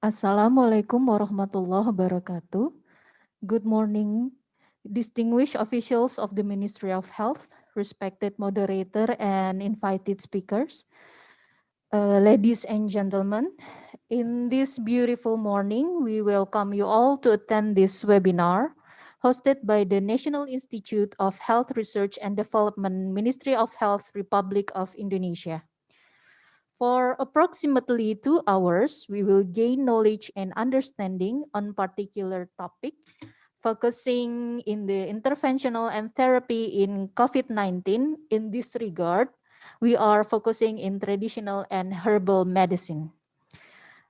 Assalamualaikum warahmatullahi wabarakatuh. Good morning, distinguished officials of the Ministry of Health, respected moderator and invited speakers. Ladies and gentlemen, in this beautiful morning, we welcome you all to attend this webinar hosted by the National Institute of Health Research and Development, Ministry of Health, Republic of Indonesia. For approximately 2 hours, we will gain knowledge and understanding on particular topic, focusing in the interventional and therapy in COVID-19. In this regard, we are focusing in traditional and herbal medicine.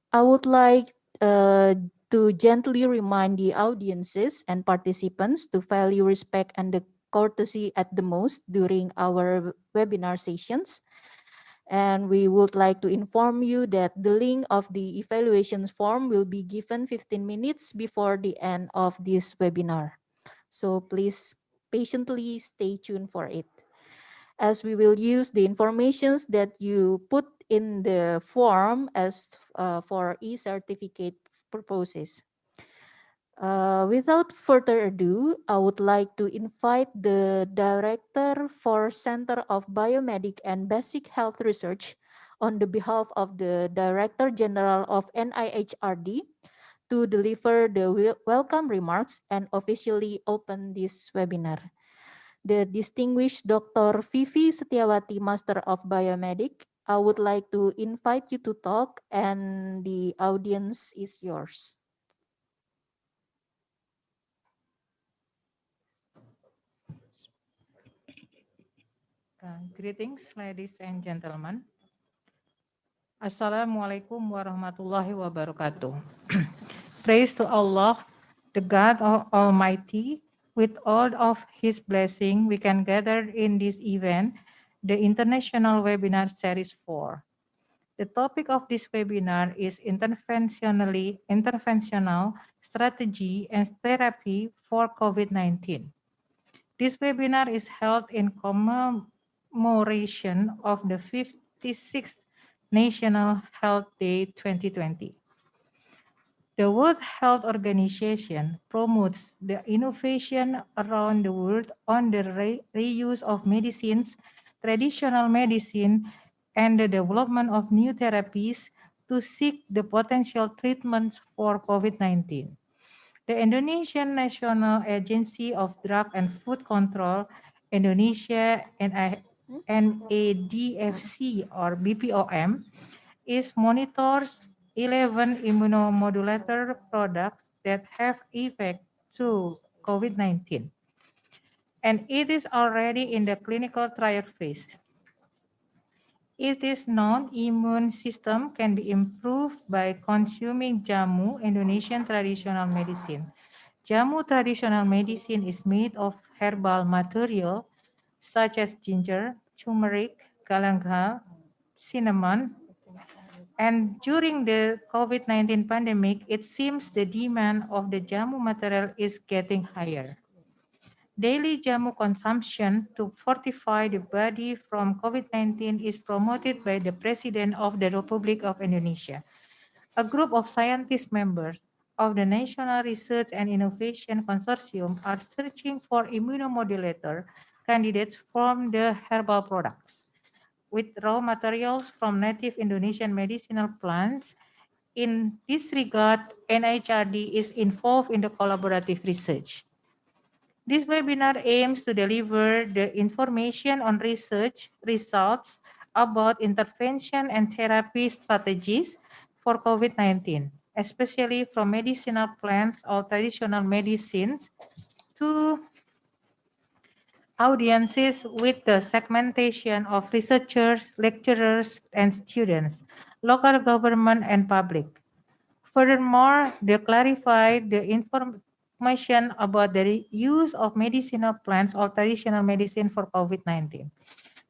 I would like to gently remind the audiences and participants to value respect and the courtesy at the most during our webinar sessions. And we would like to inform you that the link of the evaluations form will be given 15 minutes before the end of this webinar. So please patiently stay tuned for it, as we will use the informations that you put in the form as for e-certificate purposes. Without further ado, I would like to invite the Director for Center of Biomedic and Basic Health Research on the behalf of the Director General of NIHRD to deliver the welcome remarks and officially open this webinar. The distinguished Dr. Vivi Setiawati, Master of Biomedic, I would like to invite you to talk, and the audience is yours. Greetings, ladies and gentlemen. Assalamualaikum warahmatullahi wabarakatuh. Praise to Allah, the God Almighty. With all of His blessing, we can gather in this event, the International Webinar Series 4. The topic of this webinar is interventional strategy and therapy for COVID-19. This webinar is held in commemoration of the 56th National Health Day 2020. The World Health Organization promotes the innovation around the world on the reuse of medicines, traditional medicine, and the development of new therapies to seek the potential treatments for COVID-19. The Indonesian National Agency of Drug and Food Control, Indonesia NADFC or BPOM, monitors 11 immunomodulator products that have effect to COVID-19. And it is already in the clinical trial phase. Its non-immune system can be improved by consuming jamu, Indonesian traditional medicine. Jamu traditional medicine is made of herbal material such as ginger, turmeric, galangal, cinnamon. And during the COVID-19 pandemic, it seems the demand of the jamu material is getting higher. Daily jamu consumption to fortify the body from COVID-19 is promoted by the President of the Republic of Indonesia. A group of scientist members of the National Research and Innovation Consortium are searching for immunomodulator candidates from the herbal products. With raw materials from native Indonesian medicinal plants, in this regard, NIHRD is involved in the collaborative research. This webinar aims to deliver the information on research results about intervention and therapy strategies for COVID-19, especially from medicinal plants or traditional medicines to audiences with the segmentation of researchers, lecturers, and students, local government, and public. Furthermore, they clarified the information about the use of medicinal plants or traditional medicine for COVID-19.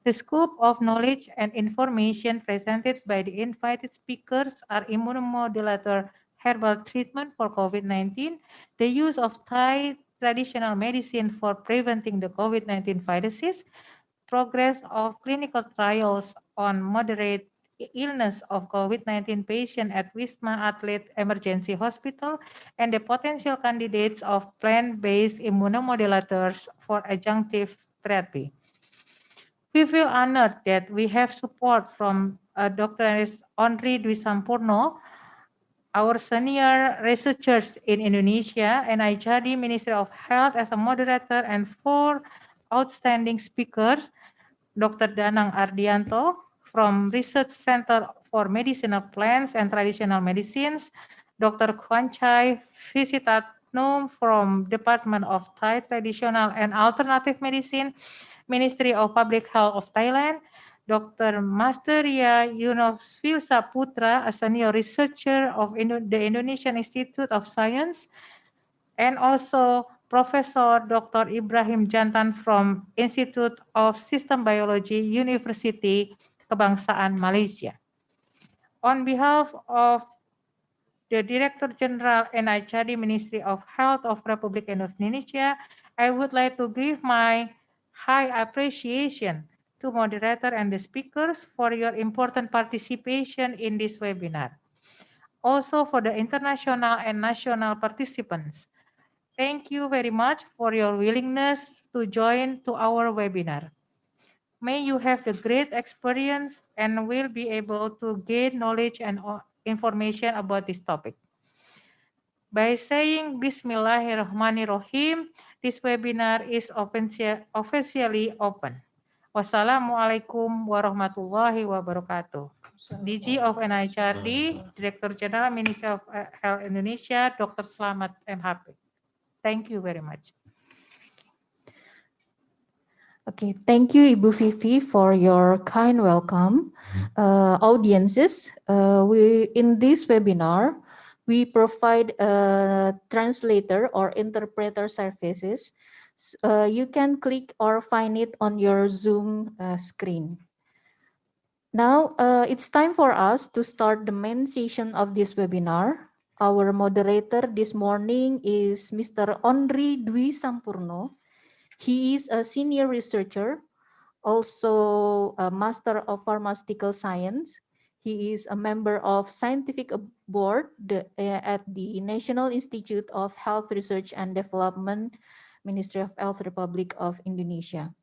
The scope of knowledge and information presented by the invited speakers are immunomodulator herbal treatment for COVID-19, the use of Thai traditional medicine for preventing the COVID-19 viruses, progress of clinical trials on moderate illness of COVID-19 patient at Wisma Athlete Emergency Hospital and the potential candidates of plant-based immunomodulators for adjunctive therapy. We feel honored that we have support from Dr. Henry Dwi Sampurno, our senior researchers in Indonesia, and NIHRD Ministry of Health as a moderator, and 4 outstanding speakers, Dr. Danang Ardiyanto from Research Center for Medicinal Plants and Traditional Medicines, Dr. Kwanchai Visithanon from Department of Thai Traditional and Alternative Medicine, Ministry of Public Health of Thailand, Dr. Masteria Yunovilsa Putra, a senior researcher of the Indonesian Institute of Science, and also Professor Dr. Ibrahim Jantan from Institute of System Biology, University Kebangsaan Malaysia. On behalf of the Director General NIHRD Ministry of Health of Republic Indonesia, I would like to give my high appreciation to moderator and the speakers for your important participation in this webinar. Also for the international and national participants. Thank you very much for your willingness to join to our webinar. May you have the great experience and will be able to gain knowledge and information about this topic. By saying Bismillahirrahmanirrahim, this webinar is officially open. Wassalamualaikum warahmatullahi wabarakatuh. DG of NIHRD, Director General Ministry of Health Indonesia, Dr. Slamet MHP. Thank you very much. Okay, thank you, Ibu Vivi, for your kind welcome. Audiences, in this webinar, we provide a translator or interpreter services. You can click or find it on your Zoom screen. Now, it's time for us to start the main session of this webinar. Our moderator this morning is Mr. Henry Dwi Sampurno. He is a senior researcher, also a Master of Pharmaceutical Science. He is a member of Scientific Board at the National Institute of Health Research and Development, Ministry of Health, Republic of Indonesia.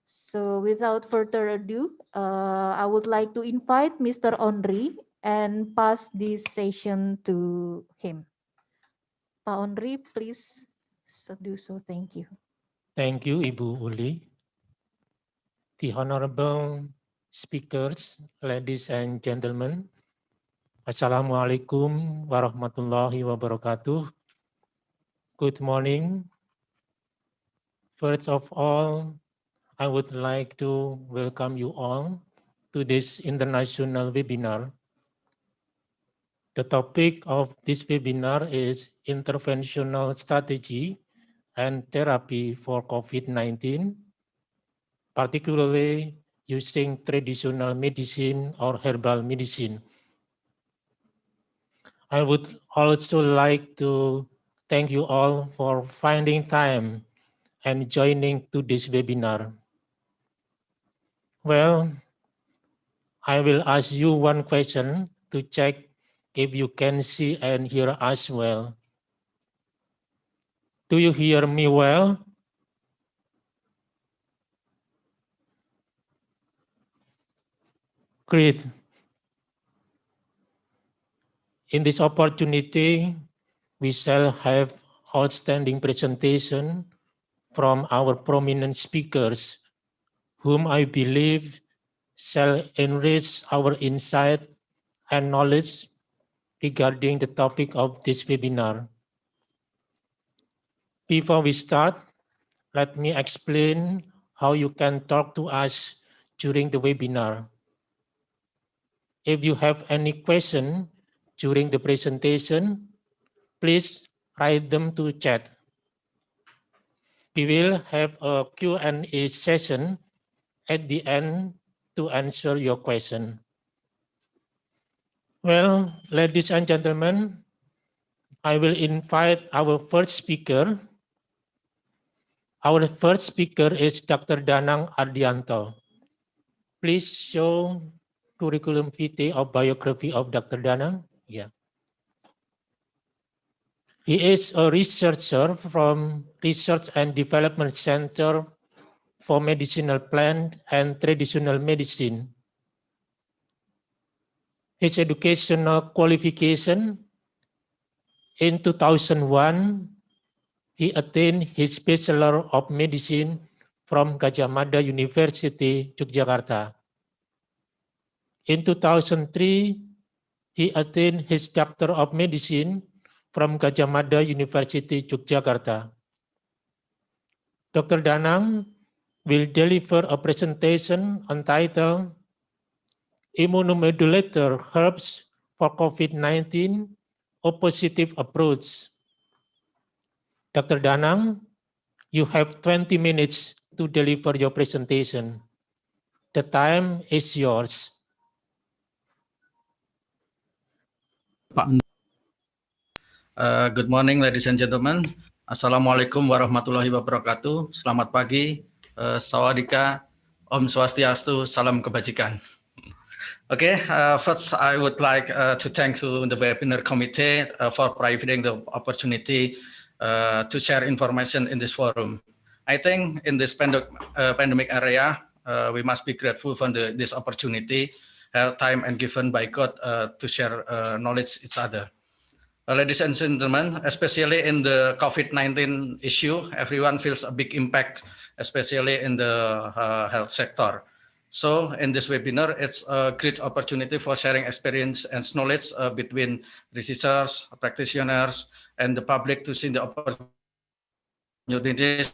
So without further ado, I would like to invite Mr. Henry and pass this session to him. Pak Henry, please do so. Thank you. Thank you, Ibu Uli. The honorable speakers, ladies and gentlemen, Assalamualaikum warahmatullahi wabarakatuh. Good morning. First of all, I would like to welcome you all to this international webinar. The topic of this webinar is interventional strategy and therapy for COVID-19, particularly using traditional medicine or herbal medicine. I would also like to thank you all for finding time and joining to this webinar. Well, I will ask you one question to check if you can see and hear us well. Do you hear me well? Great. In this opportunity, we shall have outstanding presentation from our prominent speakers, whom I believe shall enrich our insight and knowledge regarding the topic of this webinar. Before we start, let me explain how you can talk to us during the webinar. If you have any question during the presentation, please write them to chat. We will have a Q&A session at the end to answer your question. Well, ladies and gentlemen, I will invite our first speaker. Our first speaker is Dr. Danang Ardiyanto. Please show curriculum vitae or biography of Dr. Danang? Yeah. He is a researcher from Research and Development Center for Medicinal Plant and Traditional Medicine. His educational qualification: in 2001, he attained his Bachelor of Medicine from Gadjah Mada University, Yogyakarta. In 2003, he attained his Doctor of Medicine from Gadjah Mada University, Yogyakarta. Dr. Danang will deliver a presentation entitled Immunomodulator Herbs for COVID-19, a Positive Approach. Dr. Danang, you have 20 minutes to deliver your presentation. The time is yours. Good morning, ladies and gentlemen. Assalamualaikum warahmatullahi wabarakatuh. Selamat pagi, sawadika, Om Swastiastu, salam kebajikan. Okay, first I would like to thank to the webinar committee for providing the opportunity to share information in this forum. I think in this pandemic area, we must be grateful for this opportunity, time and given by God to share knowledge each other. Ladies and gentlemen, especially in the COVID-19 issue, everyone feels a big impact, especially in the health sector. So in this webinar, it's a great opportunity for sharing experience and knowledge between researchers, practitioners, and the public to see the opportunities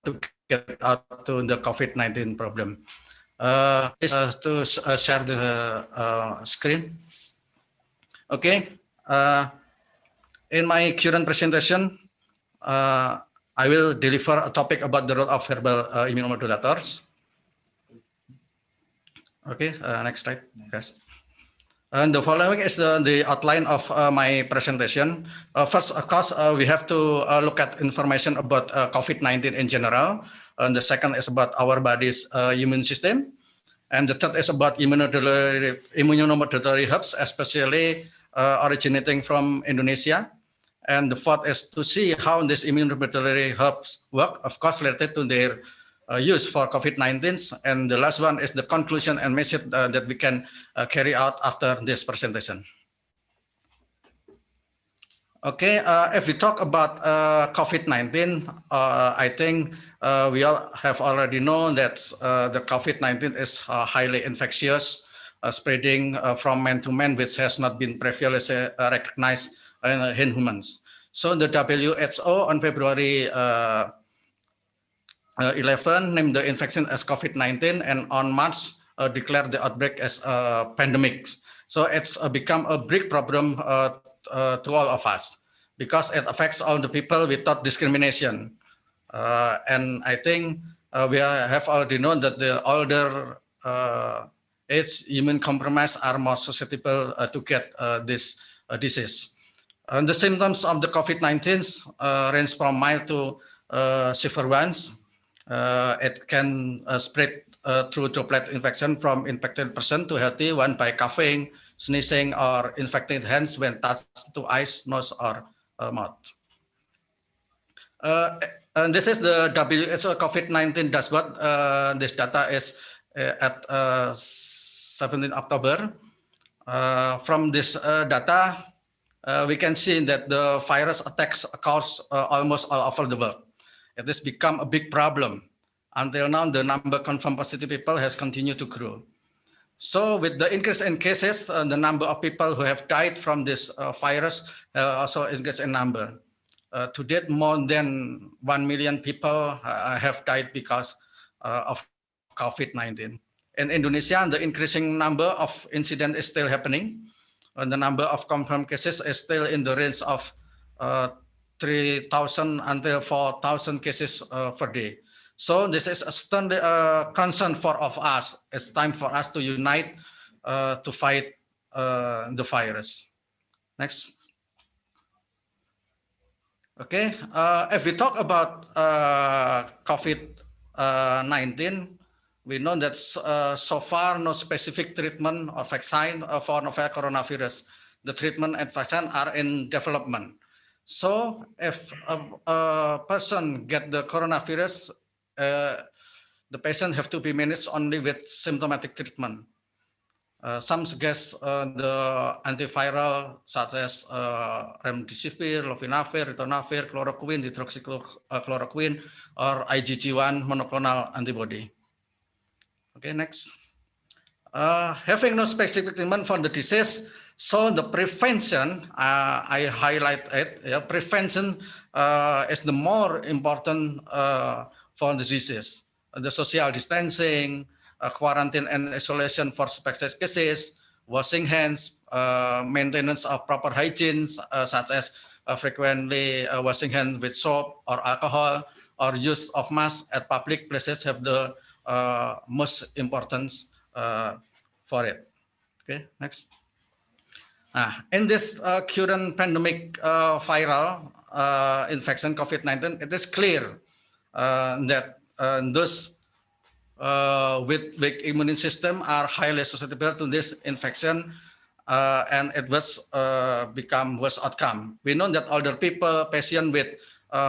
to get out to the COVID-19 problem. To share the screen. Okay, in my current presentation, I will deliver a topic about the role of herbal immunomodulators. Okay, next slide, guys. And the following is the outline of my presentation. First, of course, we have to look at information about COVID-19 in general. And the second is about our body's immune system. And the third is about immunomodulatory herbs, especially originating from Indonesia. And the fourth is to see how these immunomodulatory herbs work, of course, related to their use for COVID-19. And the last one is the conclusion and message that we can carry out after this presentation. Okay, if we talk about COVID-19, I think we all have already known that the COVID-19 is highly infectious, spreading from man to man, which has not been previously recognized in humans. So the WHO on February 11 named the infection as COVID-19, and on March declared the outbreak as a pandemic. So it's become a big problem to all of us because it affects all the people without discrimination. And I think we have already known that the older age immune compromised are more susceptible to get this disease. And the symptoms of the COVID-19 range from mild to severe ones. It can spread through droplet infection from infected person to healthy one by coughing, sneezing, or infected hands when touched to eyes, nose, or mouth. And this is the WHO COVID-19 dashboard. This data is at 17 October. From this data, we can see that the virus attacks occurs almost all over the world. It has become a big problem. Until now, the number of confirmed positive people has continued to grow. So with the increase in cases, the number of people who have died from this virus also increased in number. To date, more than 1 million people have died because of COVID-19. In Indonesia, the increasing number of incidents is still happening. And the number of confirmed cases is still in the range of 3,000 until 4,000 cases per day. So this is a standard concern for of us. It's time for us to unite to fight the virus. Next. Okay, if we talk about COVID-19, We know that so far no specific treatment or vaccine for novel coronavirus. The treatment and vaccine are in development. So if a person get the coronavirus, the patient have to be managed only with symptomatic treatment. Some suggest the antiviral such as remdesivir, lofinavir, ritonavir, chloroquine, hydroxychloroquine, or IgG1 monoclonal antibody. Okay, next. Having no specific treatment for the disease, so the prevention, I highlight it, prevention is the more important for the disease. The social distancing, quarantine and isolation for suspected cases, washing hands, maintenance of proper hygiene, such as frequently washing hands with soap or alcohol, or use of masks at public places have the most importance for it. Okay, next. In this current pandemic viral infection COVID-19, it is clear that those with weak immune system are highly susceptible to this infection, and it was become worse outcome. We know that older people, patients with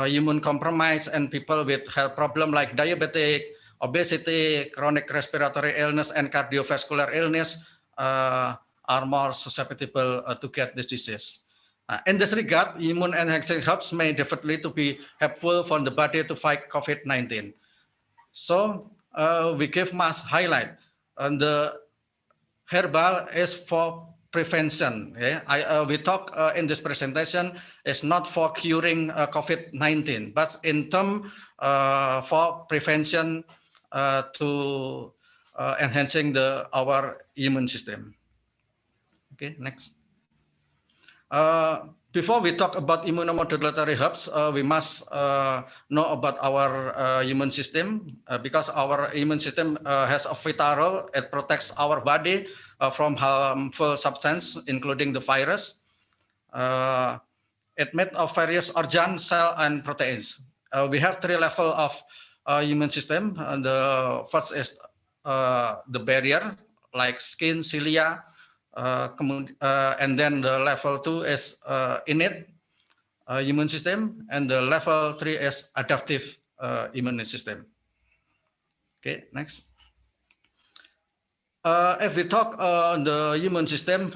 immune compromise, and people with health problem like diabetic, obesity, chronic respiratory illness, and cardiovascular illness are more susceptible to get this disease. In this regard, immune enhancing herbs may definitely to be helpful for the body to fight COVID-19. So we give mass highlight on the herbal is for prevention. Yeah? We talk in this presentation is not for curing COVID-19, but in term for prevention to enhancing our immune system. Okay, next. Before we talk about immunomodulatory herbs, we must know about our immune system because our immune system has a vital role. It protects our body from harmful substance, including the virus. It made of various organ, cell, and proteins. We have 3 levels of immune system. The first is the barrier, like skin, cilia, and then the level 2 is innate immune system, and the level 3 is adaptive immune system. Okay, next. If we talk on the immune system,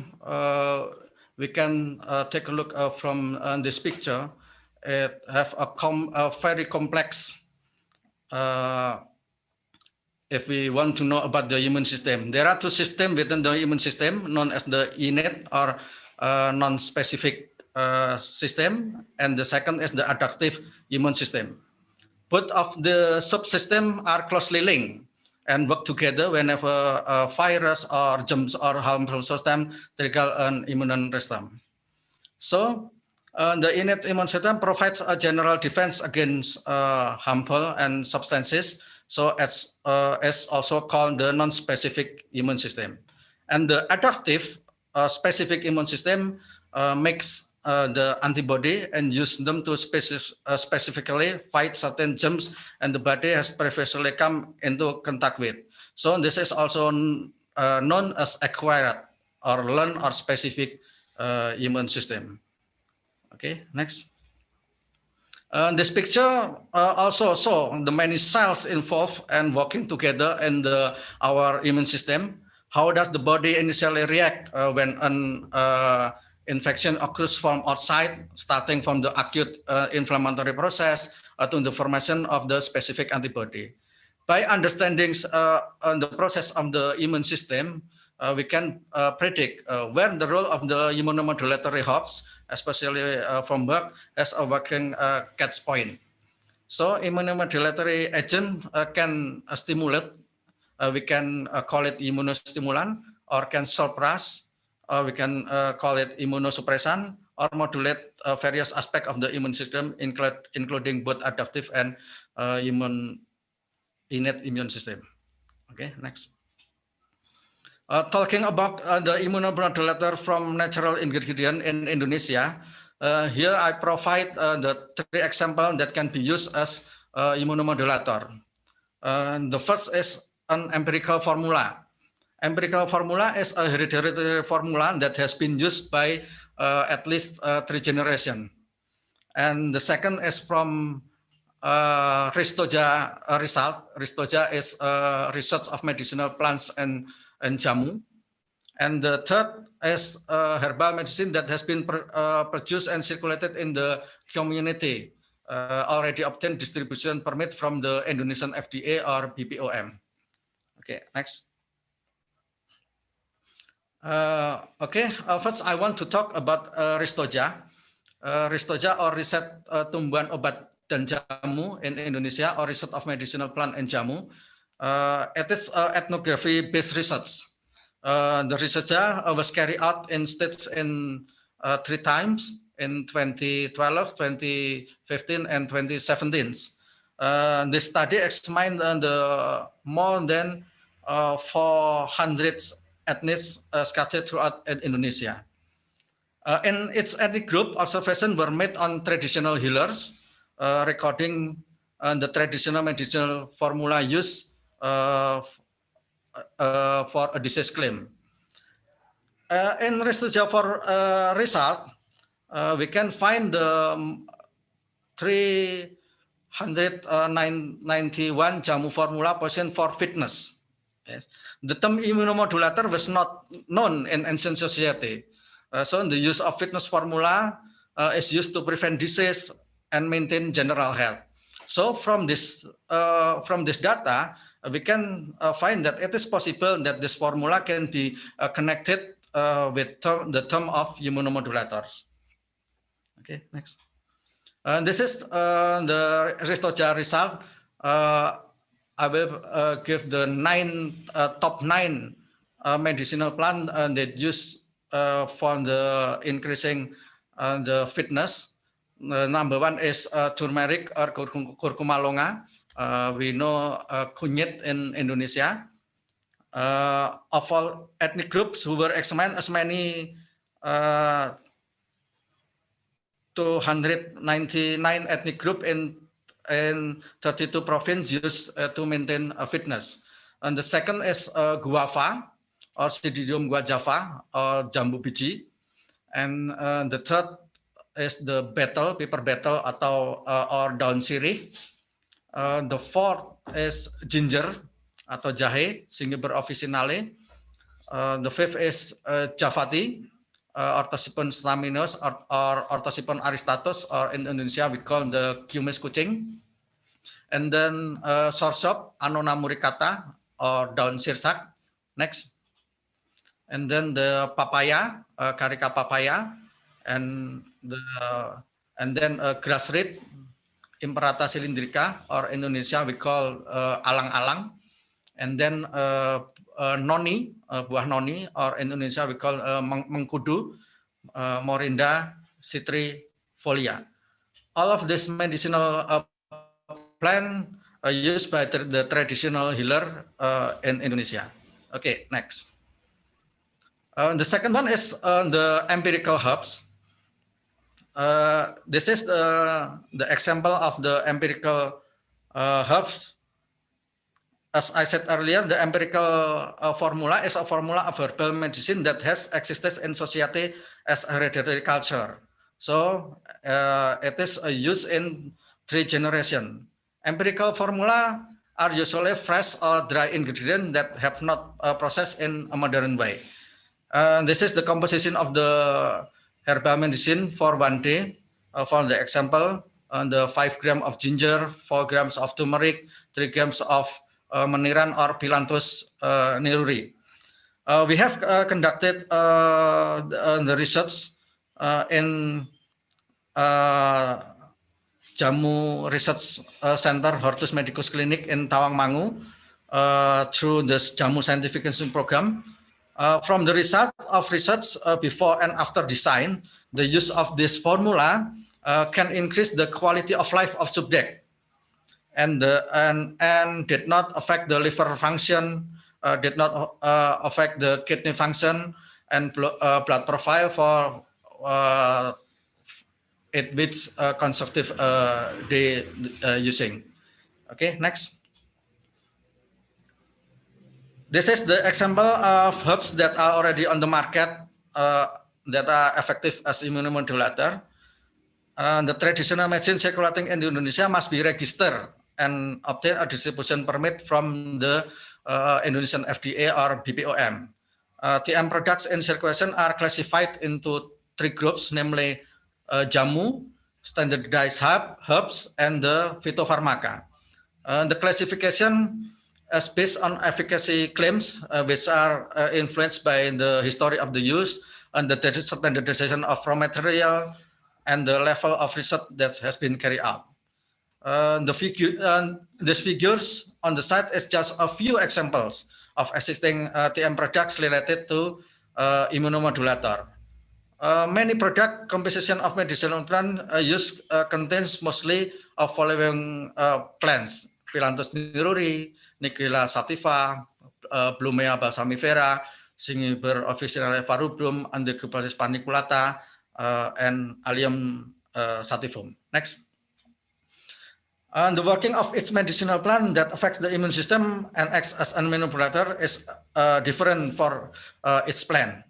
we can take a look from this picture. It have a very complex. If we want to know about the immune system, there are 2 systems within the immune system, known as the innate or non-specific system, and the second is the adaptive immune system. Both of the subsystems are closely linked and work together whenever a virus or germs or harmful substance trigger an immune response. So the innate immune system provides a general defense against harmful and substances. So it's also called the non-specific immune system. And the adaptive specific immune system makes the antibody and use them to specifically fight certain germs and the body has previously come into contact with. So this is also known as acquired or learned or specific immune system. Okay, next. This picture also shows the many cells involved and working together in our immune system. How does the body initially react when an infection occurs from outside, starting from the acute inflammatory process to the formation of the specific antibody? By understanding the process of the immune system, we can predict where the role of the immunomodulatory herbs, especially from Merck, as a working catch point. So immunomodulatory agent can stimulate, we can call it immunostimulant, or can suppress, or we can call it immunosuppressant, or modulate various aspects of the immune system, including both adaptive and innate immune system. Okay, next. Talking about the immunomodulator from natural ingredient in Indonesia, here I provide the 3 examples that can be used as immunomodulator. The first is an empirical formula. Empirical formula is a hereditary formula that has been used by at least 3 generations. And the second is from Ristoja result. Ristoja is research of medicinal plants and jamu. And the third is herbal medicine that has been produced and circulated in the community, already obtained distribution permit from the Indonesian FDA or BPOM. Okay, next. First I want to talk about Ristoja. Ristoja or riset tumbuhan obat dan jamu in Indonesia or research of medicinal plant and jamu. It is ethnography-based research. The research was carried out in states in 3 times in 2012, 2015, and 2017. The study examined the more than 400 ethnics scattered throughout Indonesia. In its ethnic group, observations were made on traditional healers, recording the traditional medicinal formula used for a disease claim. In Ristoja for result, we can find the 391 jamu formula positioned for fitness. Yes. The term immunomodulator was not known in ancient society. So the use of fitness formula is used to prevent disease and maintain general health. So from this data, we can find that it is possible that this formula can be connected with the term of immunomodulators. Okay, next. This is the Ristoja result. I will give the top 9 medicinal plant that use for the increasing the fitness. Number 1 is turmeric or curcuma longa. We know kunyit in Indonesia. Of all ethnic groups who were examined, as many 299 ethnic group in 32 provinces used to maintain fitness. And the second is guava or Psididium guajava or jambu biji. And the third is the betel, paper betel atau or daun sirih. The fourth is ginger atau jahe, Cingiber officinale. The fifth is javati, Orthosipon staminus or Orthosipon aristatus, or in Indonesia we call the kumis kucing. And then sorsop, Annona muricata or daun sirsak. Next. And then the papaya, carica papaya, and then grass reed, Imperata cylindrica, or Indonesia we call alang-alang. And then noni, buah noni, or Indonesia we call mengkudu, Morinda citrifolia. All of this medicinal plant are used by the traditional healer in Indonesia. Okay, next. The second one is the empirical herbs. This is the example of the empirical herbs. As I said earlier, the empirical formula is a formula of herbal medicine that has existed in society as hereditary culture. So it is used in 3 generations. Empirical formula are usually fresh or dry ingredients that have not processed in a modern way. This is the composition of the herbal medicine for 1 day. For the example, the 5 grams of ginger, 4 grams of turmeric, 3 grams of meniran or Phyllanthus niruri. We have conducted the research in Jamu Research Center Hortus Medicus Clinic in Tawangmangu through this Jamu Scientific Institute program. From the result of research before and after design, the use of this formula can increase the quality of life of subject and did not affect the liver function, did not affect the kidney function and blood profile for it which conservative they using. Okay, next. This is the example of herbs that are already on the market that are effective as immunomodulator. The traditional medicine circulating in Indonesia must be registered and obtain a distribution permit from the Indonesian FDA or BPOM. TM products in circulation are classified into 3 groups, namely jamu, standardized herbs, and the phytopharmaca. The classification is based on efficacy claims, which are influenced by the history of the use and the standardization of raw material and the level of research that has been carried out. These figures on the side is just a few examples of existing TM products related to immunomodulator. Many product composition of medicinal plant use contains mostly of following plants: Phyllanthus niruri, Nigella sativa, Blumea balsamifera, Singiber officinale varubrum, Androcuparis paniculata, and Allium sativum. Next. The working of each medicinal plant that affects the immune system and acts as an immunomodulator is different for each plant.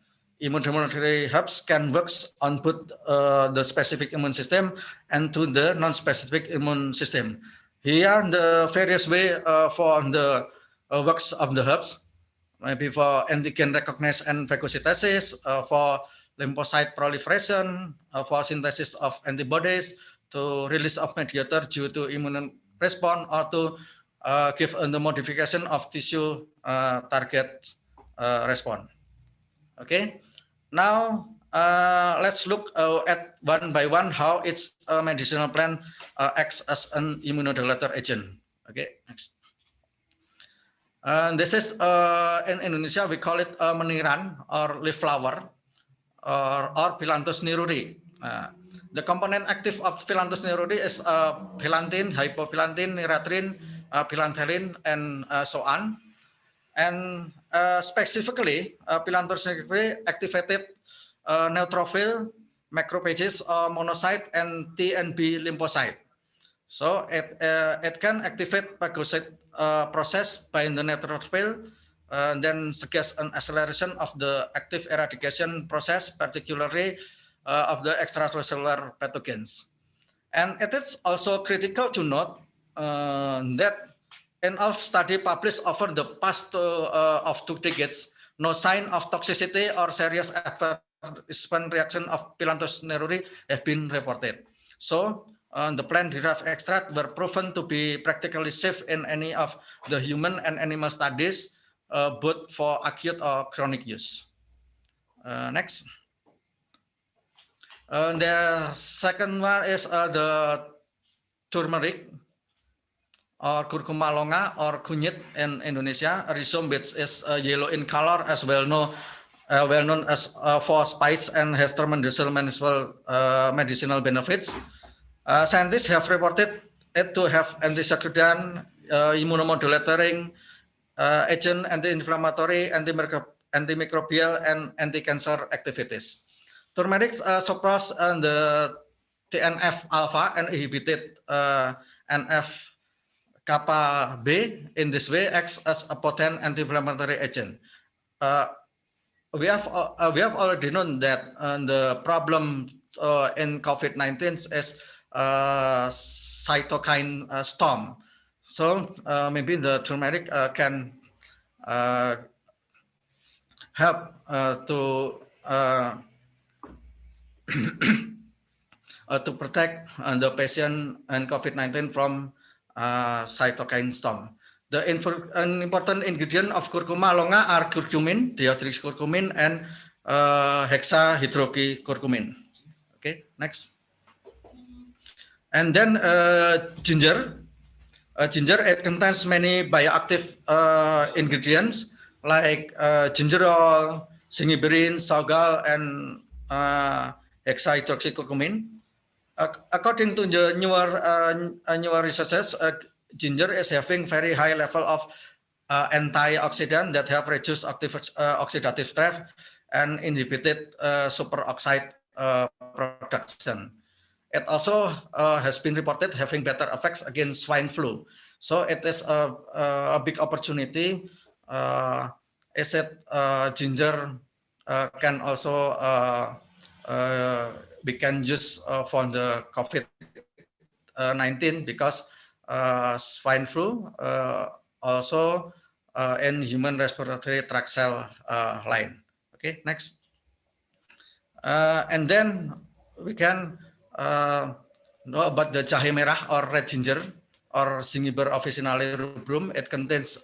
Immunomodulatory herbs can work on both the specific immune system and to the non-specific immune system. Here, the various way for the works of the herbs, maybe for antigen recognition and phagocytosis, for lymphocyte proliferation, for synthesis of antibodies, to release of mediator due to immune response, or to give the modification of tissue target response. Okay, now let's look at one by one how each medicinal plant acts as an immunomodulator agent. Okay, next. This is in Indonesia we call it meniran or leaf flower or Phyllanthus niruri. The component active of Phyllanthus niruri is phyllanthine, hypophyllanthine, niratrin, phyllanthrin, and so on. And specifically, Phyllanthus niruri activated neutrophil, macrophages, monocyte, and T and B lymphocyte. So it can activate phagocyte process by the neutrophil, then suggest an acceleration of the active eradication process, particularly of the extracellular pathogens. And it is also critical to note that in a study published over the past of 2 decades, no sign of toxicity or serious adverse reaction of Phyllanthus niruri have been reported. So the plant-derived extract were proven to be practically safe in any of the human and animal studies, both for acute or chronic use. Next. The second one is the turmeric or curcuma longa or kunyit in Indonesia, a rhizome which is yellow in color, as well known as for spice and has tremendous medicinal benefits. Scientists have reported it to have anti-oxidant, immunomodulating agent, anti-inflammatory, antimicrobial, and anti-cancer activities. Turmeric suppress the TNF alpha and inhibited NF-kappa B. In this way, acts as a potent anti-inflammatory agent. We have already known that the problem in COVID-19 is cytokine storm. So maybe the turmeric can help to to protect the patient and COVID-19 from cytokine storm. An important ingredient of curcuma longa are curcumin, deoxycurcumin, and hexahydroxycurcumin. Okay, next. And then ginger. Ginger, it contains many bioactive ingredients like gingerol, singiberin, saugal, and hexahydroxycurcumin. According to the newer researches, ginger is having very high level of antioxidant that have reduced oxidative stress and inhibited superoxide production. It also has been reported having better effects against swine flu. So it is a big opportunity acid ginger can also we can use for the COVID-19 because swine flu also in human respiratory tract cell line. Okay, next. And then we can know about the jahe merah or red ginger or Zingiber officinale rubrum. It contains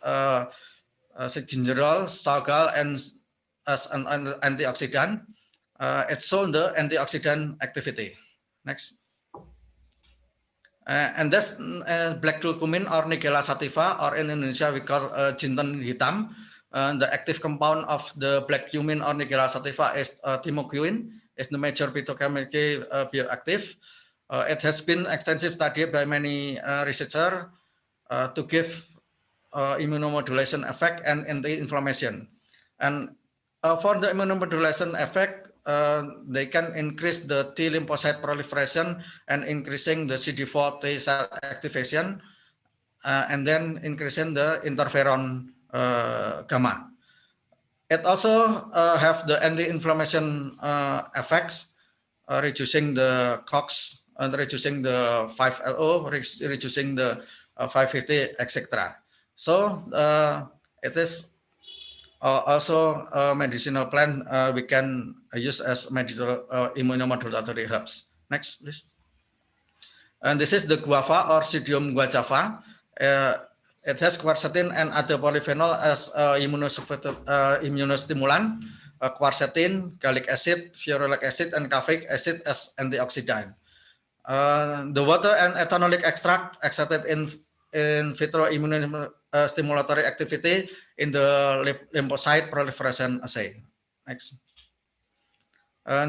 gingerol, salgal, and as an antioxidant. It's shown the antioxidant activity. Next. And that's black curcumin or Nigella sativa, or in Indonesia we call Jantan hitam. The active compound of the black cumin or Nigella sativa is thymocuine. It's the major phytochemical bioactive. It has been extensive studied by many researchers to give immunomodulation effect and anti-inflammation. And for the immunomodulation effect, they can increase the T lymphocyte proliferation and increasing the CD4 T cell activation, and then increasing the interferon gamma. It also have the anti-inflammation effects, reducing the COX, reducing the 5-LO, reducing the 5-HT, etc. So it is also a medicinal plant we can use as medicinal immunomodulatory herbs. Next, please. And this is the guava or Psidium guajava. It has quercetin and other polyphenol as immunostimulant, quercetin, gallic acid, ferulic acid, and caffeic acid as antioxidant. The water and ethanolic extract extracted in vitro immunostimulatory activity in the lymphocyte proliferation assay. Next.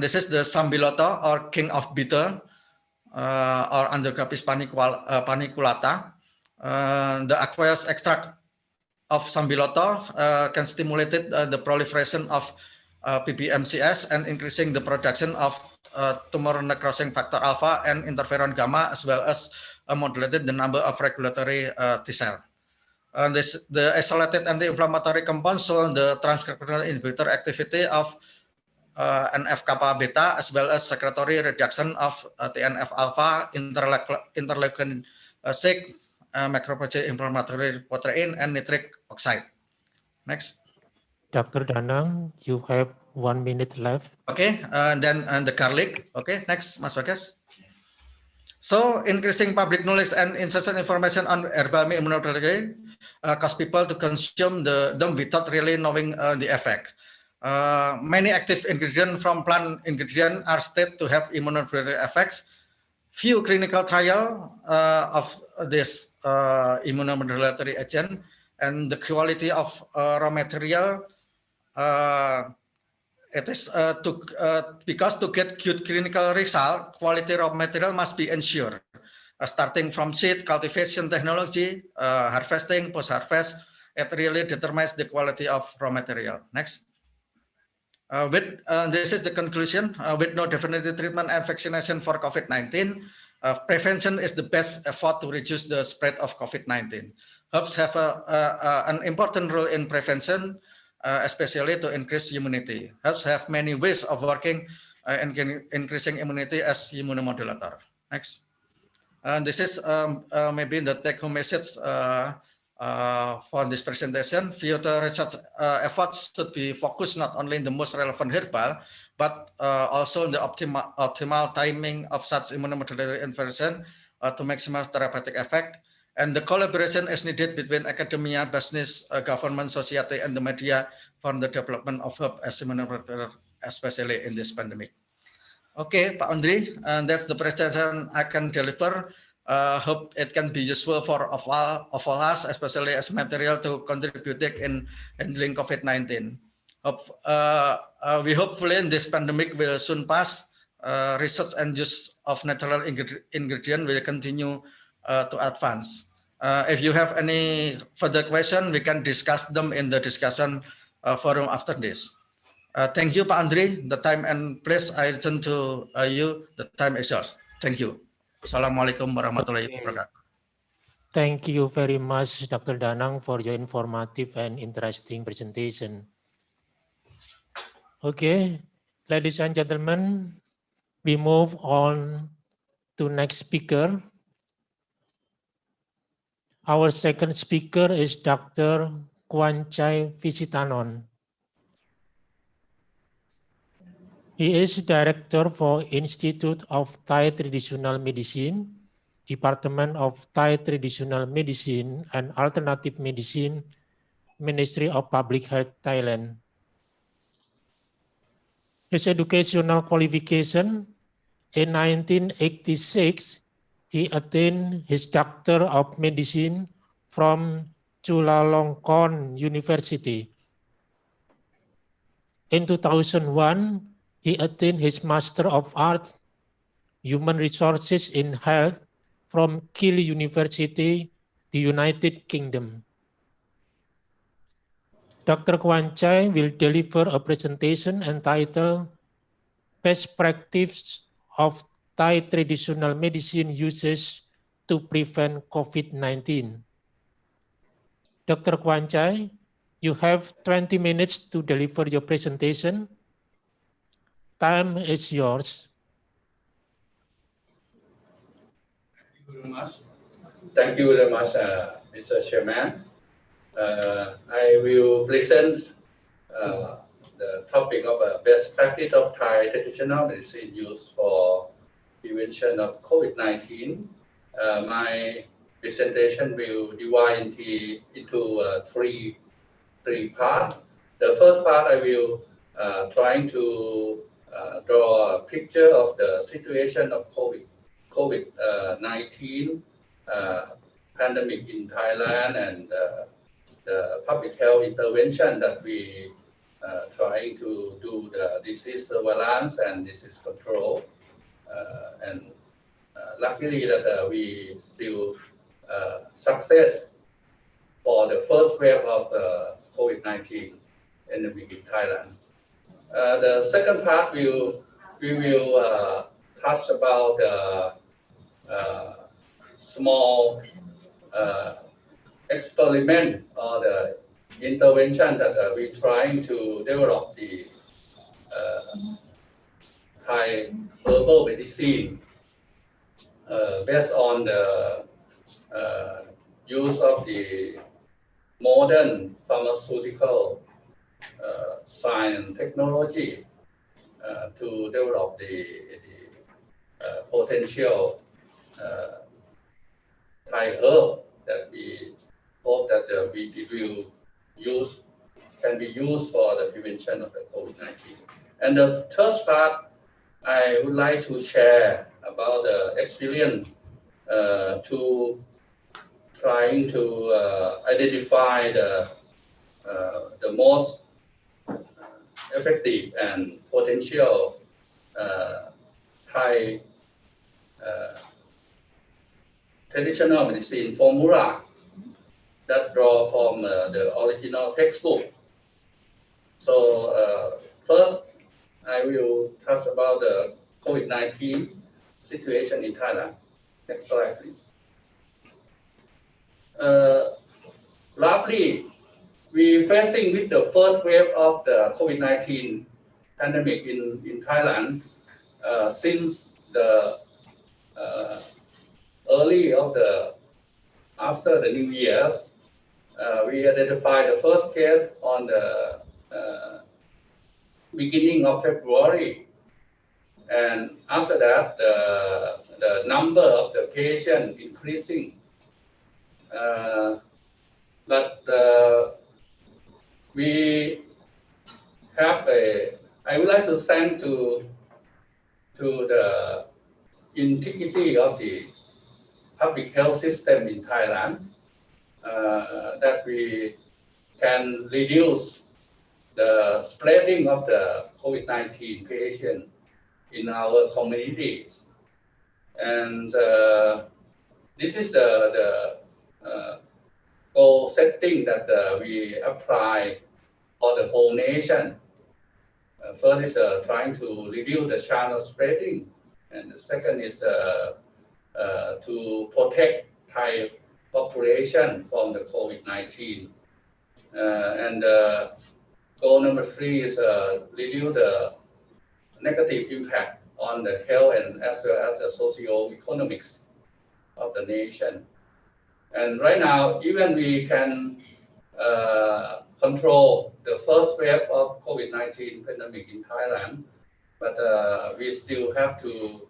This is the Sambiloto or king of bitter or Androcapis paniculata. The aqueous extract of Sambiloto can stimulate the proliferation of PBMCs and increasing the production of tumor necrosing factor alpha and interferon gamma, as well as modulated the number of regulatory T cell. The isolated anti-inflammatory compounds show the transcriptional inhibitor activity of NF-kappa beta, as well as secretory reduction of TNF alpha, interleukin 6, macrophage inflammatory protein, and nitric oxide. Next. Dr. Danang, you have 1 minute left. Okay, then the garlic. Okay, next, Mas Bagas. So increasing public knowledge and incessant information on herbal immunotherapy cause people to consume them without really knowing the effects. Many active ingredients from plant ingredient are stated to have immunotherapy effects. Few clinical trial of this immunomodulatory agent, and the quality of raw material. It is because to get good clinical result, quality raw material must be ensured, starting from seed, cultivation technology, harvesting, post-harvest. It really determines the quality of raw material. Next. This is the conclusion. With no definitive treatment and vaccination for COVID-19, prevention is the best effort to reduce the spread of COVID-19. Herbs have an important role in prevention, especially to increase immunity. Herbs have many ways of working and increasing immunity as immunomodulator. Next. This is maybe the take-home message for this presentation. Future research efforts should be focused not only in the most relevant herbal, but also in the optimal timing of such immunomodulatory intervention to maximize therapeutic effect. And the collaboration is needed between academia, business, government, society, and the media for the development of herb as immunotherapy, especially in this pandemic. Okay, Pak Andri, and that's the presentation I can deliver. Hope it can be useful for all of us, especially as material to contribute in handling COVID-19. We hopefully in this pandemic will soon pass. Research and use of natural ingredient will continue to advance. If you have any further question, we can discuss them in the discussion forum after this. Thank you, Pak Andri. The time and place I return to you. The time is yours. Thank you. Assalamualaikum warahmatullahi wabarakatuh. Thank you very much, Dr. Danang, for your informative and interesting presentation. Okay, ladies and gentlemen, we move on to next speaker. Our second speaker is Dr. Kwanchai Visithanon. He is Director for Institute of Thai Traditional Medicine, Department of Thai Traditional Medicine and Alternative Medicine, Ministry of Public Health, Thailand. His educational qualification in 1986, he attained his Doctor of Medicine from Chulalongkorn University. In 2001, he attained his Master of Arts, Human Resources in Health from Keele University, the United Kingdom. Dr. Kwanchai will deliver a presentation entitled Best Practice of Thai Traditional Medicine Uses to Prevent COVID-19. Dr. Kwanchai, you have 20 minutes to deliver your presentation. Time is yours. Thank you very much, Mr. Chairman. I will present the topic of best practice of Thai traditional medicine used for prevention of COVID-19. My presentation will divide into three parts. The first part, I will trying to draw a picture of the situation of COVID-19 pandemic in Thailand and the public health intervention that we trying to do the disease surveillance and disease control. Luckily that we still success for the first wave of COVID-19 endemic in Thailand. The second part we will touch about small experiment or the intervention that we're trying to develop the Thai herbal medicine based on the use of the modern pharmaceutical science and technology to develop the potential Thai herb that we hope that it will can be used for the prevention of the COVID-19. And the third part, I would like to share about the experience to trying to identify the most effective and potential Thai traditional medicine formula that draw from the original textbook. So first, I will touch about the COVID-19 situation in Thailand. Next slide, please. Roughly, we facing with the first wave of the COVID-19 pandemic in Thailand since the early of the after the New Year's. We identified the first case on the beginning of February, and after that the number of the patients increasing. But we have I would like to thank to the integrity of the public health system in Thailand that we can reduce the spreading of the COVID-19 patient in our communities. And this is the goal setting that we apply for the whole nation. First is trying to reduce the channel spreading, and the second is to protect Thai population from the COVID-19. And goal number 3 is reduce the negative impact on the health and as well as the socio-economics of the nation. And right now, even we can control the first wave of COVID-19 pandemic in Thailand, but we still have to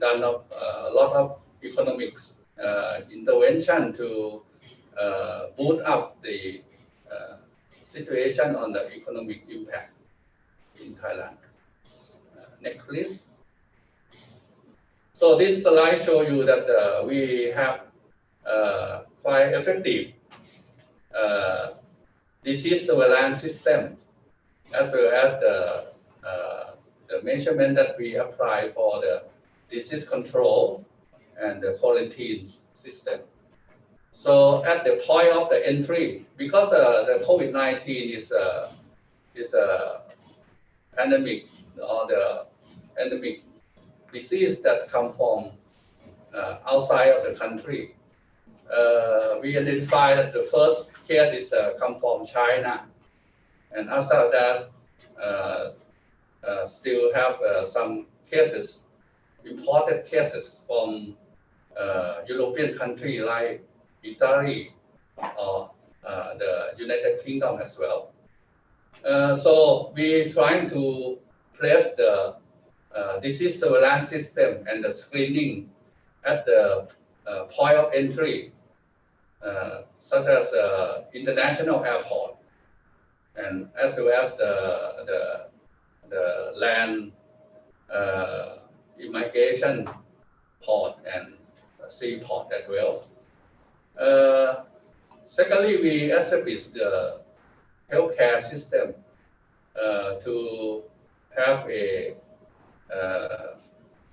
done a lot of economics intervention to boost up the situation on the economic impact in Thailand. Next, please. So this slide shows you that we have quite effective disease surveillance system, as well as the measurement that we apply for the disease control and the quarantine system. So at the point of the entry, because the COVID-19 is a pandemic or the endemic disease that come from outside of the country, we identify that the first case is come from China, and after that still have some cases, imported cases from European country like Italy or the United Kingdom as well. So we trying to place the disease surveillance system and the screening at the point of entry, such as international airport, and as well as the land immigration port and sea port as well. Secondly, we establish the healthcare system to have a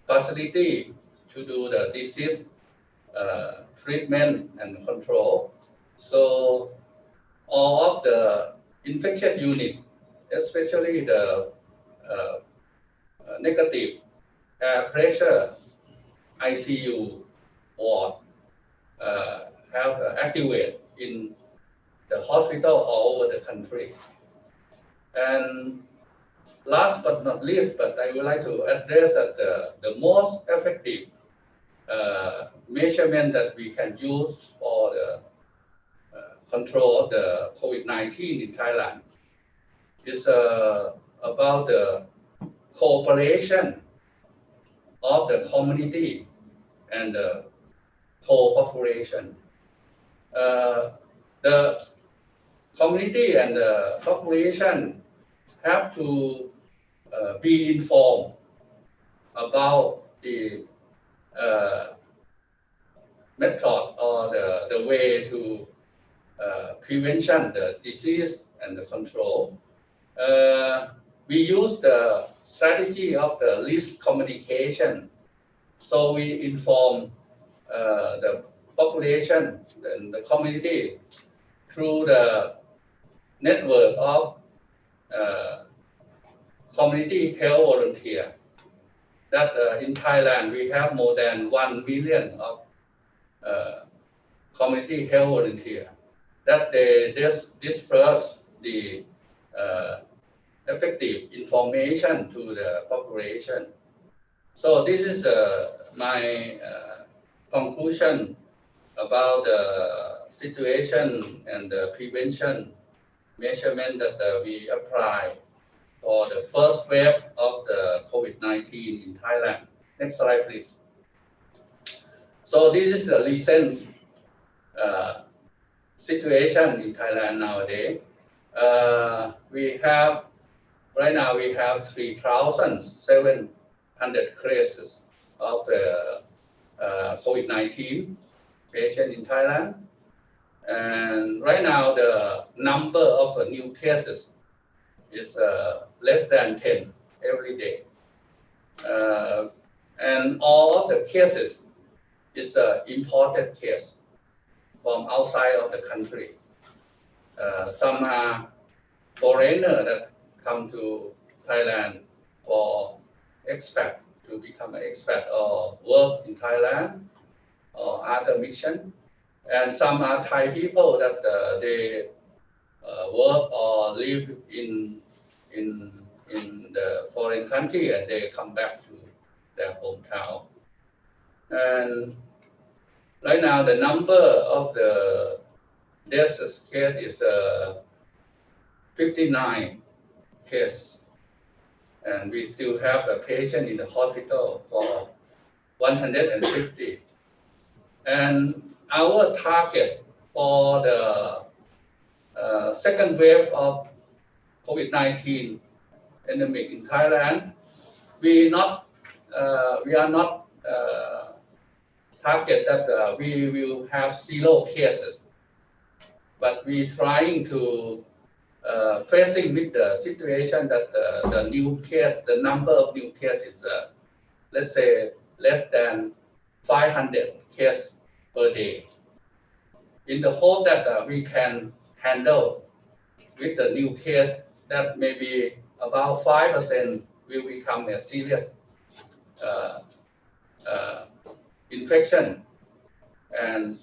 facility to do the disease treatment and control. So all of the infection unit, especially the negative air pressure ICU ward, have activated in the hospital all over the country. And last but not least, but I would like to address that the most effective measurement that we can use for the control of the COVID-19 in Thailand is about the cooperation of the community and the whole population. The community and the population have to be informed about the method or the way to prevention the disease and the control. We use the strategy of the least communication. So we inform the population and the community through the network of community health volunteer. That in Thailand we have more than 1 million of community health volunteer. That they disperse the effective information to the population. So this is my conclusion about the situation and the prevention measurement that we apply for the first wave of the COVID-19 in Thailand. Next slide, please. So this is the recent situation in Thailand nowadays. Right now we have 3,700 cases of the COVID-19 patient in Thailand. And right now the number of new cases is less than 10 every day. And all of the cases is imported case from outside of the country. Some are foreigners that come to Thailand for expat, to become an expat or work in Thailand or other mission. And some are Thai people that they work or live in the foreign country and they come back to their hometown. And right now the number of the deaths case is 59 cases, and we still have a patient in the hospital for 150. And our target for the second wave of COVID-19 endemic in Thailand, we are not target that we will have 0 cases, but we trying to facing with the situation that the new case, the number of new cases, let's say less than 500 cases per day. In the hope that we can handle with the new case that maybe about 5% will become a serious infection, and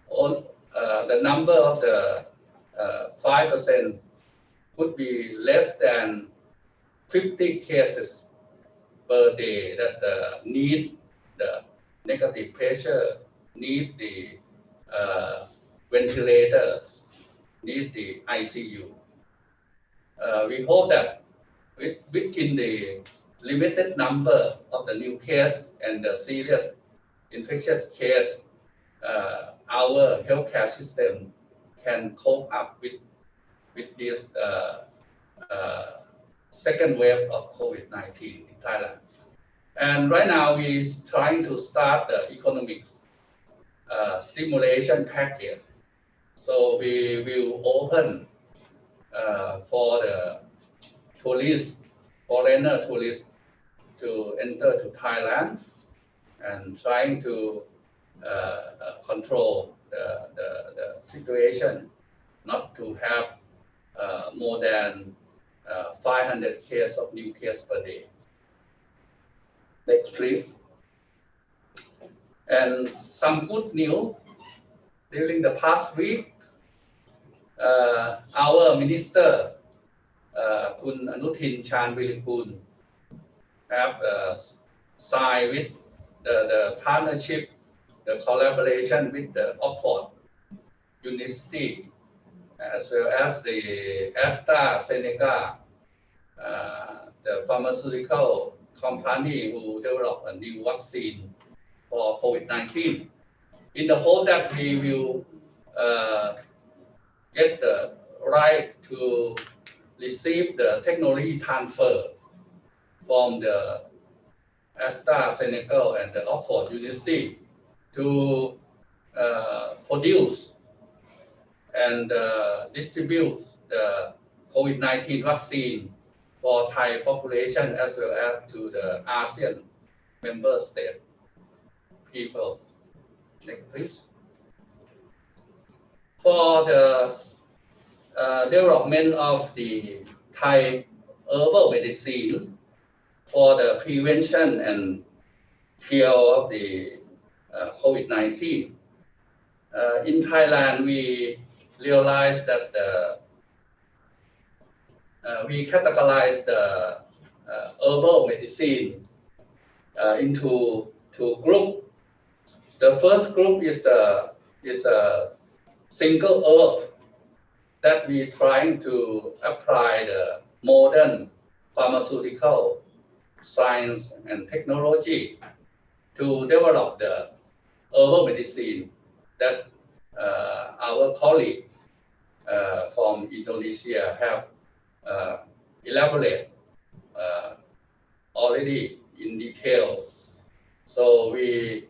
all, the number of the 5% could be less than 50 cases per day that need the negative pressure, need the ventilators, need the ICU. We hope that within the limited number of the new case and the serious infectious case, our healthcare system can cope up with this second wave of COVID-19 in Thailand. And right now we're trying to start the economics stimulation package. So we will open for the tourists, foreigner tourists to enter to Thailand, and trying to control the situation, not to have more than 500 cases of new cases per day. Next, please. And some good news, during the past week, our minister, Kun Anuthin Chanvirakul, have signed with the partnership, the collaboration with the Oxford University, as well as the AstraZeneca, the pharmaceutical company who developed a new vaccine for COVID-19, in the hope that we will get the right to receive the technology transfer from the AstraZeneca and the Oxford University to produce and distribute the COVID-19 vaccine for Thai population as well as to the ASEAN member state people. Next, please. For the development of the Thai herbal medicine for the prevention and cure of the COVID-19. In Thailand, we realized that we categorize the herbal medicine into 2 groups. The first group is a single herb that we trying to apply the modern pharmaceutical science and technology to develop the herbal medicine that our colleague from Indonesia have elaborated already in detail. So we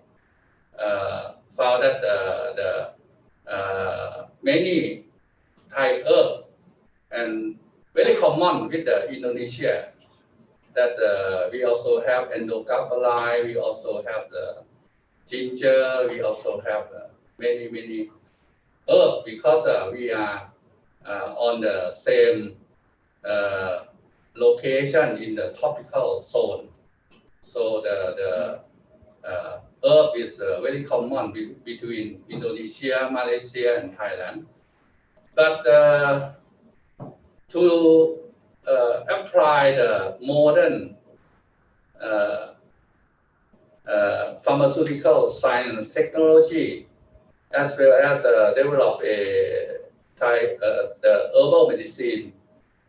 found that the many Thai herbs and very common with the Indonesia, that we also have endocaphalide, we also have the ginger, we also have many herbs, because we are on the same location in the tropical zone. So the herb is very common between Indonesia, Malaysia, and Thailand. But to apply the modern pharmaceutical science technology, as well as develop the herbal medicine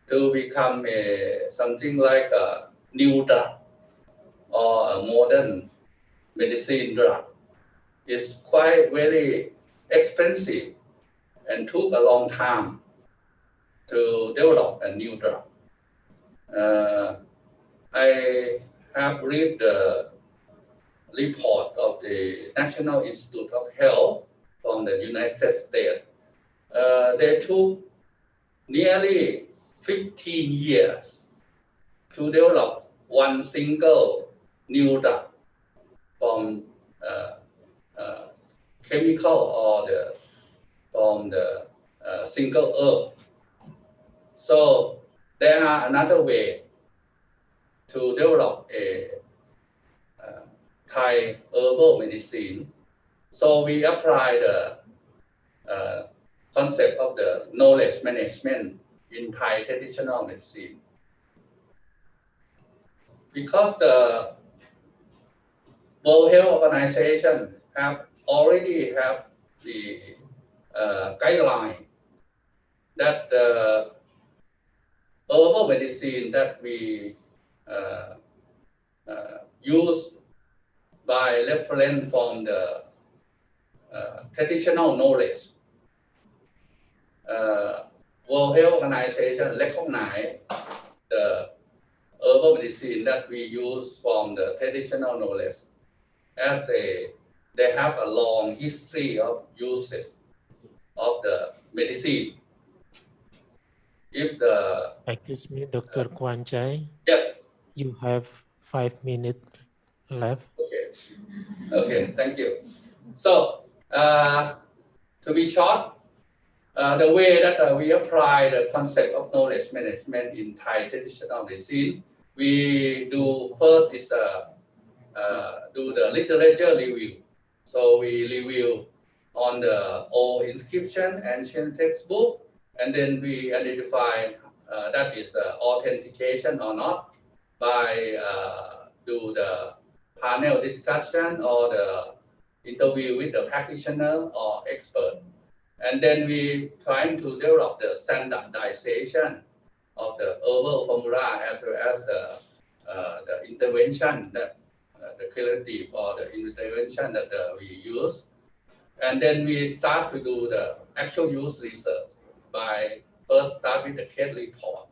to become something like a new drug or a modern medicine drug is quite very expensive and took a long time to develop a new drug. I have read the report of the National Institute of Health from the United States. They took nearly 15 years to develop one single new drug from chemical or from the single herb. So there are another way to develop a Thai herbal medicine. So we apply the concept of the knowledge management in Thai traditional medicine. Because the World Health Organization already have the guideline that the herbal medicine that we use by reference from the traditional knowledge. World Health Organization recognize the herbal medicine that we use from the traditional knowledge as they have a long history of usage of the medicine. If the Excuse me, Dr. Kwanchai. Yes. You have 5 minutes left. Okay, thank you. So, to be short, the way that we apply the concept of knowledge management in Thai traditional medicine, we do first is do the literature review. So we review on the old inscription, ancient textbook, and then we identify that is authentication or not by do the panel discussion or the interview with the practitioner or expert. And then we trying to develop the standardization of the herbal formula as well as the intervention that the curative or the intervention that we use. And then we start to do the actual use research by first start with the case report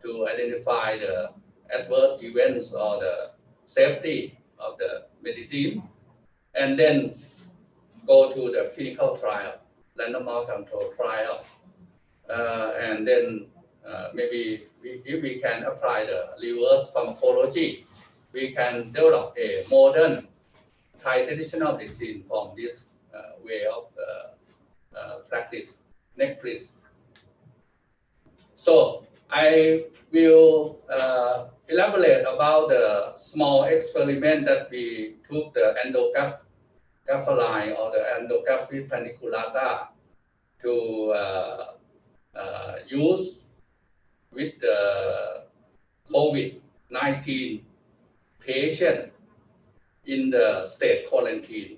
to identify the adverse events or the safety of the medicine, and then go to the clinical trial, randomized control trial, and then maybe if we can apply the reverse pharmacology, we can develop a modern Thai traditional medicine from this way of practice. Next, please. So I will elaborate about the small experiment that we took the endocapsuline or the Endocapsula paniculata to use with the COVID-19 patient in the state quarantine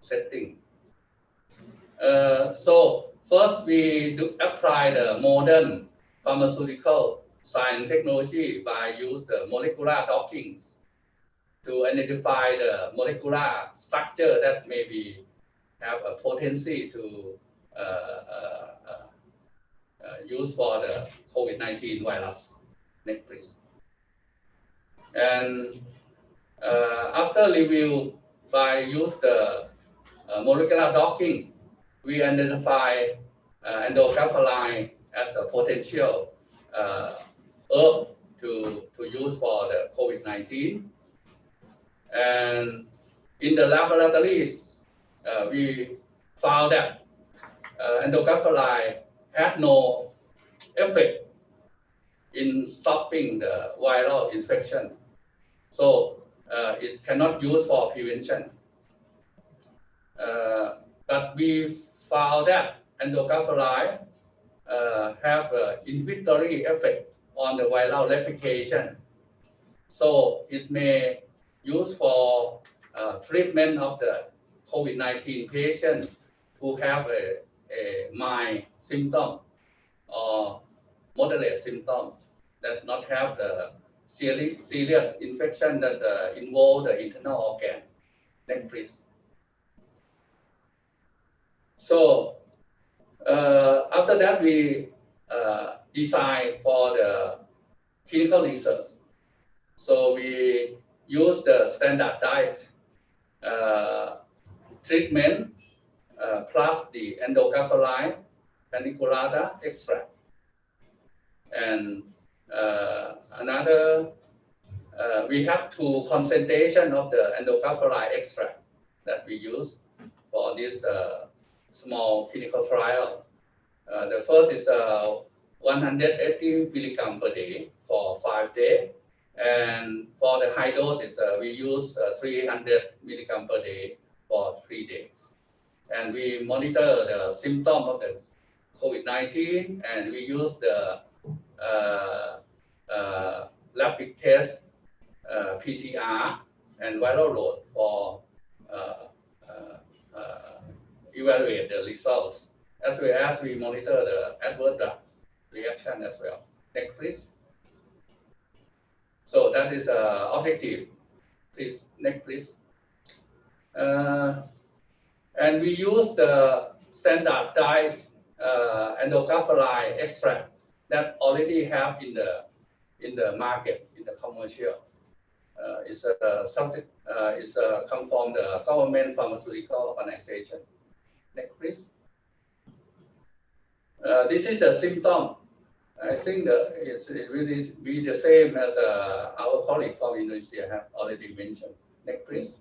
setting. So first we apply the modern pharmaceutical science technology by use the molecular docking to identify the molecular structure that maybe have a potency to use for the COVID-19 virus. Next, please. And after review by use the molecular docking, we identify endocapsuline as a potential herb to use for the COVID-19. And in the laboratories, we found that endocapsuline had no effect in stopping the viral infection. So it cannot use for prevention. But we found that endocapsulide have an inhibitory effect on the viral replication. So it may use for treatment of the COVID-19 patient who have a mild symptom or moderate symptom that not have the serious infection that involve the internal organ. Next, please. So after that, we design for the clinical research. So we use the standard diet treatment plus the endocapsulide paniculata extract. And another, we have two concentration of the endocapsulide extract that we use for this small clinical trial. The first is 180 milligram per day for 5 days. And for the high dose, is, we use 300 milligram per day for 3 days. And we monitor the symptom of the COVID-19, and we use the rapid test PCR and viral load for evaluate the results, as well as we monitor the adverse drug reaction as well. Next, please. So that is objective. Please, next, please. And we use the standardized endocapsulide extract that already have in the market, in the commercial. It's something come from the government pharmaceutical organization. Next, please. This is a symptom. I think that it will be the same as our colleague from Indonesia have already mentioned. Next, please.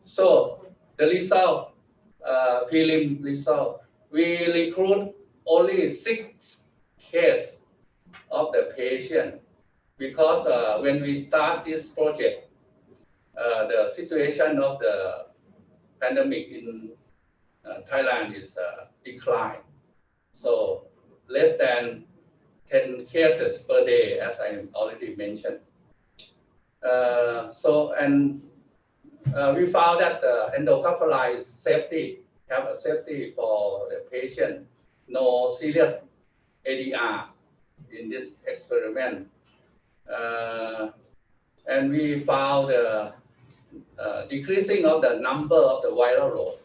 So the result, prelim result, we recruit only 6 cases of the patient because when we start this project, the situation of the pandemic in Thailand is declined. So less than 10 cases per day, as I already mentioned. We found that the endocapsulide safety, have a safety for the patient, no serious ADR in this experiment. And we found the decreasing of the number of the viral load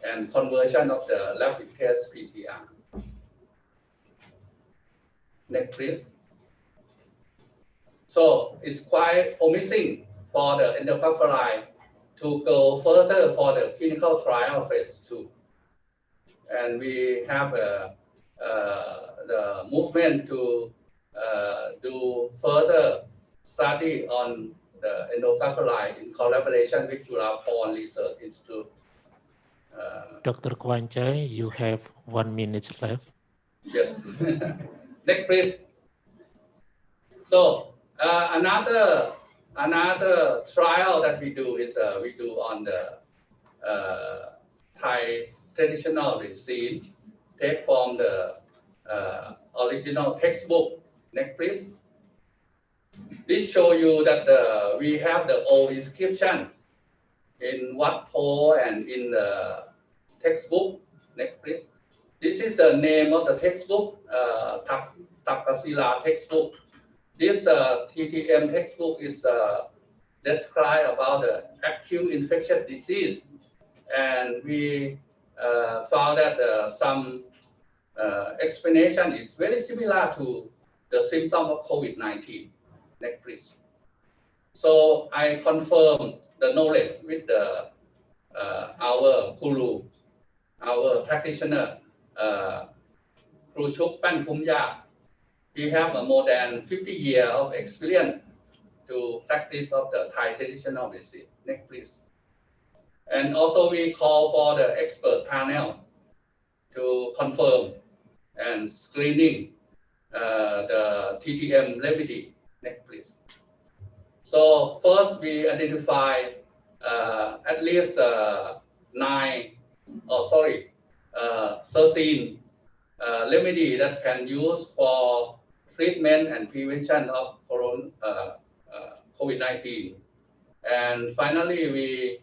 and conversion of the rapid test PCR. Next, please. So it's quite promising for the endocapsulide to go further for the clinical trial phase 2. And we have the movement to do further study on the endocapsulide in collaboration with Julapon Research Institute. Dr. Kwanchai, you have 1 minute left. Yes. Next, please. So another trial that we do is we do on the Thai traditional medicine, take from the original textbook. Next, please. This show you that we have the old inscription in Wat Po and in the textbook. Next, please. This is the name of the textbook, Takasila textbook. This TTM textbook is describe about the acute infectious disease, and we found that some explanation is very similar to the symptom of COVID-19. Next, please. So I confirm the knowledge with our guru, our practitioner, Kruchuk Pankumya. He have more than 50 years of experience to practice of the Thai traditional medicine. Next, please. And also we call for the expert panel to confirm and screening the TTM remedy. Next, please. So first we identify at least 13 remedy that can use for treatment and prevention of COVID-19. And finally, we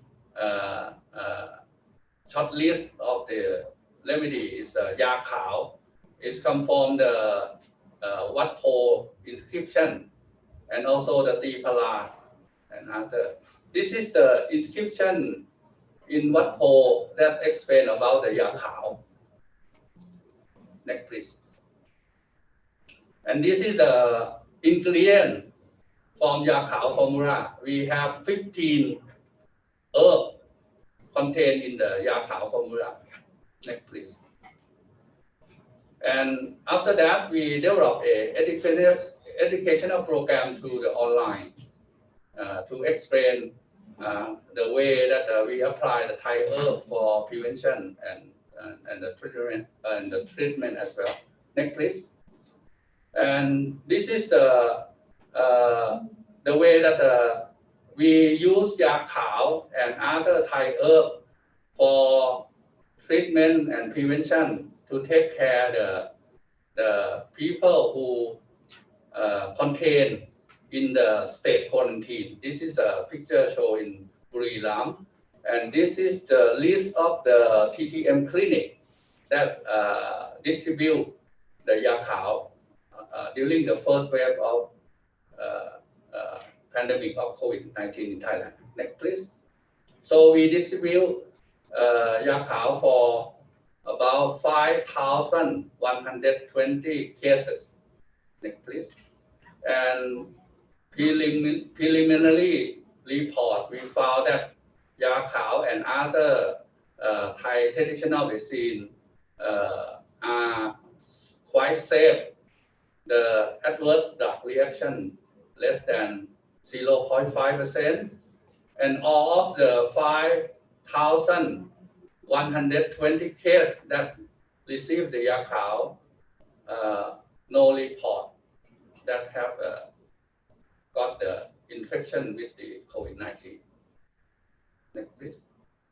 short list of the remedy is Ya Khao. It's come from the Wat Po inscription and also the Ti Pala and other. This is the inscription in Wat Po that explain about the Ya Khao. Next, please. And this is the ingredient from Ya Khao formula. We have 15 herbs contained in the Ya Khao formula. Next, please. And after that, we develop a educational program through the online to explain the way that we apply the Thai herb for prevention and the treatment as well. Next, please. And this is the way that we use Ya Khao and other Thai herb for treatment and prevention to take care the people who contained in the state quarantine. This is a picture shown in Buriram, and this is the list of the TTM clinic that distribute the Ya Khao during the first wave of pandemic of COVID-19 in Thailand. Next, please. So we distribute Ya Khao for about 5,120 cases. Next, please. And preliminary report, we found that Ya Khao and other Thai traditional medicine are quite safe. The adverse drug reaction less than 0.5%, and all of the 5,120 cases that received the Ya Khao, no report that have got the infection with the COVID-19. Next, please.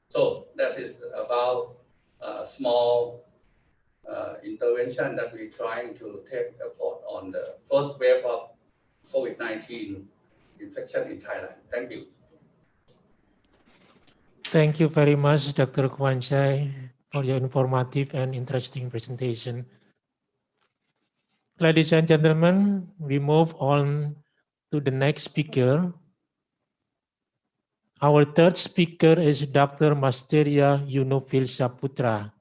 So that is about a small intervention that we're trying to take effort on the first wave of COVID-19 infection in Thailand. Thank you. Thank you very much, Dr. Kwanchai, for your informative and interesting presentation. Ladies and gentlemen, we move on to the next speaker. Our third speaker is Dr. Masteria Yunovilsa Putra.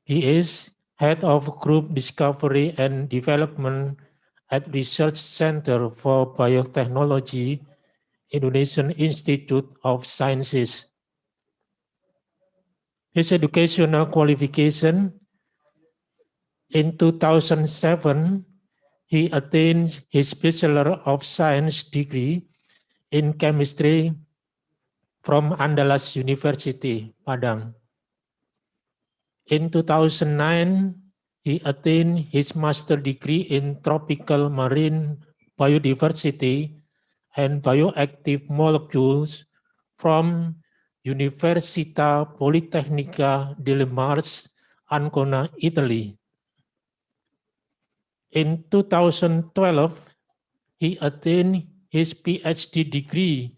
He is Head of Group Discovery and Development at Research Center for Biotechnology, Indonesian Institute of Sciences. His educational qualification: in 2007, he attained his Bachelor of Science degree in chemistry from Andalas University, Padang. In 2009, he attained his master degree in tropical marine biodiversity and bioactive molecules from Università Politecnica delle Marche, Ancona, Italy. In 2012, he attained his PhD degree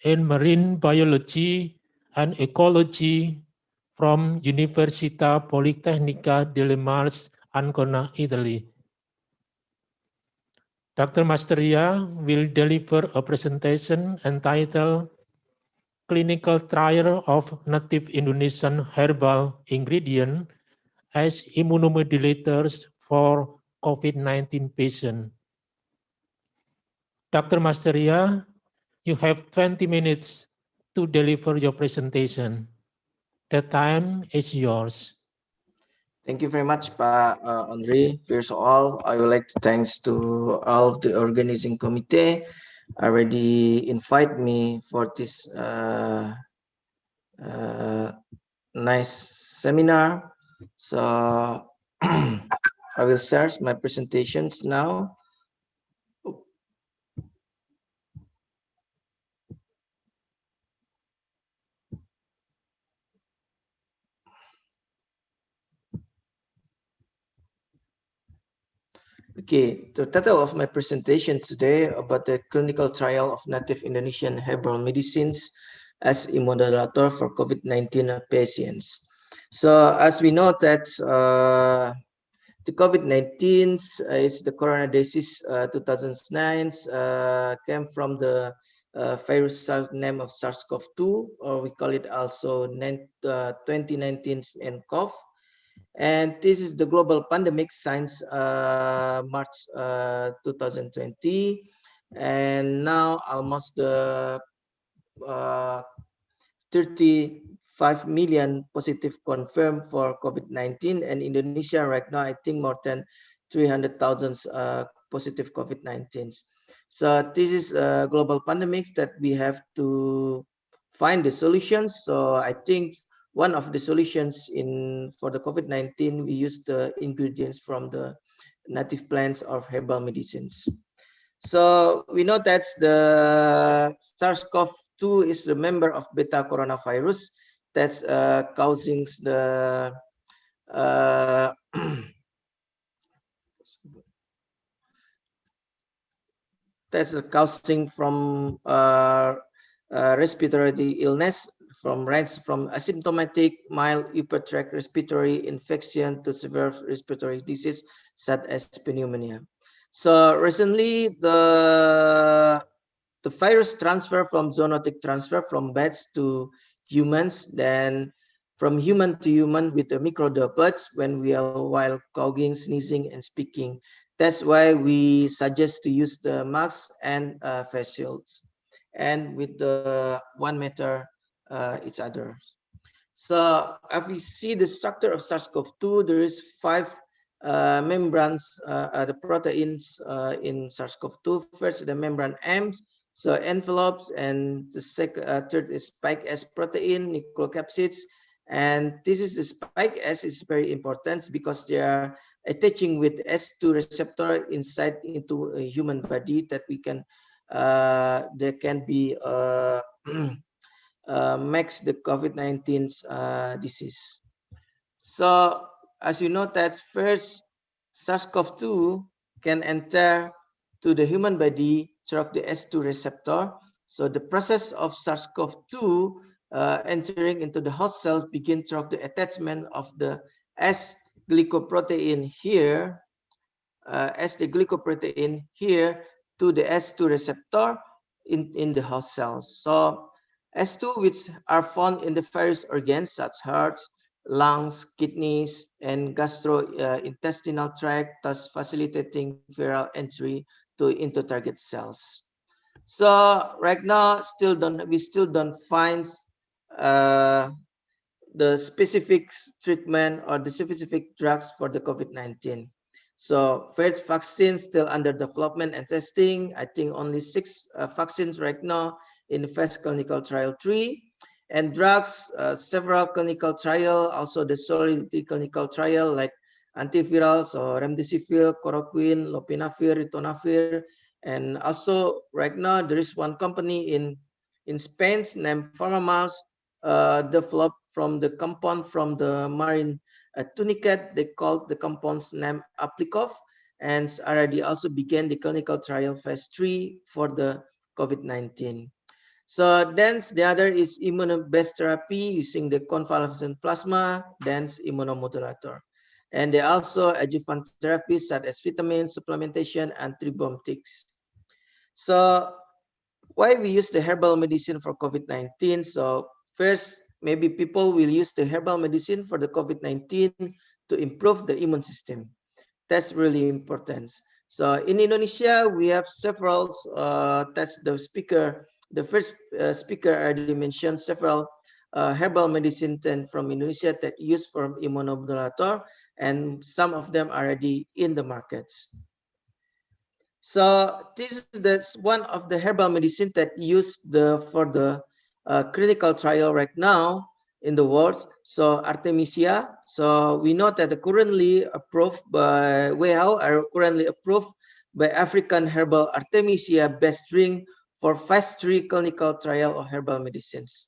in marine biology and ecology from Università Politecnica delle Marche, Ancona, Italy. Dr. Masteria will deliver a presentation entitled Clinical Trial of Native Indonesian Herbal Ingredient as Immunomodulators for COVID-19 Patients. Dr. Masteria, you have 20 minutes to deliver your presentation. The time is yours. Thank you very much, Pa Andre. First of all, I would like to thanks to all of the organizing committee already invite me for this nice seminar. So I will start my presentations now. Okay, the title of my presentation today about the clinical trial of native Indonesian herbal medicines as immunomodulator for COVID-19 patients. So as we know that the COVID-19 is the corona disease 2009 came from the virus name of SARS-CoV-2, or we call it also 2019 nCoV. And this is the global pandemic since March 2020, and now almost the 35 million positive confirmed for COVID-19, and Indonesia right now I think more than 300,000 positive COVID-19. So this is a global pandemic that we have to find the solutions. So I think one of the solutions for the COVID-19, we use the ingredients from the native plants of herbal medicines. So we know that the SARS-CoV-2 is the member of beta coronavirus that's causing the that's causing from respiratory illness, from asymptomatic mild upper tract respiratory infection to severe respiratory disease such as pneumonia. So recently the virus transfer from zoonotic transfer from bats to humans, then from human to human with the microdroplets when we are while coughing, sneezing, and speaking. That's why we suggest to use the mask and face shields, and with the 1 meter each other. So if we see the structure of SARS-CoV-2, there is 5 membranes, the proteins in SARS-CoV-2. First, the membrane M, so envelopes, and the third is spike S protein, nucleocapsids. And this is the spike S is very important because they are attaching with S2 receptor inside into a human body that we can, there can be makes the COVID-19 disease. So as you know that first SARS-CoV-2 can enter to the human body through the S2 receptor. So the process of SARS-CoV-2 entering into the host cells begin through the attachment of the S glycoprotein here, to the S2 receptor in the host cells. So S2, which are found in the various organs such as hearts, lungs, kidneys, and gastrointestinal tract, thus facilitating viral entry into target cells. So right now, we still don't find the specific treatment or the specific drugs for the COVID-19. So first, vaccines still under development and testing. I think only 6 vaccines right now in the first clinical trial 3. And drugs, several clinical trial, also the solidity clinical trial like antivirals or remdesivir, chloroquine, lopinavir, ritonavir. And also right now there is one company in Spain named PharmaMars developed from the compound from the marine tunicate. They called the compounds named Aplikov, and already also began the clinical trial phase 3 for the COVID-19. So then the other is immuno-based therapy using the convalescent plasma, then immunomodulator. And they also adjuvant therapies such as vitamin supplementation and antibiotics. So why we use the herbal medicine for COVID-19? So first, maybe people will use the herbal medicine for the COVID-19 to improve the immune system. That's really important. So in Indonesia, we have several, that's the first speaker already mentioned several herbal medicine from Indonesia that use for immunomodulator, and some of them are already in the markets. So this is one of the herbal medicine that used for the clinical trial right now in the world. So Artemisia. So we know that currently approved by WHO, are currently approved by African Herbal Artemisia based drink for phase 3 clinical trial of herbal medicines.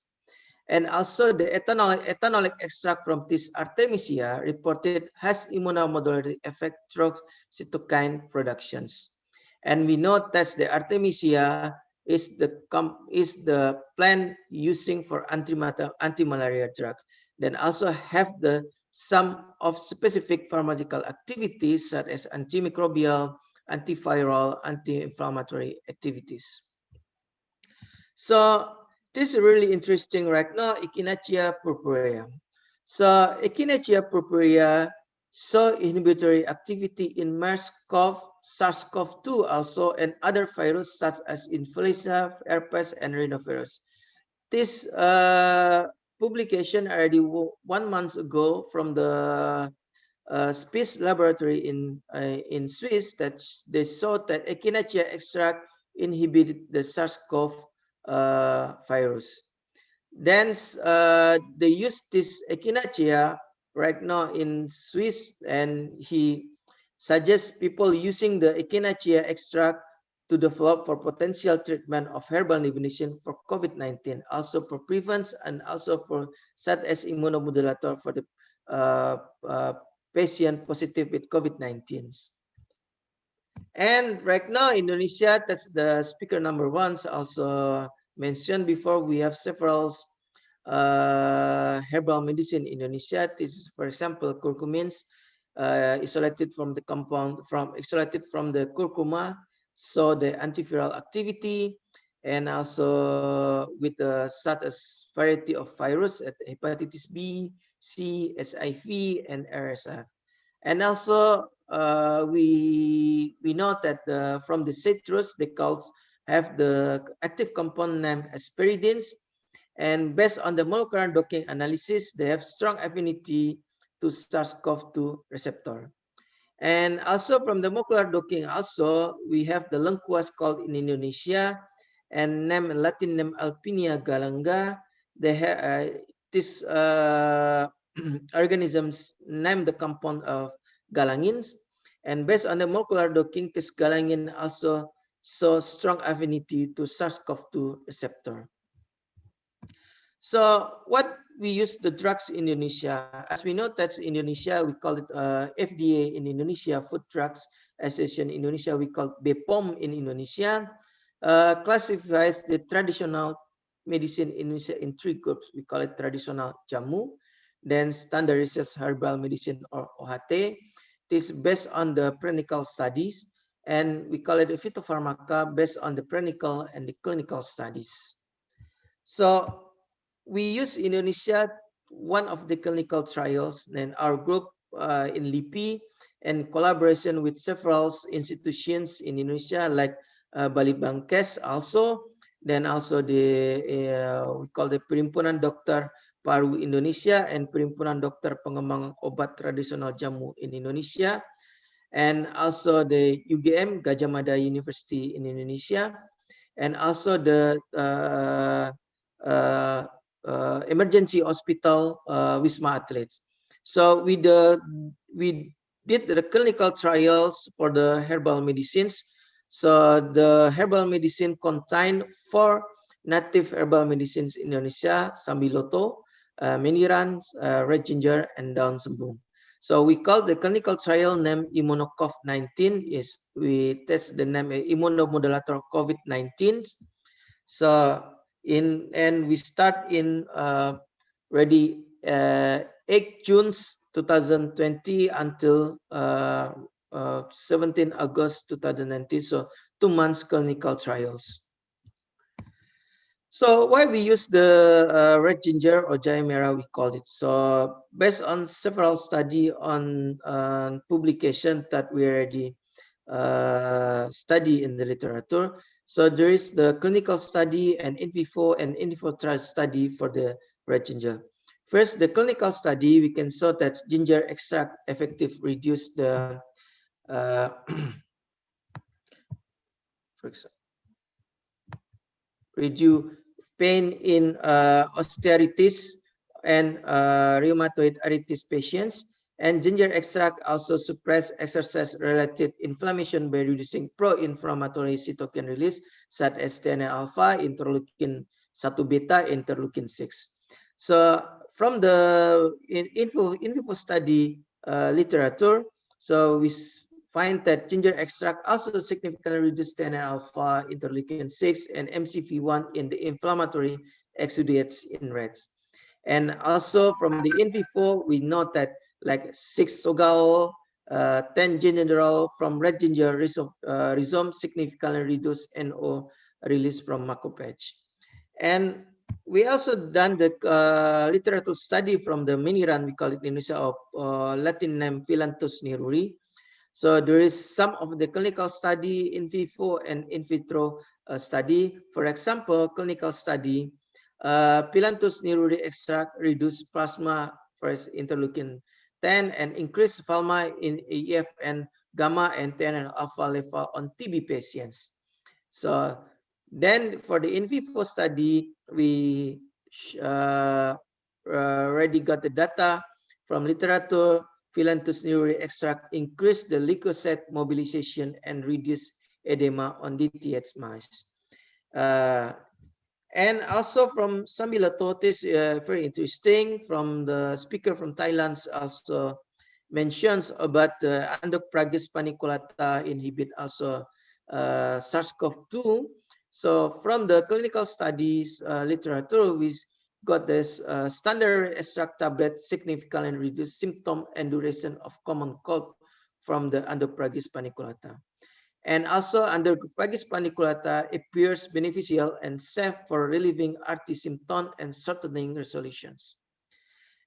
And also the ethanolic extract from this Artemisia reported has immunomodulatory effect through cytokine productions. And we know that the Artemisia is the plant using for anti-malaria drug. Then also have the some of specific pharmacological activities such as antimicrobial, antiviral, anti-inflammatory activities. So this is really interesting right now, Echinacea purpurea. So Echinacea purpurea show inhibitory activity in MERS-CoV, SARS-CoV-2 also, and other viruses such as influenza, herpes, and rhinovirus. This publication already 1 month ago from the Swiss laboratory in Swiss that they saw that Echinacea extract inhibited the SARS-CoV virus. Then they use this Echinacea right now in Swiss, and he suggests people using the Echinacea extract to develop for potential treatment of herbal nebulination for COVID-19, also for prevention and also for such as immunomodulator for the patient positive with COVID-19. And right now, Indonesia, that's the speaker number 1, also mentioned before, we have several herbal medicine in Indonesia. This is, for example, curcumins, isolated from the curcuma, so the antiviral activity, and also with the such as variety of virus at hepatitis B, C, HIV, and RSF. And also we know that from the citrus, they have the active compound named asperidins, and based on the molecular docking analysis, they have strong affinity to SARS-CoV-2 receptor. And also from the molecular docking, also we have the lengkuas called in Indonesia, and Latin name Alpinia galanga. They have this organisms name the compound of galangins, and based on the molecular docking, this galangin also show strong affinity to SARS-CoV-2 receptor. So what we use the drugs in Indonesia, as we know that's Indonesia, we call it FDA in Indonesia, Food Drugs Association in Indonesia, we call it BPOM in Indonesia, classifies the traditional medicine in Indonesia in 3 groups. We call it traditional jamu, then standard research herbal medicine or OHT. This is based on the clinical studies, and we call it a phytopharmaca based on the clinical and the clinical studies. So we use Indonesia one of the clinical trials, and our group in LIPI, and collaboration with several institutions in Indonesia like Bali Bangkes also, then also the we call the Perhimpunan Dokter Paru Indonesia and Perhimpunan Dokter Pengembangan Obat Tradisional Jamu in Indonesia, and also the UGM Gajah Mada University in Indonesia, and also the emergency hospital Wisma Athlete. So we did the clinical trials for the herbal medicines. So the herbal medicine contain 4 native herbal medicines in Indonesia: Sambiloto, Meniran, red ginger, and daun sembung. So we call the clinical trial name ImmunoCov-19 is we test the name immunomodulator COVID-19. So and we start in ready 8 June 2020 until 17 August 2019. So 2 months clinical trials. So why we use the red ginger or jahe merah, we call it. So based on several study on publication that we already study in the literature. So there is the clinical study and in vivo trial study for the red ginger. First, the clinical study, we can show that ginger extract effective reduce the for example, reduce pain in osteoarthritis and rheumatoid arthritis patients. And ginger extract also suppress exercise-related inflammation by reducing pro-inflammatory cytokine release such as TNF-alpha, interleukin 1 beta, interleukin 6. So from the in vivo study literature, so we find that ginger extract also significantly reduces TNF alpha, interleukin 6, and MCV1 in the inflammatory exudates in rats. And also from the in vivo, we note that like 6 sogao, 10 gingerol from red ginger rhizome significantly reduce NO release from macrophage. And we also done the literature study from the mini run, we call it in Indonesia, of Latin name Philanthus niruri. So there is some of the clinical study in vivo and in vitro study. For example, clinical study, Philanthus niruri extract reduce plasma first interleukin 10 and increase plasma in EF and gamma and TNF alpha level on TB patients. So then for the in vivo study, we already got the data from literature. Philanthus niruri extract increase the leukocyte mobilization and reduce edema on DTH mice. And also from Samila Totis, very interesting, from the speaker from Thailand also mentions about the Endopragus paniculata inhibit also SARS-CoV-2. So from the clinical studies literature, we got this standard extract tablet significantly reduce symptom and duration of common cold from the Endopragus paniculata. And also Endopragus paniculata appears beneficial and safe for relieving RT symptom and shortening resolutions.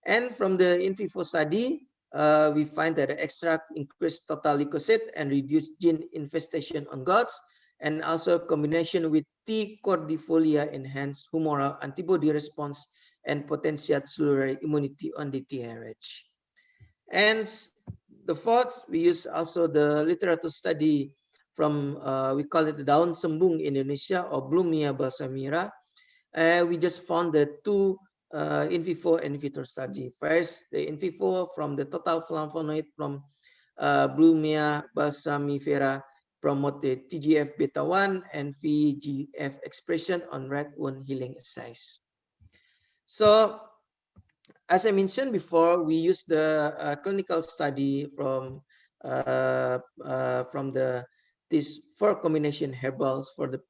And from the in vivo study, we find that the extract increased total leukocyte and reduced gene infestation on goats, and also combination with T. cordifolia enhanced humoral antibody response and potential cellular immunity on the TRH. And the fourth, we use also the literature study from, we call it the daun sembung Indonesia or Blumnia balsamira. We just found the two in vivo and in vitro study. First, the in vivo from the total flavonoid from Blumnia balsamifera promoted TGF beta 1 and VGF expression on rat wound healing assays. So as I mentioned before, we use the clinical study from these 4 combination herbals for the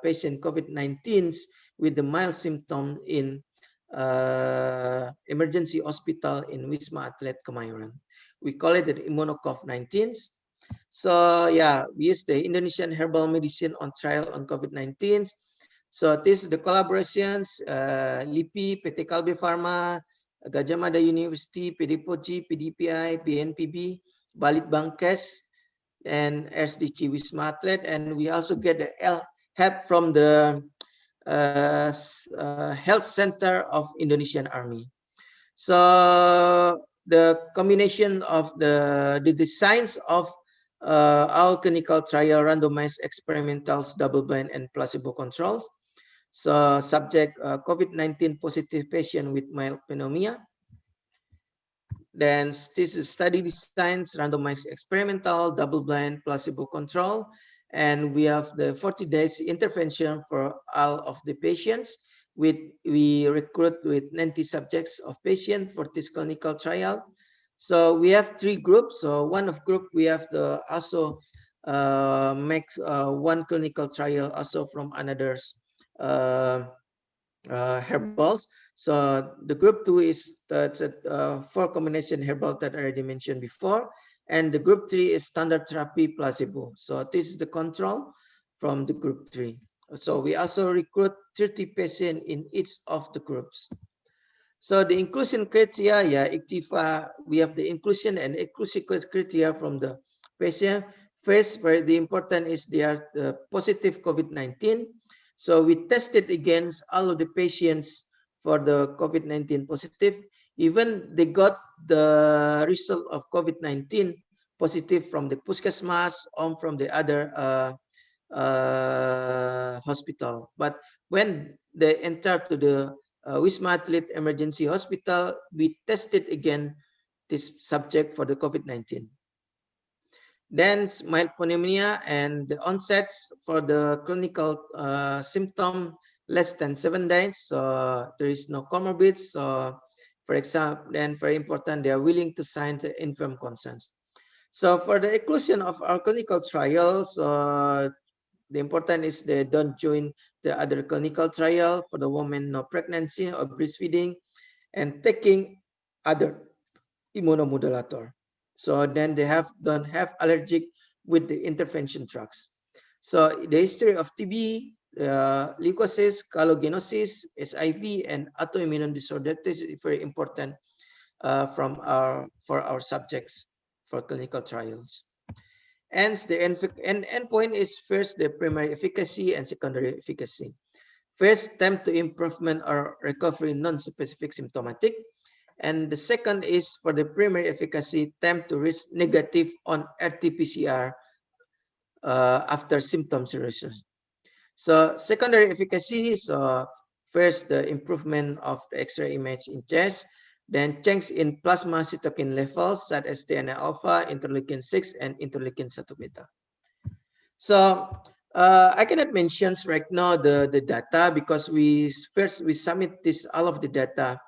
patient COVID-19 with the mild symptom in emergency hospital in Wisma Atlet Kemayoran. We call it the immunocov-19. So yeah, we use the Indonesian herbal medicine on trial on COVID-19. So this is the collaborations, LIPI, PT Kalbe Pharma, Gajah Mada University, PDPOG, PDPI, BNPB, Balit Bangkes, and SDC Wisma Atlet. And we also get the help from the Health Center of Indonesian Army. So the combination of the designs of our clinical trial randomized experimentals, double-blind and placebo controls. So subject COVID-19 positive patient with mild pneumonia. Then this is study designs, randomized experimental, double-blind, placebo control. And we have the 40 days intervention for all of the patients. We recruit with 90 subjects of patients for this clinical trial. So we have 3 groups. So one of group, we have the also make one clinical trial also from another herbals. So the group 2 is the 4 combination herbal that I already mentioned before. And the group 3 is standard therapy placebo. So this is the control from the group 3. So we also recruit 30 patients in each of the groups. So the inclusion criteria, yeah, ICTIFA, we have the inclusion and exclusion criteria from the patient. First, very important is they are positive COVID-19. So we tested against all of the patients for the COVID-19 positive. Even they got the result of COVID-19 positive from the Puskesmas or from the other hospital. But when they enter to the Wisma Atlet Emergency Hospital, we tested again this subject for the COVID-19. Then mild pneumonia and the onsets for the clinical symptom less than 7 days. So there is no comorbid. So for example, then very important, they are willing to sign the informed consent. So for the inclusion of our clinical trials, the important is they don't join the other clinical trial for the woman no pregnancy or breastfeeding and taking other immunomodulator. So then they don't have allergic with the intervention drugs. So the history of TB, leukosis, chondrogenosis, HIV, and autoimmune disorder, this is very important for our subjects for clinical trials. And the endpoint is first the primary efficacy and secondary efficacy. First, time to improvement or recovery non-specific symptomatic. And the second is for the primary efficacy, time to reach negative on RT-PCR after symptoms resolution. So secondary efficacy is first the improvement of the X-ray image in chest, then change in plasma cytokine levels such as TNF alpha, interleukin 6, and interleukin 1 beta. So I cannot mention right now the data because we submit all of the data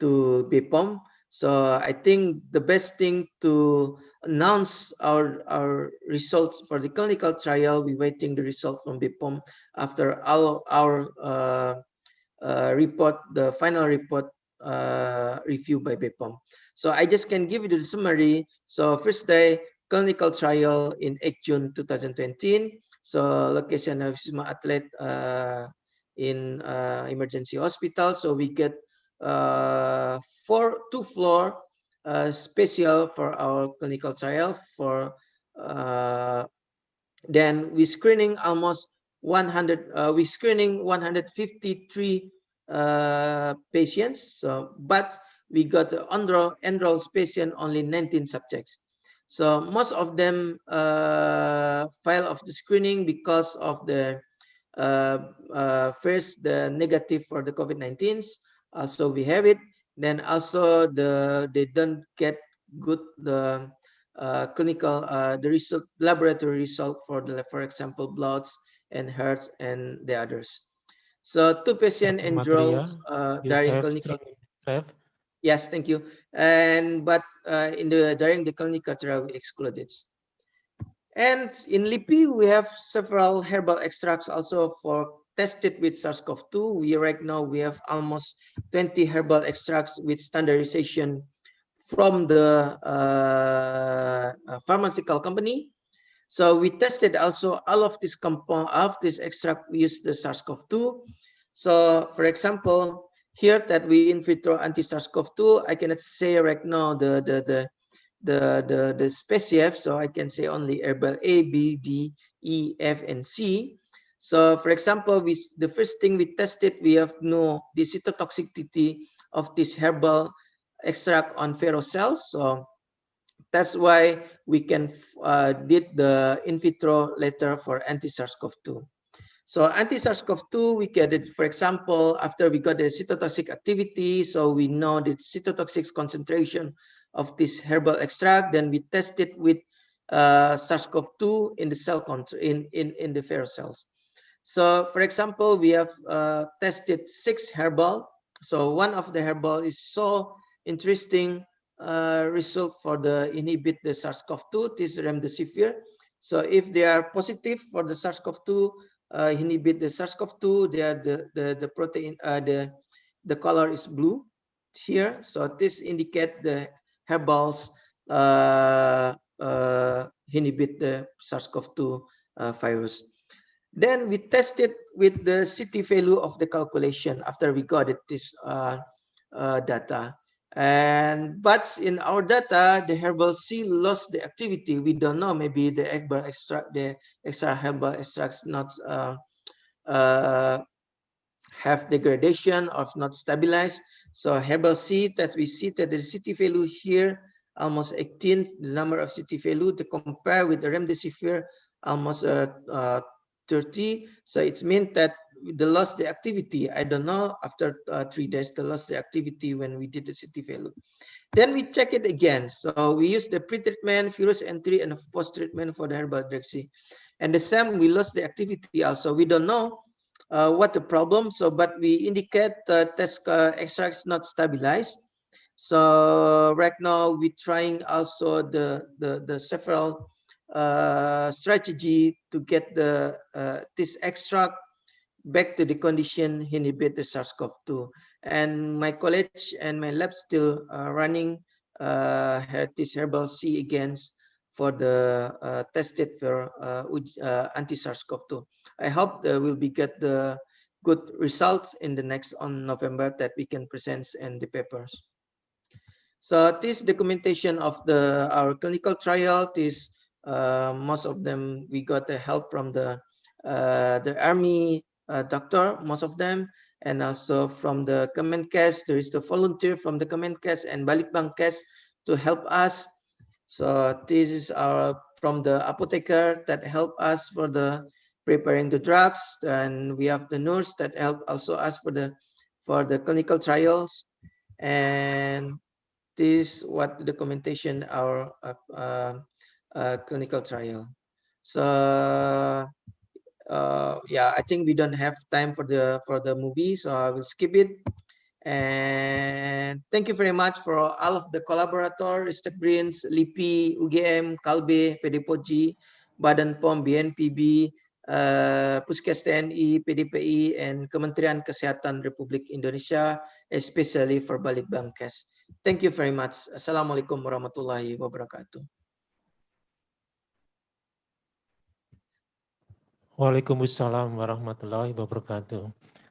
to BPOM. So I think the best thing to announce our results for the clinical trial, we're waiting the result from BPOM after all our report, the final report review by BPOM. So I just can give you the summary. So first day, clinical trial in 8 June 2020. So location of Wisma Athlete in emergency hospital. So we get 2-floor special for our clinical trial. For then we screening almost 100. We screening 153 patients. So but we got enrolled patient only 19 subjects. So most of them fail of the screening because of the first the negative for the COVID-19. Also we have it. Then also they don't get good the clinical the result laboratory result for the for example bloods and hearts and the others. So 2 patients enrolled during clinical. Yes, thank you. And but during the clinical trial we excluded. And in LIPI we have several herbal extracts also for tested with SARS-CoV-2. We right now we have almost 20 herbal extracts with standardization from the pharmaceutical company. So we tested also all of this compound of this extract. We use the SARS-CoV-2. So for example, here that we in vitro anti-SARS-CoV-2, I cannot say right now the species. So I can say only herbal A, B, D, E, F, and C. So for example, the first thing we tested, we have no the cytotoxicity of this herbal extract on ferro cells. So that's why we can did the in vitro later for anti-SARS-CoV-2. So anti-SARS-CoV-2, we get it, for example, after we got the cytotoxic activity, so we know the cytotoxic concentration of this herbal extract, then we test it with SARS-CoV-2 in the cell in the ferro cells. So for example, we have tested 6 herbal. So one of the herbal is so interesting result for the inhibit the SARS-CoV-2, this remdesivir. So if they are positive for the SARS-CoV-2, inhibit the SARS-CoV-2, they are the protein, the color is blue here. So this indicate the herbals inhibit the SARS-CoV-2 virus. Then we tested with the CT value of the calculation after we got it this data. But in our data, the herbal C lost the activity. We don't know. Maybe the herbal extract, the extra herbal extracts not have degradation or not stabilized. So herbal C that we see that the CT value here almost 18, the number of CT value to compare with the remdesivir almost 30. So it means that they lost the activity. I don't know, after 3 days, they lost the activity when we did the CT value. Then we check it again. So we use the pre-treatment, virus entry, and post-treatment for the herbal drug C. And the same, we lost the activity also. We don't know what the problem. So, but we indicate the test extract is not stabilized. So right now we're trying also the several strategy to get the this extract back to the condition inhibit the SARS-CoV-2. And my college and my lab still running this herbal C against for the tested for anti-SARS-CoV-2. I hope we'll be get the good results in the next on November that we can present in the papers. So this documentation of our clinical trial, this most of them we got the help from the army doctor, most of them, and also from the Kemenkes. There is the volunteer from the Kemenkes and Balitbangkes to help us. So this is our from the apotheker that help us for the preparing the drugs, and we have the nurse that help also us for the clinical trials. And this what the documentation our clinical trial. So yeah, I think we don't have time for the movie, so I will skip it. And thank you very much for all of the collaborators, Greens, LIPI, UGM, Kalbe, PDPOJ, Badan POM, BNPB, Puskes TNI, PDPI, and Kementerian Kesehatan Republik Indonesia, especially for Balitbangkes. Thank you very much. Assalamualaikum warahmatullahi wabarakatuh. Waalaikumsalam warahmatullahi wabarakatuh.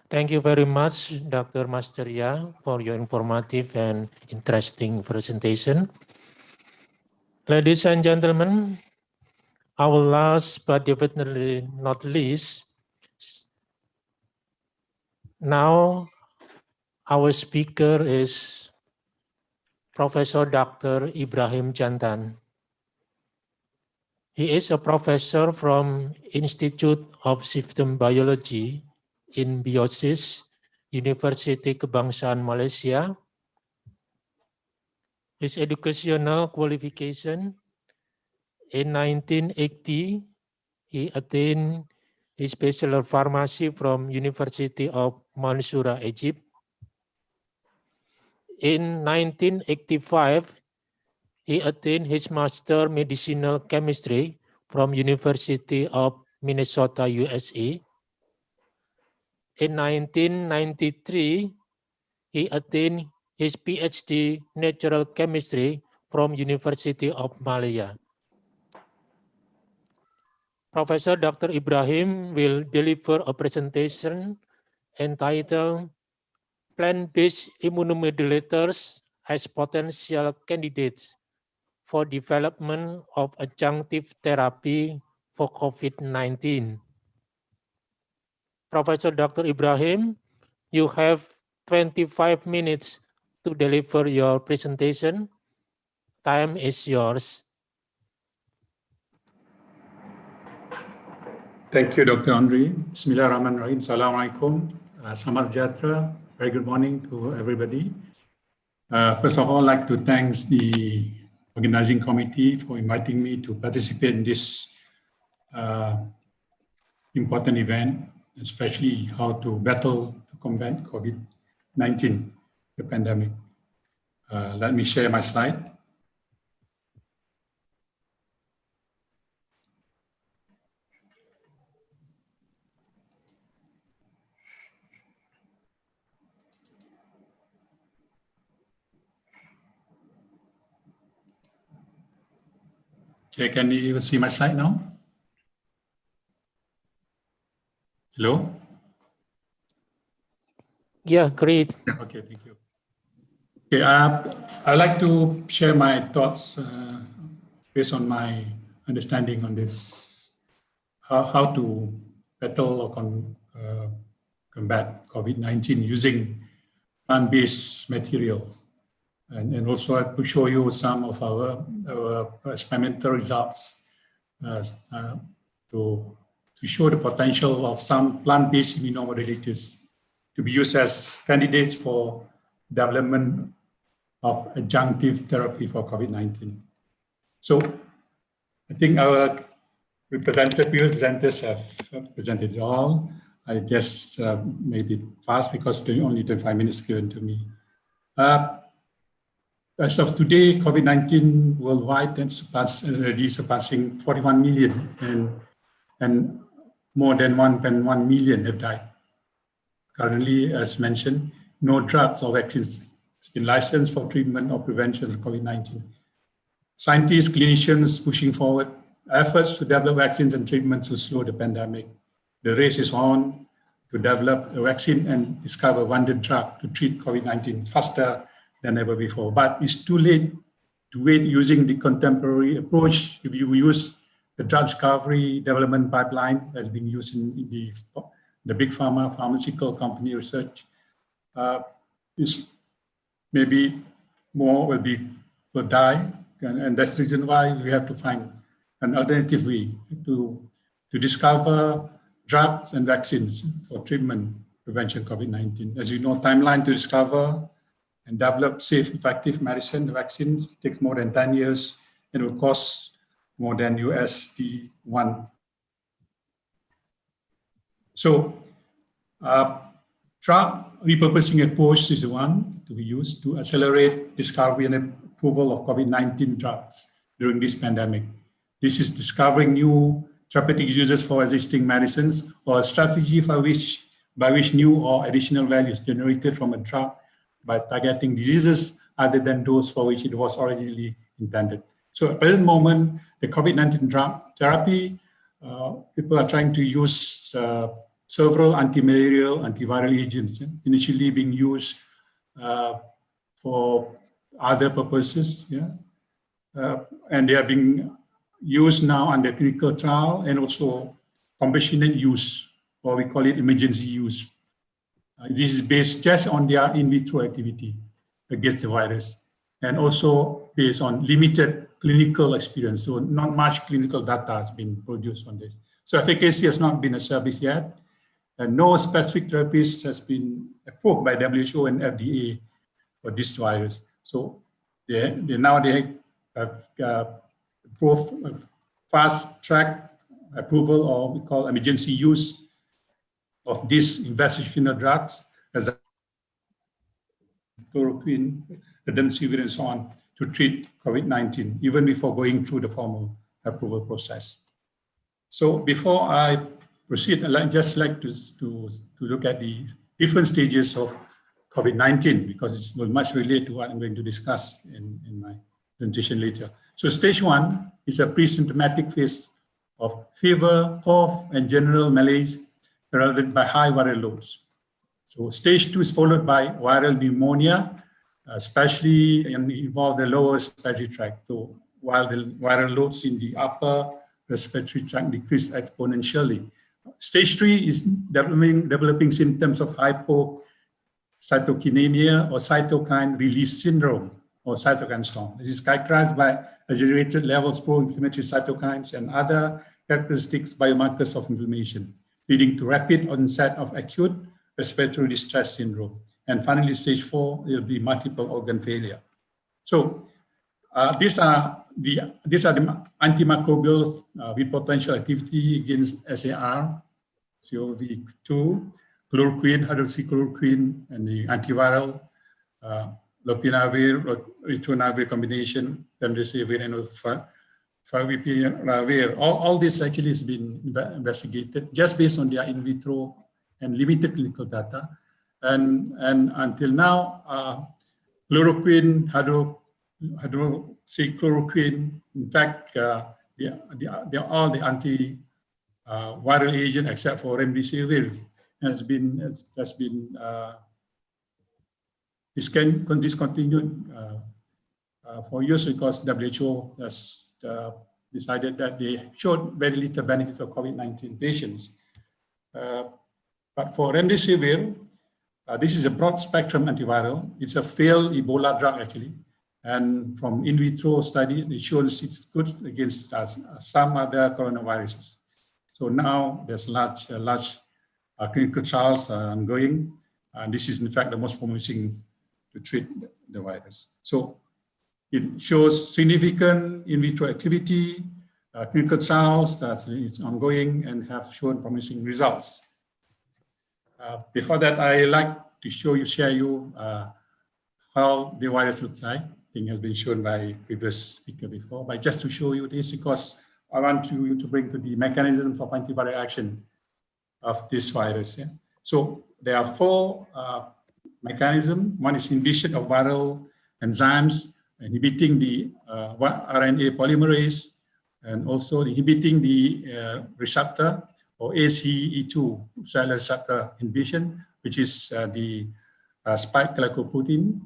Thank you very much, Dr. Masteria, for your informative and interesting presentation. Ladies and gentlemen, our last but definitely not least, now our speaker is Professor Dr. Ibrahim Jantan. He is a professor from Institute of System Biology in Biosis, University Kebangsaan Malaysia. His educational qualification in 1980, he attained his Bachelor of Pharmacy from University of Mansoura, Egypt. In 1985, he attained his Master Medicinal Chemistry from University of Minnesota, USA. In 1993, he attained his PhD Natural Chemistry from University of Malaya. Professor Dr. Ibrahim will deliver a presentation entitled Plant-Based Immunomodulators as Potential Candidates for Development of Adjunctive Therapy for COVID-19. Professor Dr. Ibrahim, you have 25 minutes to deliver your presentation. Time is yours. Thank you, Dr. Andri. Bismillahirrahmanirrahim. Assalamualaikum. Selamat sejahtera. Very good morning to everybody. First of all, I'd like to thank the organizing committee for inviting me to participate in this important event, especially how to battle to combat COVID-19, the pandemic. Let me share my slide. Okay, can you see my slide now? Hello? Yeah, great. Okay, thank you. Okay, I'd like to share my thoughts based on my understanding on this, how to battle or combat COVID-19 using plant-based materials. And also I will show you some of our experimental results to show the potential of some plant-based immunomodulators to be used as candidates for development of adjunctive therapy for COVID-19. So I think our previous presenters have presented it all. I just made it fast because only 25 minutes given to me. As of today, COVID-19 worldwide is already surpassing 41 million, and more than 1.1 million have died. Currently, as mentioned, no drugs or vaccines have been licensed for treatment or prevention of COVID-19. Scientists, clinicians pushing forward efforts to develop vaccines and treatments to slow the pandemic. The race is on to develop a vaccine and discover wonder drug to treat COVID-19 faster than ever before. But it's too late to wait using the contemporary approach. If you use the drug discovery development pipeline that's been used in the big pharma, pharmaceutical company research, is maybe more will die. And that's the reason why we have to find an alternative way to discover drugs and vaccines for treatment prevention COVID-19. As you know, timeline to discover and develop safe, effective medicine, the vaccines takes more than 10 years and will cost more than USD 1. So, drug repurposing approach is the one to be used to accelerate discovery and approval of COVID-19 drugs during this pandemic. This is discovering new therapeutic uses for existing medicines or a strategy by which new or additional values generated from a drug by targeting diseases other than those for which it was originally intended. So at the present moment, the COVID-19 drug therapy, people are trying to use several antimalarial, antiviral agents, initially being used for other purposes, and they are being used now under clinical trial and also compassionate use, or we call it emergency use. This is based just on their in vitro activity against the virus, and also based on limited clinical experience. So not much clinical data has been produced on this. So efficacy has not been established yet, and no specific therapies has been approved by WHO and FDA for this virus. So they have approved fast track approval, or we call emergency use of these investigational drugs as chloroquine, remdesivir, and so on to treat COVID-19, even before going through the formal approval process. So before I proceed, I'd just like to look at the different stages of COVID-19, because it will much relate to what I'm going to discuss in my presentation later. So stage 1 is a pre-symptomatic phase of fever, cough, and general malaise heralded by high viral loads. So stage 2 is followed by viral pneumonia, especially involve the lower respiratory tract. So while the viral loads in the upper respiratory tract decrease exponentially. Stage 3 is developing symptoms of hypocytokinemia or cytokine release syndrome, or cytokine storm. This is characterized by exaggerated levels of pro-inflammatory cytokines and other characteristics biomarkers of inflammation, leading to rapid onset of acute respiratory distress syndrome. And finally, stage 4 will be multiple organ failure. So these are the antimicrobials with potential activity against SAR, CoV-2, chloroquine, hydroxychloroquine, and the antiviral lopinavir, ritonavir combination, remdesivir, and favipiravir. All this actually has been investigated just based on their in vitro and limited clinical data. And until now, chloroquine, hydroxychloroquine, in fact, they're all the anti-viral agent except for remdesivir has been discontinued for use because WHO has decided that they showed very little benefit for COVID-19 patients. But for remdesivir, this is a broad spectrum antiviral. It's a failed Ebola drug actually. And from in vitro study, it shows it's good against some other coronaviruses. So now there's large clinical trials ongoing. And this is in fact the most promising to treat the virus. So it shows significant in vitro activity, clinical trials that is ongoing and have shown promising results. Before that, I like to share you how the virus looks like. I think has been shown by previous speaker before, but just to show you this because I want you to bring to the mechanism for antiviral action of this virus. Yeah? So there are four mechanisms. One is inhibition of viral enzymes, inhibiting the RNA polymerase, and also inhibiting the receptor or ACE2 cellular receptor inhibition, which is the spike glycoprotein.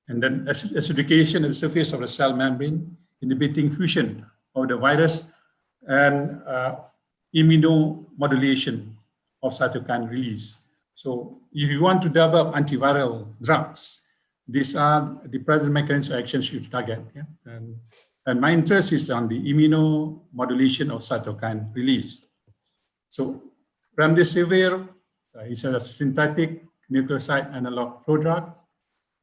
And then acidification at the surface of the cell membrane, inhibiting fusion of the virus, and immunomodulation of cytokine release. So if you want to develop antiviral drugs, these are the present mechanisms of action you target. Yeah? And my interest is on the immunomodulation of cytokine release. So remdesivir is a synthetic nucleoside analog prodrug.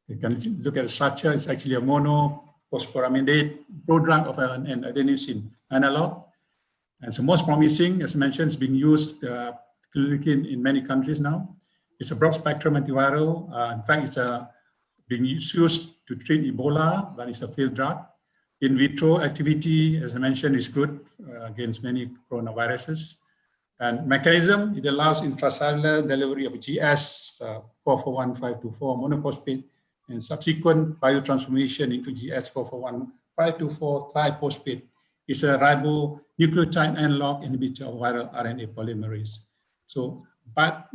You can look at the structure. It's actually a monophosphoramidate prodrug of an adenosine analog. And so most promising, as I mentioned, it's being used clinically in many countries now. It's a broad spectrum antiviral. In fact, it's being used to treat Ebola, but it's a field drug. In vitro activity, as I mentioned, is good against many coronaviruses. And mechanism, it allows intracellular delivery of GS 441524 monophosphate and subsequent biotransformation into GS 441524 triphosphate. Is a ribonucleotide analog inhibitor of viral RNA polymerase. So, but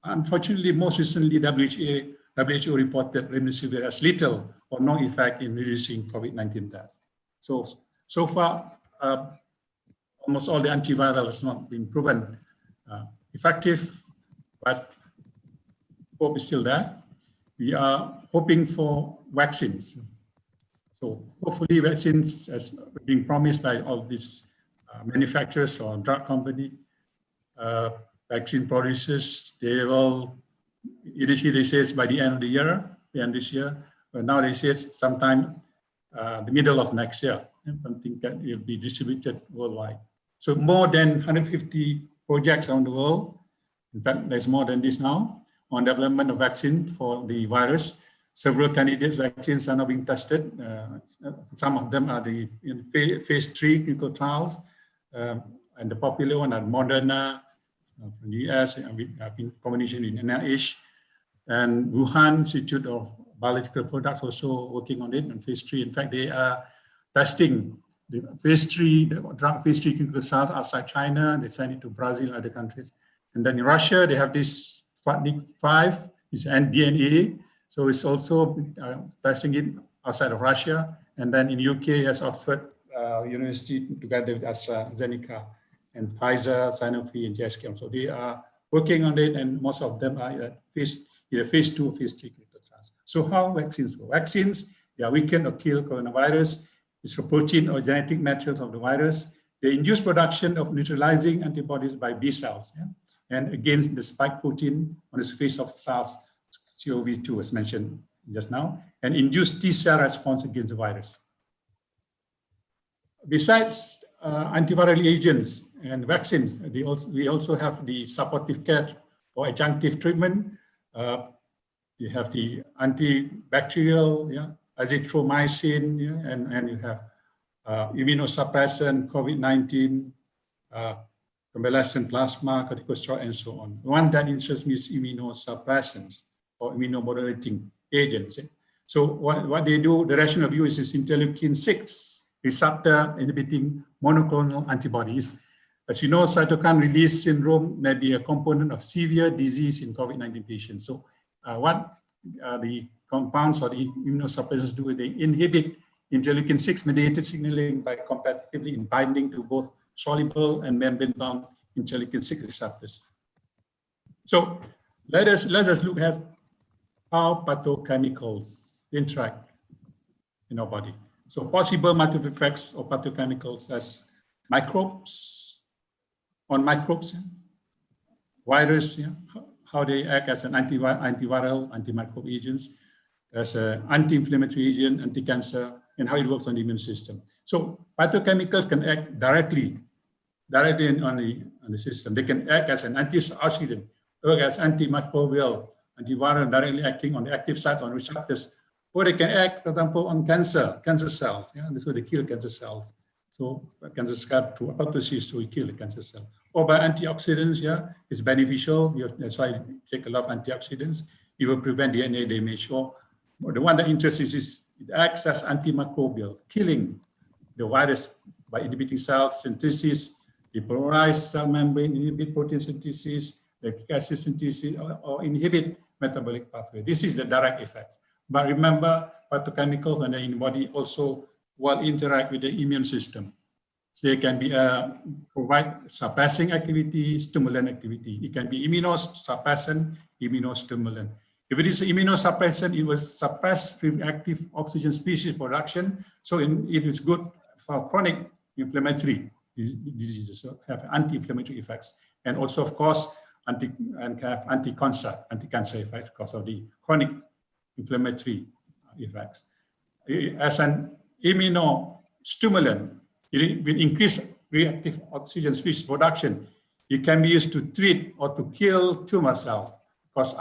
unfortunately, most recently, WHO reported remdesivir has little or no effect in reducing COVID-19 death. So far, almost all the antiviral has not been proven effective, but hope is still there. We are hoping for vaccines. So hopefully vaccines, as being promised by all these manufacturers or drug company, vaccine producers, they will, initially they say it's by the end of the year, this year, but now they say it's sometime the middle of next year, something that will be distributed worldwide. So more than 150 projects around the world, in fact, there's more than this now, on development of vaccine for the virus. Several candidates vaccines are now being tested. Some of them are the phase 3 clinical trials, and the popular one are Moderna from the US, and we have been combination in NIH, and Wuhan Institute of Biological Products also working on it in phase 3. In fact, they are testing the phase 3, the drug phase 3 clinical trials outside China. They send it to Brazil and other countries. And then in Russia, they have this Sputnik 5, it's DNA. So it's also testing it outside of Russia. And then in UK, has Oxford University together with AstraZeneca and Pfizer, Sanofi, and GSK. So they are working on it, and most of them are at either phase 2 or phase 3 clinical trials. So how vaccines go? Vaccines, they are weaken or kill coronavirus. It's a protein or genetic materials of the virus. They induce production of neutralizing antibodies by B cells, yeah? And against the spike protein on the surface of SARS-CoV-2, as mentioned just now, and induce T cell response against the virus. Besides antiviral agents and vaccines, we also have the supportive care or adjunctive treatment. You have the antibacterial, yeah, azithromycin, yeah, and you have immunosuppressant, COVID-19, convalescent plasma, corticosteroid, and so on. One that interests me is immunosuppressants or immunomodulating agents. Yeah. So what they do, the rationale of use is interleukin-6 receptor inhibiting monoclonal antibodies. As you know, cytokine release syndrome may be a component of severe disease in COVID-19 patients. So what the compounds or the immunosuppressants do, they inhibit interleukin-6 mediated signaling by competitively in binding to both soluble and membrane-bound interleukin-6 receptors. So let us look at how pathochemicals interact in our body. So possible multiple effects of pathochemicals as microbes, on microbes, virus, yeah, how they act as an antiviral, antimicrobial agents, as an anti-inflammatory agent, anti-cancer, and how it works on the immune system. So pathochemicals can act directly on the system. They can act as an antioxidant work as antimicrobial, antiviral, directly acting on the active sites on receptors, or they can act, for example, on cancer cells. Yeah, this way they kill cancer cells. So cancer cell through apoptosis, so we kill the cancer cell. Or by antioxidants, yeah, it's beneficial. That's why you take a lot of antioxidants. You will prevent DNA damage. Or the one that interests is it acts as antimicrobial, killing the virus by inhibiting cell synthesis, depolarize cell membrane, inhibit protein synthesis, lactic acid synthesis, or inhibit metabolic pathway. This is the direct effect. But remember, phytochemicals when they're in the body also will interact with the immune system. So they can be provide suppressing activity, stimulant activity. It can be immunosuppressant, immunostimulant. If it is immunosuppressant, it will suppress reactive oxygen species production. So it is good for chronic inflammatory diseases, so have anti-inflammatory effects. And also, of course, anti-cancer effects because of the chronic inflammatory effects. As an immunostimulant, it will increase reactive oxygen species production. It can be used to treat or to kill tumor cells because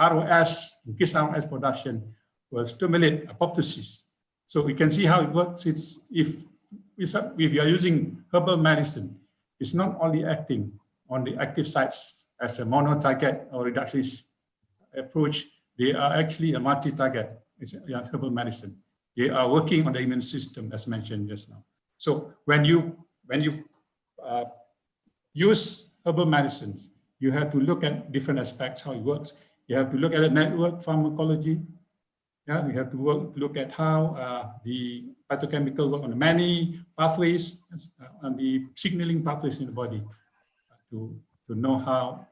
increased ROS production will stimulate apoptosis. So we can see how it works. If you are using herbal medicine, it's not only acting on the active sites as a mono-target or reductionist approach, they are actually a multi-target. It's herbal medicine. They are working on the immune system, as mentioned just now. So when you use herbal medicines, you have to look at different aspects, how it works. You have to look at the network pharmacology. Yeah, you have to look at how the phytochemical work on many pathways, on the signaling pathways in the body, to know how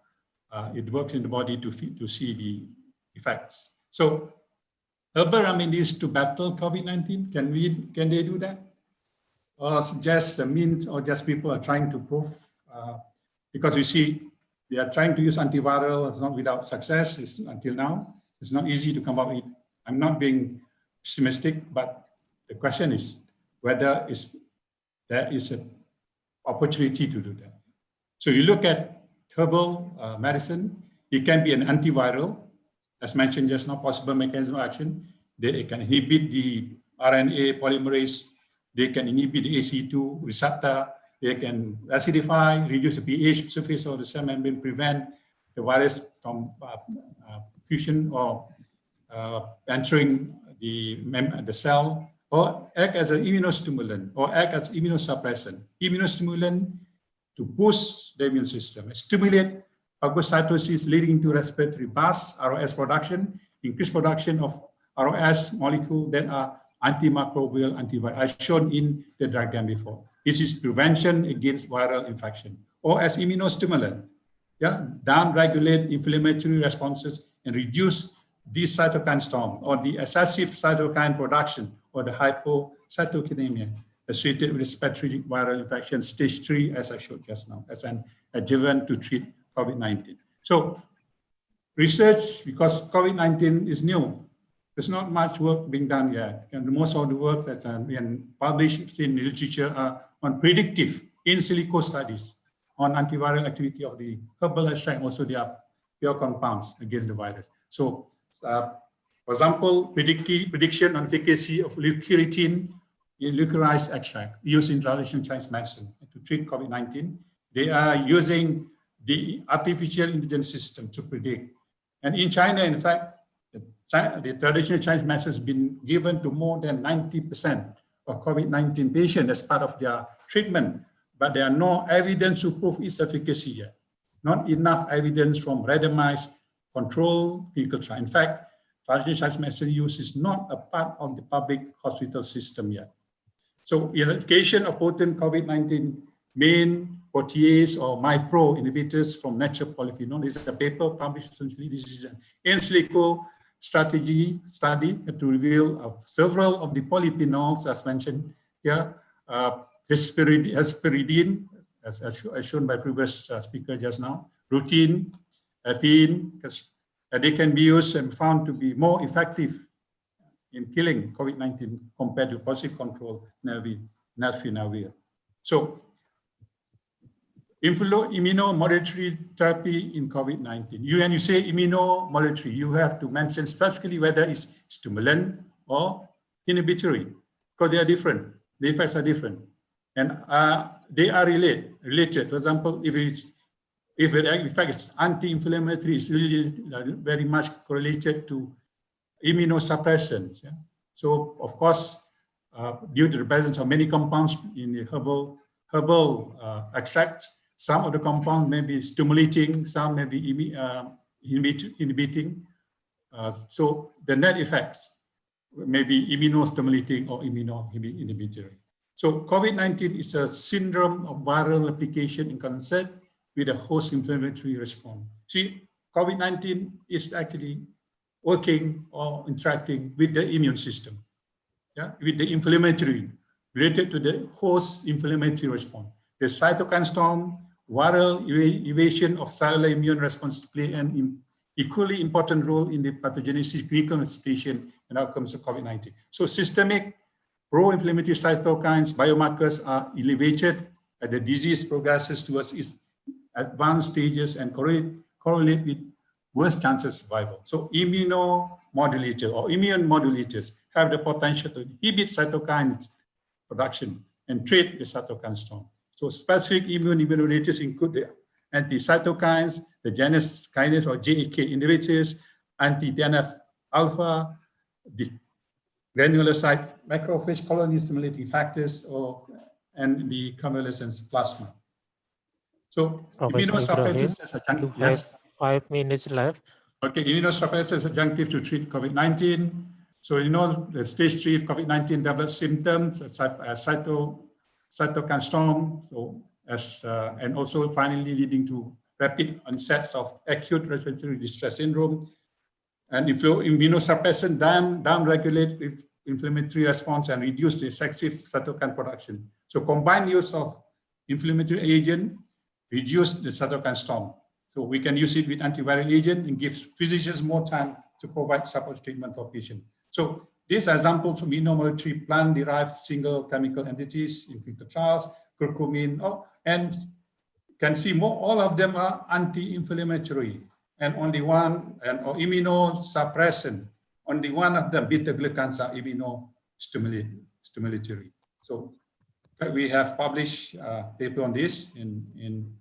it works in the body to see the effects. So herbal remedies to battle COVID-19, can they do that? Or just a means, or just people are trying to prove? Because we see they are trying to use antiviral, it's not without success until now. It's not easy to come up with. I'm not being pessimistic, but the question is whether there is an opportunity to do that. So you look at herbal medicine, it can be an antiviral, as mentioned just now, possible mechanism of action. They can inhibit the RNA polymerase, they can inhibit the AC2 receptor, they can acidify, reduce the pH surface of the cell membrane, prevent the virus from fusion or entering the cell, or act as an immunostimulant, or act as immunosuppressant. Immunostimulant to boost the immune system, stimulate phagocytosis leading to respiratory bursts, ROS production, increased production of ROS molecules that are antimicrobial, antiviral, as shown in the diagram before. This is prevention against viral infection, or as immunostimulant, yeah, down-regulate inflammatory responses and reduce the cytokine storm or the excessive cytokine production or the hypocytokinemia associated with respiratory viral infection, stage 3, as I showed just now, as an adjuvant to treat COVID-19. So research, because COVID-19 is new, there's not much work being done yet. And most of the work that's been published in the literature are on predictive in silico studies on antiviral activity of the herbal extract, also their pure compounds against the virus. So, for example, prediction on efficacy of leucuritin in leucurized extract used in traditional Chinese medicine to treat COVID-19. They are using the artificial intelligence system to predict. And in China, in fact, the traditional Chinese medicine has been given to more than 90% of COVID-19 patients as part of their treatment, but there are no evidence to prove its efficacy yet. Not enough evidence from randomized control clinical trial. In fact, traditional Chinese medicine use is not a part of the public hospital system yet. So identification of potent COVID-19 main protease or MyPro inhibitors from natural polyphenol. This is a paper published recently. This is an in silico study to reveal several of the polyphenols as mentioned here. Hesperidine, as shown by previous speaker just now, routine, apine, because they can be used and found to be more effective in killing COVID-19 compared to positive control nalfinavir. So Immunomodulatory therapy in COVID-19. When you say immunomodulatory, you have to mention specifically whether it's stimulant or inhibitory, because they are different. The effects are different, and they are related. For example, if the effect is anti-inflammatory, it's really very much correlated to immunosuppression. Yeah? So, of course, due to the presence of many compounds in the herbal extracts, some of the compounds may be stimulating, some may be inhibiting. So the net effects may be immunostimulating or immunoinhibitory. So COVID-19 is a syndrome of viral replication in concert with a host inflammatory response. See, COVID-19 is actually working or interacting with the immune system, yeah, with the inflammatory, related to the host inflammatory response. The cytokine storm, viral evasion of cellular immune response play an equally important role in the pathogenesis, clinical manifestation, and outcomes of COVID-19. So systemic pro-inflammatory cytokines, biomarkers are elevated as the disease progresses towards its advanced stages and correlate with worse chances of survival. So immunomodulator or immune modulators have the potential to inhibit cytokine production and treat the cytokine storm. So specific immunomodulators include the anti-cytokines, the Janus kinase or JAK inhibitors, anti-TNF alpha, the granulocyte macrophage colony stimulating factors, and the convalescence plasma. So Professor immunosuppressants as you adjunctive. Yes. have 5 minutes left. Okay, immunosuppressants adjunctive to treat COVID-19. So you know the stage 3 of COVID-19 develops symptoms, cytokine storm, so and also finally leading to rapid onsets of acute respiratory distress syndrome. And immunosuppressant down-regulate inflammatory response and reduce the excessive cytokine production. So combined use of inflammatory agent reduce the cytokine storm. So we can use it with antiviral agent and give physicians more time to provide support treatment for patients. So these are examples of immunomodulatory plant-derived single chemical entities in clinical trials, curcumin, and can see all of them are anti-inflammatory, and only one, or immunosuppressant, only one of them, beta-glucans, are immunostimulatory. So we have published a paper on this in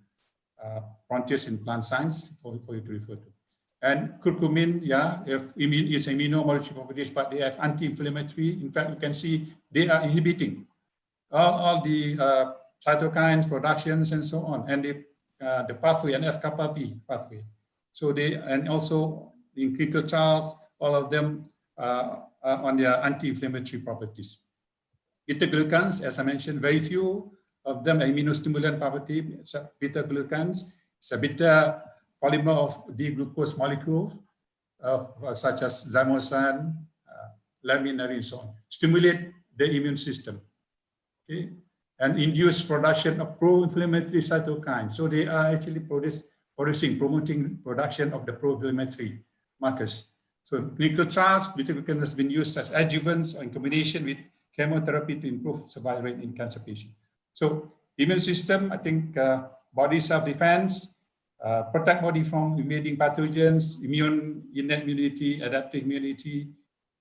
Frontiers in Plant Science for you to refer to. And curcumin, yeah, it's immunomodulatory properties, but they have anti-inflammatory. In fact, you can see they are inhibiting all the cytokines, productions, and so on, and the pathway, and FKP pathway. So and also in clinical trials, all of them on their anti-inflammatory properties. Beta-glucans, as I mentioned, very few of them are immunostimulant property. Beta-glucans, it's a beta polymer of D-glucose molecules, such as zymosan, laminarin, and so on, stimulate the immune system, okay, and induce production of pro-inflammatory cytokines. So they are actually promoting production of the pro-inflammatory markers. So clinical trials, beta-glucan has been used as adjuvants or in combination with chemotherapy to improve survival rate in cancer patients. So immune system, I think body self-defense, protect body from invading pathogens, innate immunity, adaptive immunity,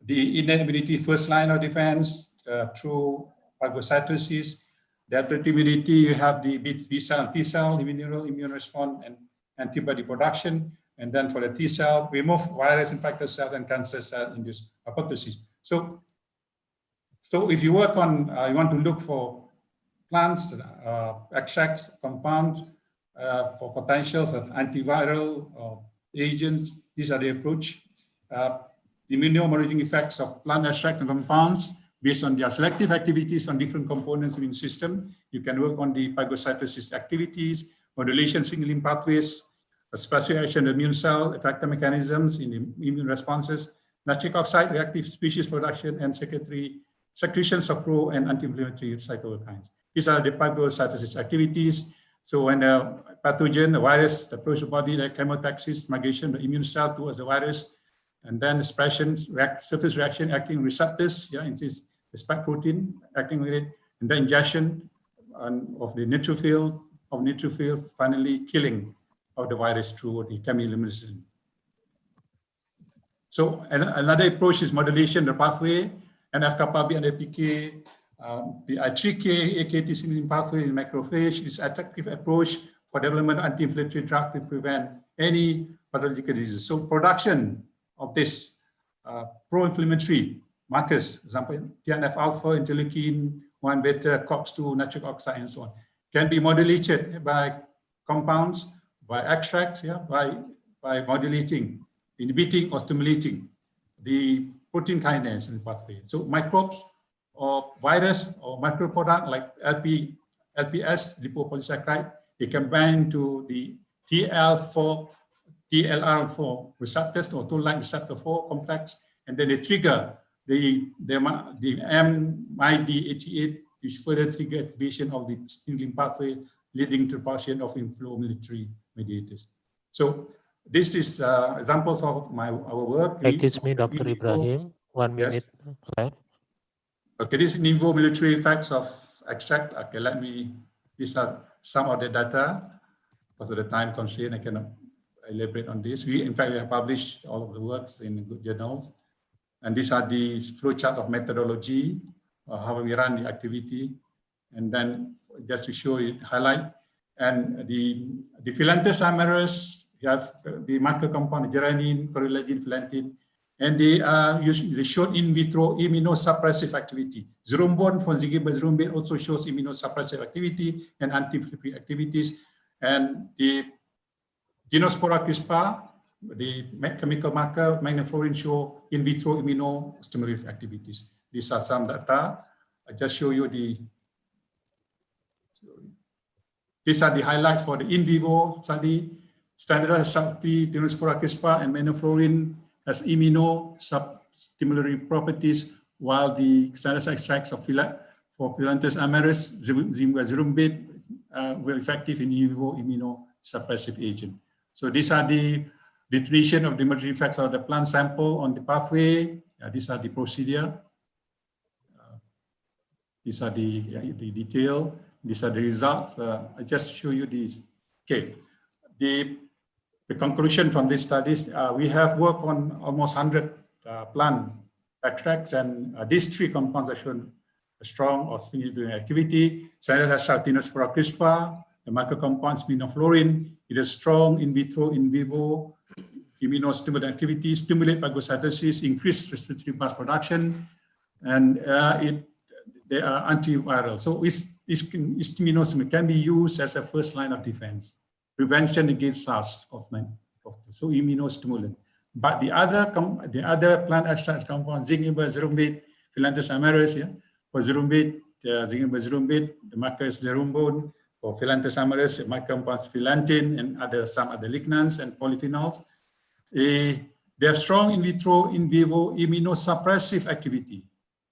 the innate immunity first line of defense through phagocytosis. The adaptive immunity, you have the B cell, T cell, immune response, and antibody production. And then for the T cell, remove virus infected cells and cancer cell induced apoptosis. So if you work on, you want to look for plants, extracts, compounds for potentials as antiviral agents, these are the approach. The immunomodulating effects of plant extracts and compounds based on their selective activities on different components of the immune system. You can work on the phagocytosis activities, modulation signaling pathways, specific action of immune cell, effector mechanisms in immune responses, nitric oxide reactive species production, and secretions of pro and anti-inflammatory cytokines. These are the phagocytosis activities. So when a pathogen, a virus approaches the body, like chemotaxis, migration, the immune cell towards the virus, and then expression, surface reaction, acting receptors, yeah, the spike protein acting with it, and then ingestion of the neutrophil of neutrophil, finally killing of the virus through the chemiluminescence. So another approach is modulation the pathway, and FKPB and APK, the I3K, AKT signaling pathway in macrophage is an attractive approach for development of anti-inflammatory drug to prevent any pathological disease. So production of this pro-inflammatory markers, example, TNF-alpha, interleukin, 1 beta, COX-2, nitric oxide, and so on, can be modulated by compounds, by extracts, by modulating, inhibiting or stimulating the protein kinase in the pathway. So microbes or virus or microproduct like LPS, lipopolysaccharide, they can bind to the TLR4 receptors or toll-like receptor 4 complex, and then they trigger the MID88, which further trigger activation of the signaling pathway, leading to production of inflammatory mediators. So this is examples of our work. Excuse me, Dr. Ibrahim, 1 minute left. Okay, this is in vivo military effects of extract. Okay, these are some of the data. Because of the time constraint, I cannot elaborate on this. In fact, we have published all of the works in good journals. And these are the flowchart of methodology, how we run the activity. And then just to show you, highlight, and the Philanthus amaris, you have the marker compound, geranium, correlagin, philantin, and they showed in vitro immunosuppressive activity. Zerumbone from zingiber zerumbate also shows immunosuppressive activity and anti-inflammatory activities. And the Genospora crispa, the chemical marker, magnafluorin, show in vitro immunostimulative activities. These are some data. I just show you these are the highlights for the in vivo study. Standardized activity, Genospora crispa and magnafluorin has immunostimulatory properties, while the standardized extracts of Philanthus amaris, zerumbate, were effective in vivo immunosuppressive agent. So these are the definition of the molecular effects of the plant sample on the pathway. These are the procedure. These are the detail. These are the results. I just show you these. Okay. The conclusion from these studies, we have worked on almost 100 plant extracts, and these 3 compounds are shown a strong or significant activity. Sanospora crispa, the marker compounds magnafluorin, it is strong in vitro, in vivo immunostimulant activity, stimulate phagocytosis, increase respiratory mass production, and they are antiviral. So immunostimulant can be used as a first line of defense, prevention against SARS-CoV-2, so immunostimulant. But the other plant extracts compound, zingiber zerumbate, Philanthus amaris, for zerumbate, zingiber zerumbate, the marker is zerumbone. For Philanthus amaris, the marker compounds philantin and some other lignans and polyphenols. They have strong in vitro, in vivo immunosuppressive activity.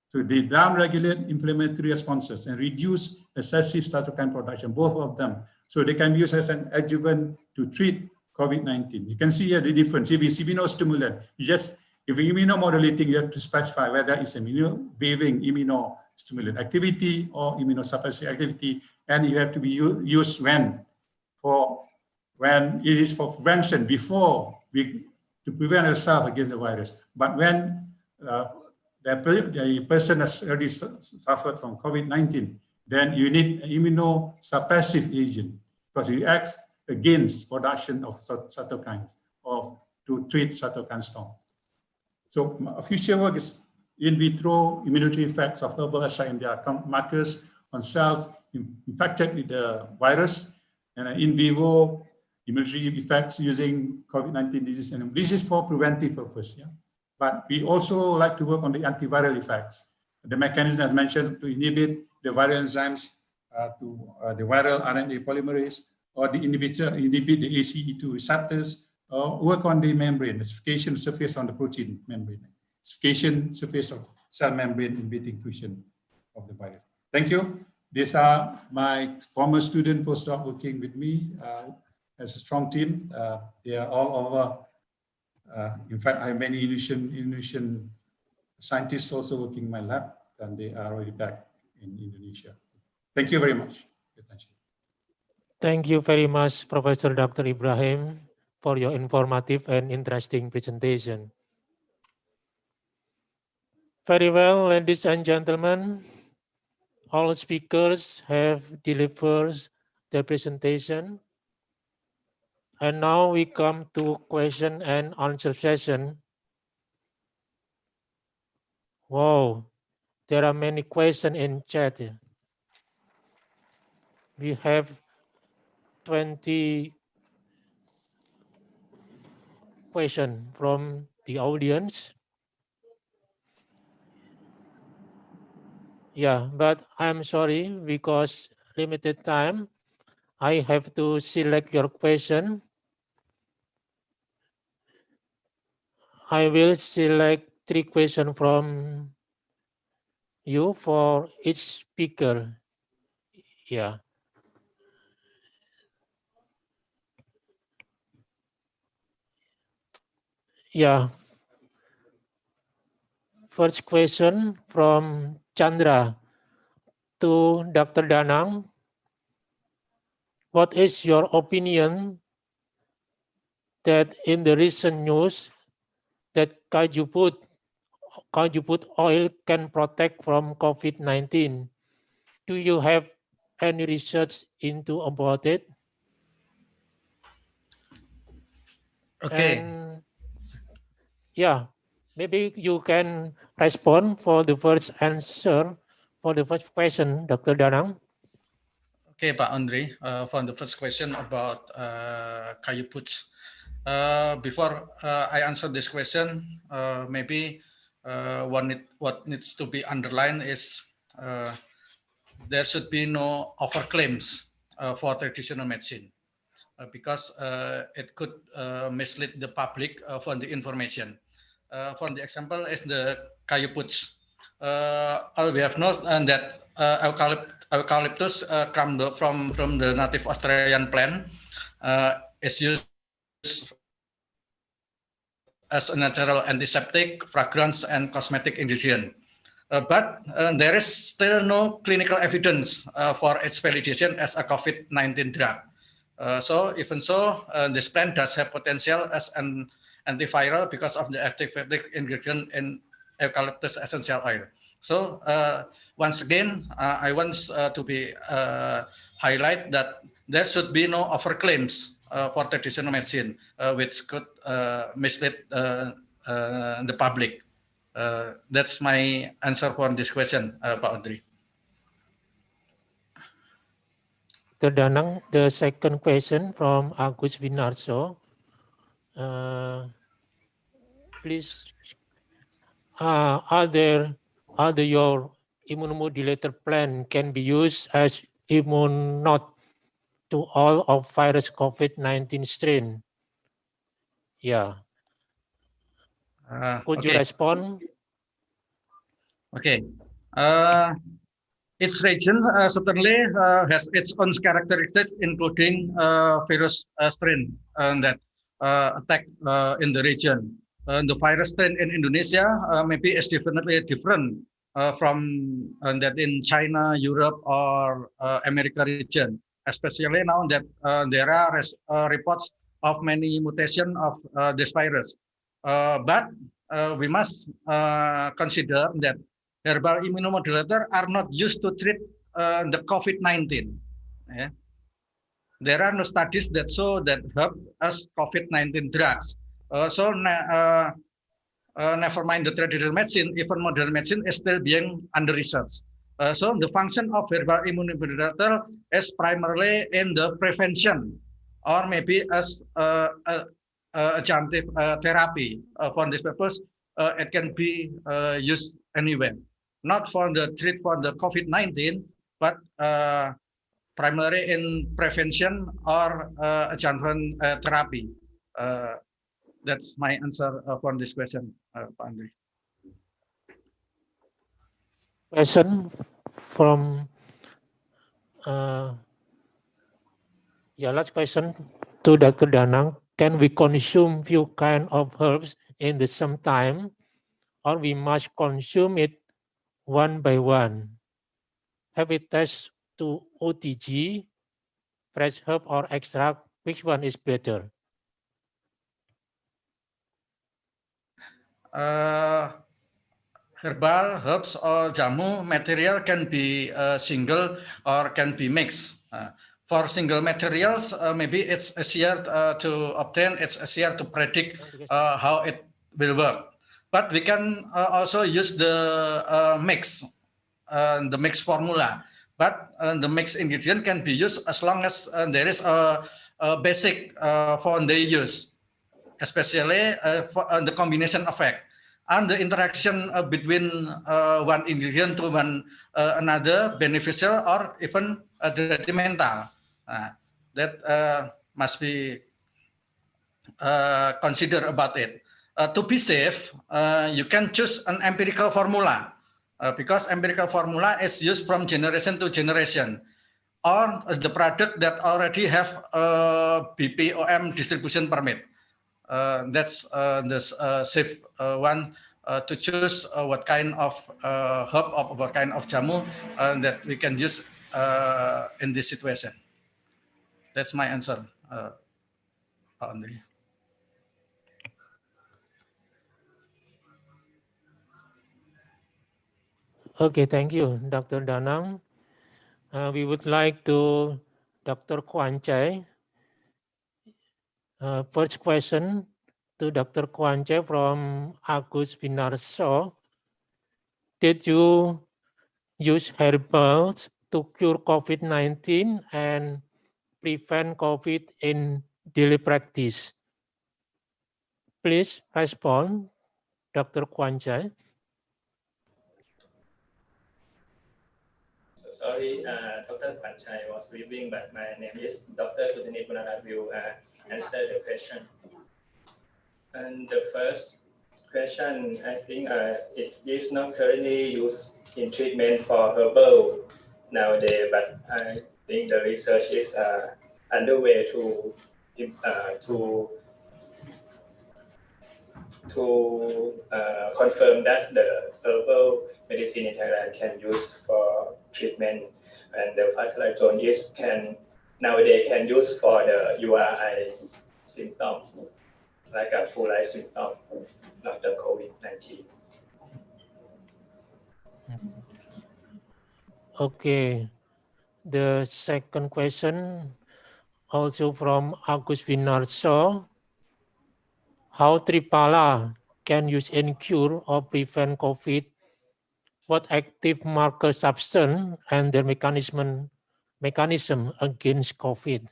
So they downregulate inflammatory responses and reduce excessive cytokine production, both of them. So they can be used as an adjuvant to treat COVID-19. You can see here the difference. If it's immunostimulant, if immunomodulating, you have to specify whether it's behaving immunostimulant activity or immunosuppressive activity, and you have to be used when it is for prevention, to prevent ourselves against the virus. But when the person has already suffered from COVID-19, then you need an immunosuppressive agent because it acts against production of cytokines or to treat cytokine storm. So future work is in vitro immunity effects of herbal extract and their markers on cells infected with the virus, and in vivo immunity effects using COVID-19 disease. And this is for preventive purpose. But we also like to work on the antiviral effects. The mechanism I mentioned to inhibit the viral enzymes the viral RNA polymerase, or inhibit the ACE2 receptors, or work on the membrane, the specification surface on the protein membrane, specification surface of cell membrane inhibiting fusion of the virus. Thank you. These are my former student postdoc working with me as a strong team. They are all over. In fact, I have many Indonesian scientists also working in my lab, and they are already back in Indonesia. Thank you very much for your attention. Thank you very much, Professor Dr. Ibrahim, for your informative and interesting presentation. Very well, ladies and gentlemen, all speakers have delivered their presentation. And now we come to question and answer session. Wow, there are many questions in chat. We have 20 questions from the audience. Yeah, but I'm sorry because limited time. I have to select your question. I will select 3 questions from you for each speaker. Yeah. Yeah. First question from Chandra to Dr. Danang. What is your opinion that in the recent news that kaju put oil can protect from COVID-19? Do you have any research into about it? Okay. And yeah, maybe you can respond for the first answer for the first question, Dr. Danang. Okay, Pak Andre, for the first question about kayu putih. Before I answer this question, maybe what needs to be underlined is there should be no overclaims for traditional medicine because it could mislead the public for the information. For the example is the kayu putih. We have known that eucalyptus from the native Australian plant is used as a natural antiseptic, fragrance, and cosmetic ingredient. But there is still no clinical evidence for its validation as a COVID-19 drug. So even so, this plant does have potential as an antiviral because of the activating ingredient in eucalyptus essential oil. So once again, I want to be highlight that there should be no overclaims for traditional medicine, which could mislead the public. That's my answer for this question, Pak Audrey. The Danang, the second question from Agus Winarso. Please, are your immunomodulator plan can be used as immunot to all of virus COVID-19 strain? Yeah. Could you respond? Okay. Each region certainly has its own characteristics, including virus strain that attack in the region. The virus strain in Indonesia maybe is definitely different from that in China, Europe, or America region. Especially now that there are reports of many mutation of this virus. But we must consider that herbal immunomodulator are not used to treat the COVID-19. Yeah. There are no studies that show that help us COVID-19 drugs. Never mind the traditional medicine, even modern medicine is still being under research. So the function of herbal immunomodulator is primarily in the prevention or maybe as adjunctive therapy. For this purpose, it can be used anywhere. Not for the treat for the COVID-19, but primarily in prevention or adjuvant therapy. That's my answer for this question, Pak Andre. Question from last question to Dr. Danang. Can we consume few kind of herbs in the same time, or we must consume it one by one? Have we test to OTG, fresh herb or extract, which one is better? Herbal, herbs, or jamu material can be single or can be mixed. For single materials, maybe it's easier to obtain, it's easier to predict how it will work. But we can also use the mix formula. But the mixed ingredient can be used as long as there is a basic for the use, especially for the combination effect and the interaction between one ingredient to another beneficial or even detrimental. That must be considered about it. To be safe, you can choose an empirical formula because empirical formula is used from generation to generation, or the product that already have a BPOM distribution permit. That's the safe one to choose what kind of herb or what kind of jamu that we can use in this situation. That's my answer, Andre. Okay, thank you, Dr. Danang. We would like to Dr. Kwanchai. First question to Dr. Kwanchai from Agus Winarso. Did you use herbals to cure COVID-19 and prevent COVID in daily practice? Please respond, Dr. Kwanchai. Sorry, Dr. Kwanchai was leaving, but my name is Dr. Kutanit Munarat will answer the question. And the first question, I think it is not currently used in treatment for herbal nowadays, but I think the research is underway to confirm that the herbal medicine in Thailand can use for treatment, and the Visithanon is nowadays can use for the URI symptom, like a flu-like symptom, not the COVID-19. Okay. The second question also from Agus Winarso. How Triphala can use in cure or prevent COVID? What active marker substance and their mechanism against COVID?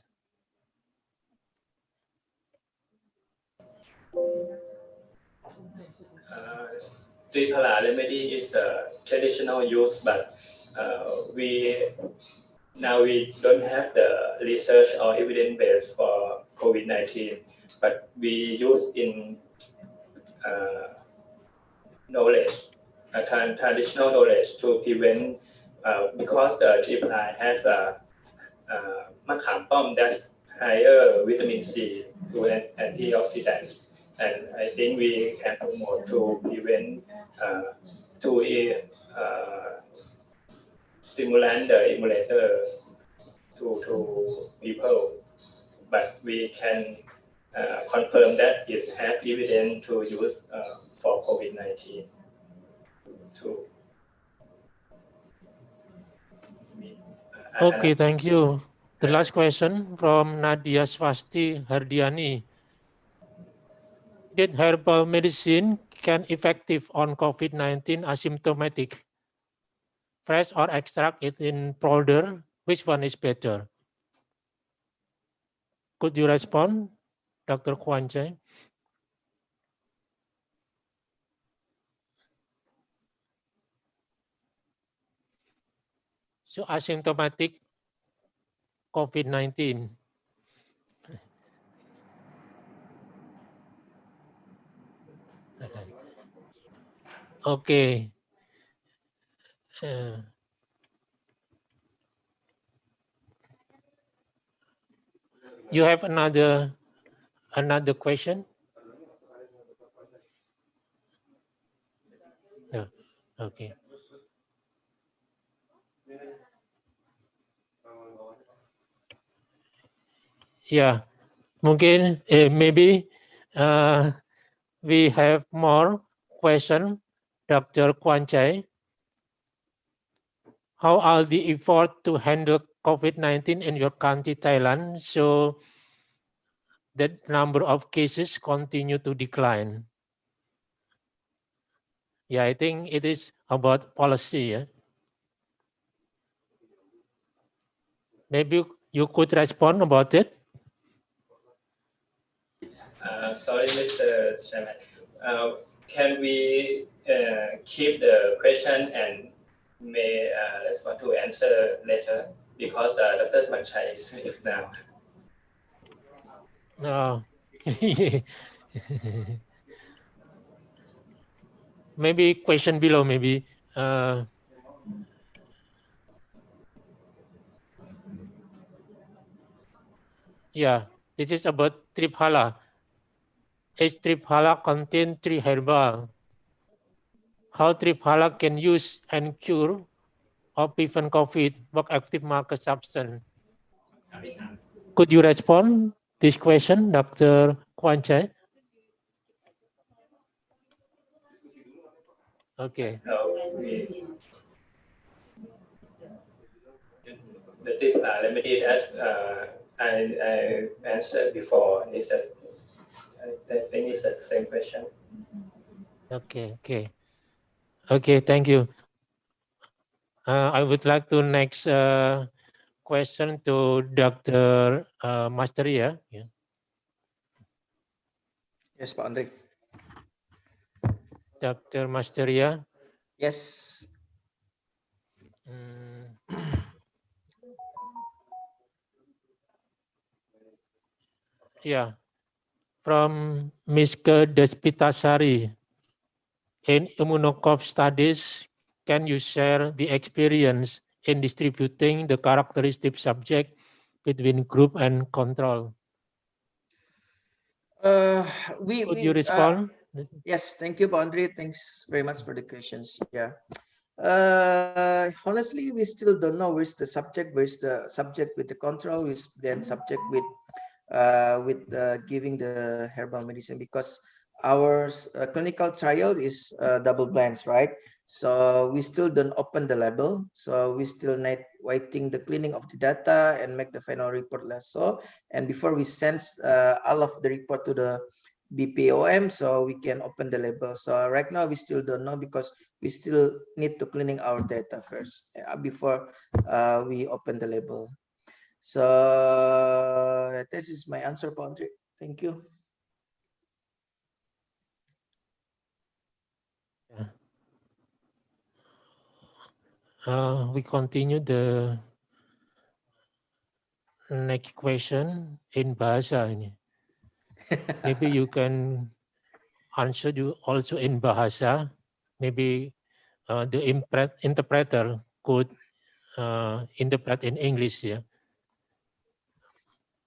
Triphala remedy is the traditional use, but we don't have the research or evidence base for COVID-19, but we use in knowledge, traditional knowledge to prevent, because the triphala has a mắc kham pom that's higher vitamin C to an antioxidant, and I think we can promote to prevent to stimulant the emulator to people, but we can confirm that it has evidence to use for COVID-19 too. Okay, thank you. The last question from Nadia Swasti Hardiani. Did herbal medicine can effective on COVID-19 asymptomatic? Fresh or extract it in powder? Which one is better? Could you respond, Dr. Kwanchai? So asymptomatic COVID-19. Okay. You have another question? No. Okay. Ya, mungkin maybe we have more question, Dr. Kwanchai. How are the efforts to handle COVID-19 in your country, Thailand? So that number of cases continue to decline. Yeah, I think it is about policy. Yeah? Maybe you could respond about it. Sorry, Mr. Chairman. Can we keep the question and may respond to answer later because Dr. Kwanchai is here now. No. Maybe question below, maybe. Yeah, this is about Triphala. Each Triphala contains 3 herbal. How Triphala can use and cure or prevent COVID, work active marker substance? Could you respond this question, Dr. Kwanchai? Okay. The tip remedy as I answered before is that I think it's the same question. Okay, thank you. I would like to next question to Dr. Masteria. Yeah. Yes, Pak Andre. Dr. Masteria. Yes. Yeah, from Miska Despitasari. In immunocov studies, can you share the experience in distributing the characteristic subject between group and control? Could you respond? Yes, thank you, Pak Andre. Thanks very much for the questions. Yeah. Honestly, we still don't know where's the subject with the control, which then subject with giving the herbal medicine, because our clinical trial is double blinds, right? So we still don't open the label. So we still need waiting the cleaning of the data and make the final report less so. And before we send all of the report to the BPOM, so we can open the label. So right now we still don't know because we still need to cleaning our data first before we open the label. So this is my answer, Patrick. Thank you. We continue the next question in bahasa ini. Maybe you can answer you also in bahasa. Maybe the interpreter could interpret in English ya.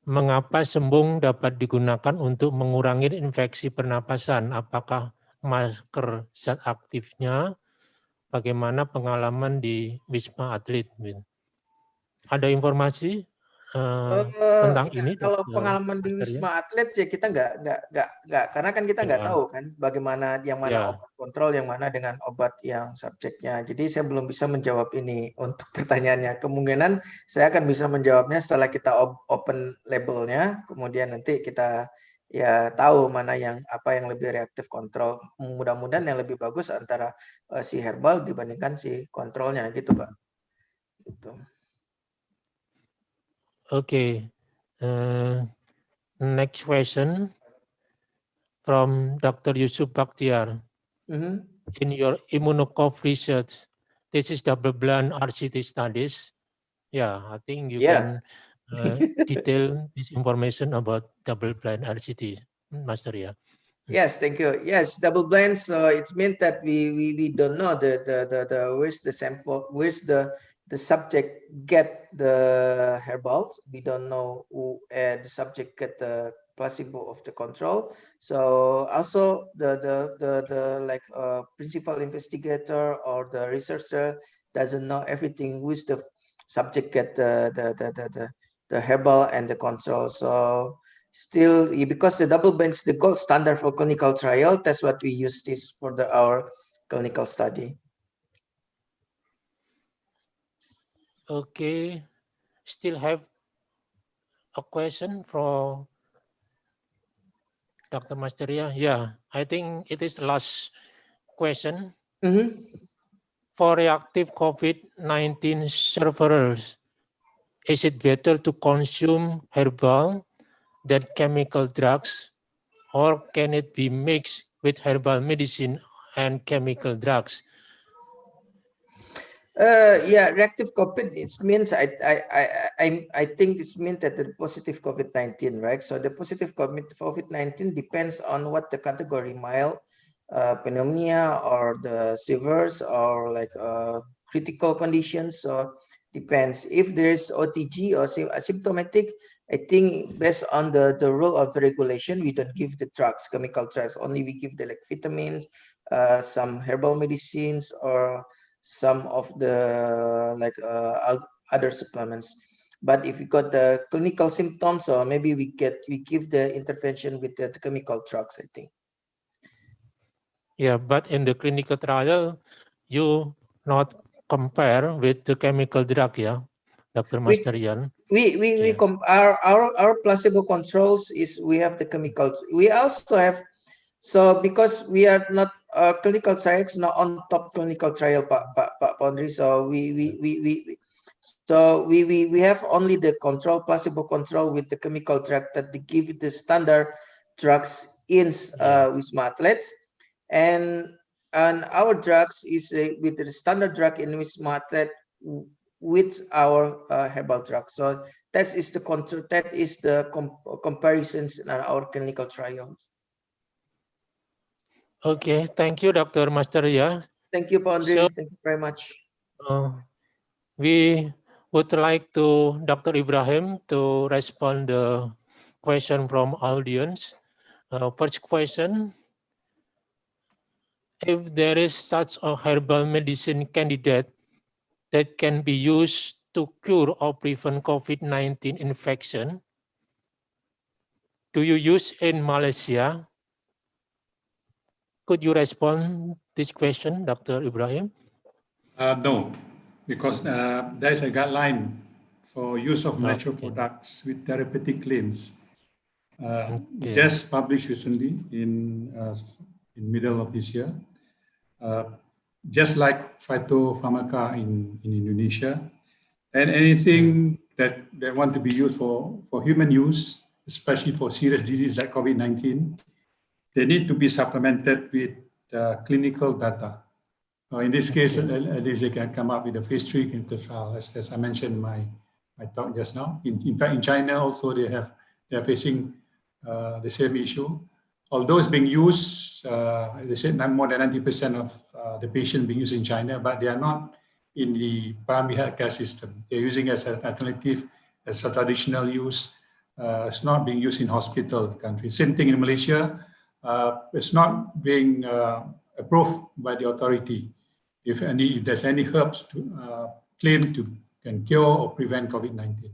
Mengapa sembung dapat digunakan untuk mengurangi infeksi pernapasan? Apakah masker zat aktifnya? Bagaimana pengalaman di Wisma Atlet? Ada informasi tentang Ya, ini? kalau Dr. pengalaman di Masteria? Wisma Atlet ya kita nggak karena kan kita nggak tahu kan bagaimana yang mana obat kontrol, yang mana dengan obat yang subjeknya. Jadi saya belum bisa menjawab ini untuk pertanyaannya. Kemungkinan saya akan bisa menjawabnya setelah kita open labelnya, kemudian nanti kita ya tahu mana yang apa yang lebih reaktif kontrol. Mudah-mudahan yang lebih bagus antara si herbal dibandingkan si kontrolnya gitu, Pak. Gitu. Okay. Next question from Dr. Yusuf Bakhtiar. In your immunocov research, this is double-blind RCT studies. Yeah, I think you can detail this information about double-blind RCT, Masteria. Yes, thank you. Yes, double blind. So it means that we don't know the where's the sample, where's the subject get the herbal. We don't know who the subject get the placebo of the control. So also the like principal investigator or the researcher doesn't know everything. Which the subject get the the herbal and the control. So still, because the double blind is the gold standard for clinical trial, that's what we use this for our clinical study. Okay, still have a question for Dr. Masteria? Yeah, I think it is the last question. For reactive COVID-19 sufferers, is it better to consume herbal than chemical drugs, or can it be mixed with herbal medicine and chemical drugs? Yeah, reactive COVID. It means I think it means that the positive COVID-19, right? So the positive COVID-19 depends on what the category, mild pneumonia or the severe or like critical conditions. So depends. If there's OTG or asymptomatic, I think based on the rule of the regulation, we don't give the drugs, chemical drugs. Only we give the like vitamins, some herbal medicines, or some of the like other supplements. But if you got the clinical symptoms, or maybe we give the intervention with the chemical drugs, I think. Yeah, but in the clinical trial, you not compare with the chemical drug, yeah, Dr. Masterian. Our placebo controls is we have the chemicals. We also have, so because we are not clinical trials not on top clinical trial, Pak Pondri, so we have only the control, placebo control with the chemical drug that they give the standard drugs in Wisma Athlete, and our drugs is with the standard drug in Wisma Athlete with our herbal drug. So that is the control. That is the comparisons in our clinical trials. Okay, thank you, Dr. Masteria. Thank you, Pak Andre. So, thank you very much. We would like to Dr. Ibrahim to respond the question from audience. First question: if there is such a herbal medicine candidate that can be used to cure or prevent COVID-19 infection, do you use in Malaysia? Could you respond this question, Dr. Ibrahim? No, because there is a guideline for use of natural products with therapeutic claims. Just published recently in middle of this year. Just like phytopharmaca in Indonesia, and anything that want to be used for human use, especially for serious disease like COVID-19, they need to be supplemented with clinical data. In this case, at least they can come up with a phase 3 clinical trial, as I mentioned in my talk just now. In fact, in China also they are facing the same issue. Although it's being used, they said more than 90% of the patients being used in China, but they are not in the primary healthcare system. They're using as an alternative, as a traditional use. It's not being used in hospital countries. Same thing in Malaysia. It's not being approved by the authority. If there's any herbs to claim to can cure or prevent COVID-19,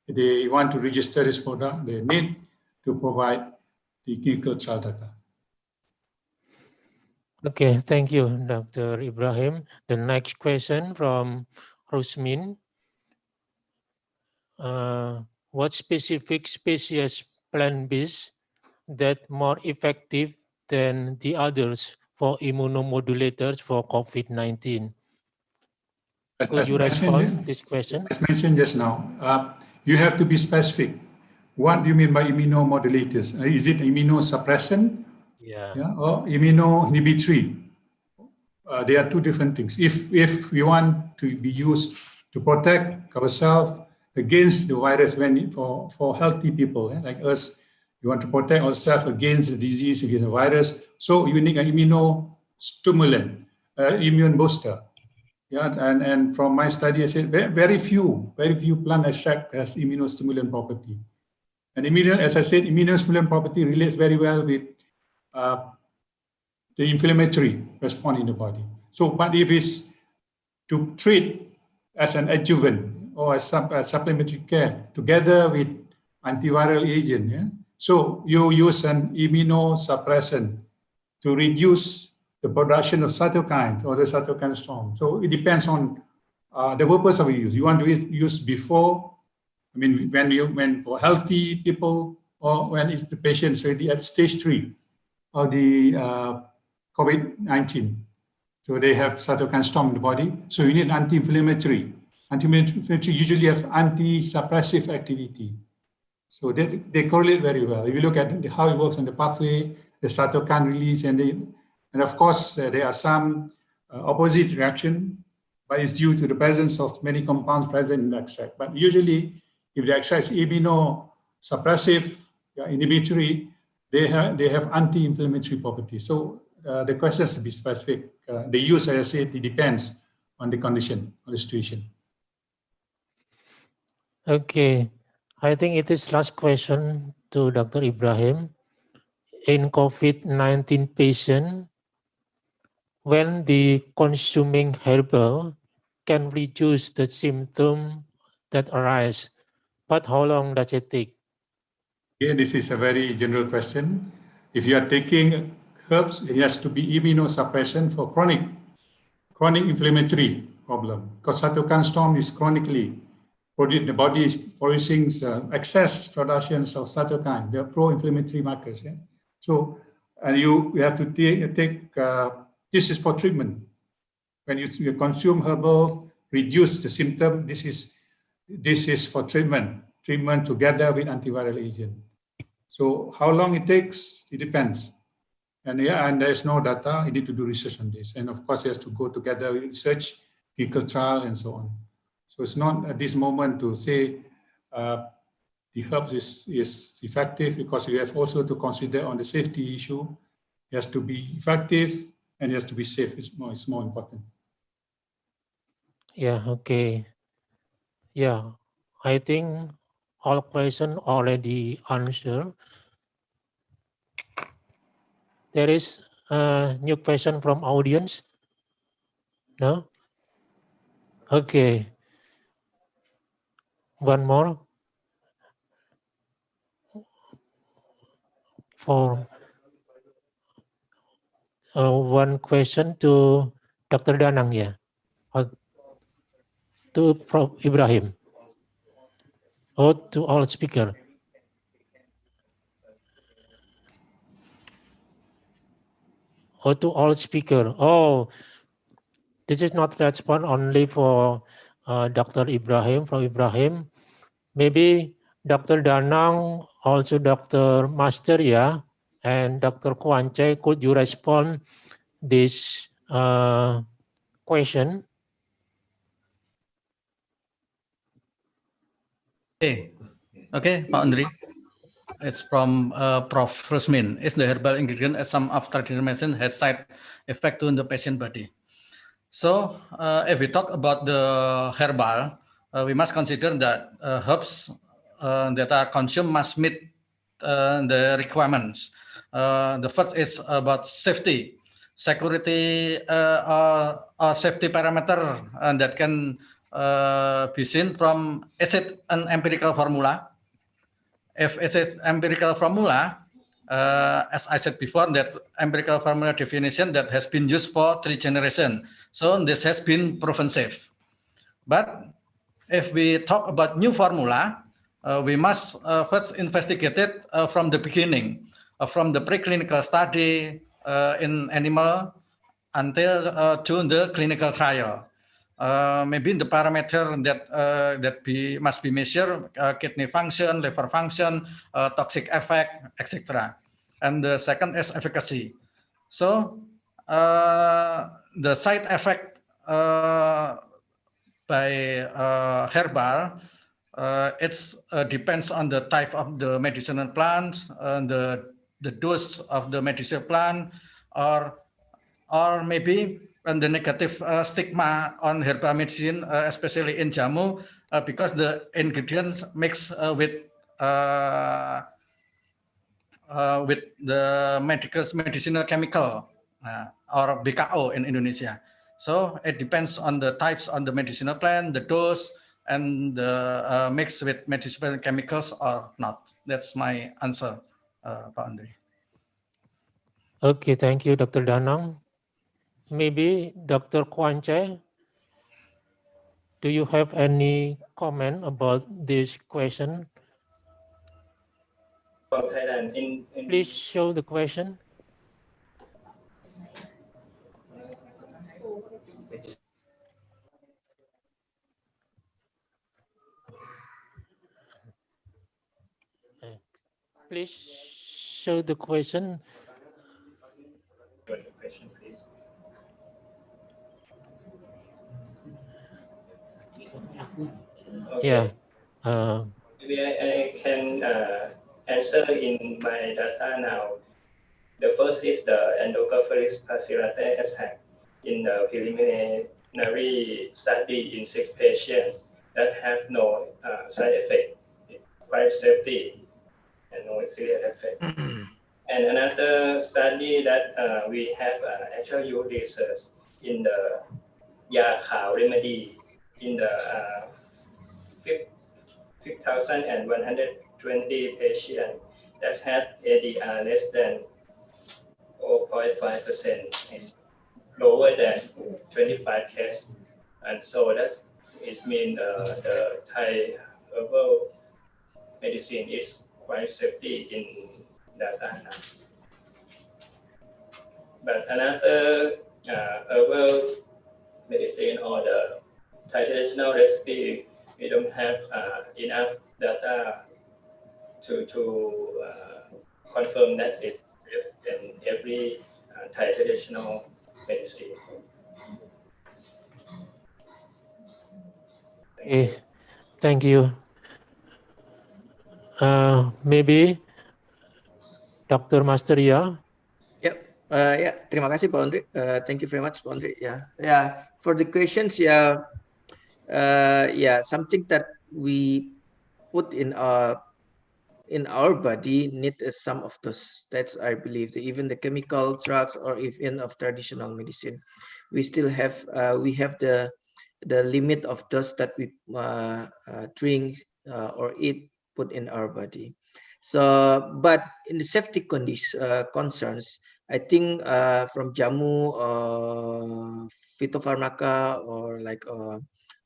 if they want to register this product, they need to provide the clinical trial data. Okay, thank you, Dr. Ibrahim. The next question from Rusmin. What specific species plant-based that more effective than the others for immunomodulators for COVID-19? Could you respond this question? As mentioned just now, you have to be specific. What do you mean by immunomodulators? Is it immunosuppressant? Or immunoinhibitory? They are two different things. If we want to be used to protect ourselves against the virus, for healthy people like us, you want to protect ourselves against the disease, against the virus. So you need an immunostimulant, immune booster. And from my study, I said very few plant extract has immunostimulant property. And as I said, immunostimulant property relates very well with the inflammatory response in the body. So, but if it's to treat as an adjuvant, or as supplementary care together with antiviral agent. Yeah? So you use an immunosuppressant to reduce the production of cytokines or the cytokine storm. So it depends on the purpose of use. You want to use before, I mean, when for healthy people, or when is the patient's already at stage 3 of the COVID-19. So they have cytokine storm in the body. So you need anti-inflammatory. Anti-inflammatory usually have anti-suppressive activity. So they correlate very well. If you look at how it works on the pathway, the cytokine release, and of course there are some opposite reaction, but it's due to the presence of many compounds present in the extract. But usually, if the extract is immunosuppressive, inhibitory, they have anti-inflammatory properties. So the question is to be specific. The use, as I said, it depends on the condition, on the situation. Okay, I think it is last question to Dr. Ibrahim. In COVID-19 patient, when the consuming herbal can reduce the symptom that arise, but how long does it take? Again, this is a very general question. If you are taking herbs, it has to be immunosuppression for chronic inflammatory problem. Because cytokine storm is chronically produced, the body is producing excess productions of cytokine. They are pro-inflammatory markers. Yeah? So, and you have to take this is for treatment. When you consume herbal, reduce the symptom. This is for treatment together with antiviral agent. So how long it takes, it depends. And there's no data, you need to do research on this. And of course, it has to go together with research, clinical trial, and so on. So it's not at this moment to say the herbs is effective, because you have also to consider on the safety issue. It has to be effective and it has to be safe. It's more important. Yeah, okay. Yeah, I think all questions already answered. There is a new question from audience. No? Okay. One more. For one question to Dr. Danang, yeah. Or to Prof. Ibrahim. Or to all speaker. Or to all speaker. Oh, this is not response only for Dr. Ibrahim, Prof. Ibrahim. Maybe Dr. Danang, also Dr. Masteria, and Dr. Kwanchai, could you respond this question? Okay, Pak Andri. It's from Prof. Rusmin. Is the herbal ingredient, as some of traditional medicine, has side effect to the patient body? So, if we talk about the herbal, we must consider that herbs that are consumed must meet the requirements. The first is about safety, security, or safety parameter that can be seen from, is it an empirical formula? If it is empirical formula, as I said before, that empirical formula definition that has been used for 3 generations. So this has been proven safe. But if we talk about new formula, we must first investigate it from the beginning, from the preclinical study in animal until to the clinical trial. Maybe the parameter that must be measured, kidney function, liver function, toxic effect, etc. And the second is efficacy. So the side effect by herbal, it depends on the type of the medicinal plant, the dose of the medicinal plant, or maybe the negative stigma on herbal medicine, especially in jamu, because the ingredients mixed with the medicinal chemical, or BKO in Indonesia. So it depends on the types on the medicinal plant, the dose, and mixed with medicinal chemicals or not? That's my answer, Pak Andre. Okay, thank you, Dr. Danang. Maybe Dr. Kwanchai, do you have any comment about this question? From Thailand, Please show the question. Please show the question. question, please. Okay. Yeah. Maybe I can answer in my data now. The first is the Endocarditis bacillate attack in the preliminary study in 6 patients that have no side effect, quite safety and no serious effect. And another study that we have actual use research in the Ya Khao remedy in the 5,120 patients that had ADR less than 0.5%, is lower than 25 cases. And so that is mean the Thai herbal medicine is quite safety in data now. But another herbal medicine or the Thai traditional recipe, we don't have enough data to confirm that it's safe in every Thai traditional medicine. Okay, thank you. Maybe Dr. Masteria. Yep. Yeah. Terima kasih, Pak Andre. Thank you very much, Pak Andre. Yeah. For the questions, something that we put in our body need some of those. That's, I believe, even the chemical drugs or even of traditional medicine, we still have the limit of dose that we drink or eat put in our body. So, but in the safety concerns, I think from jamu, phytopharmaca, or like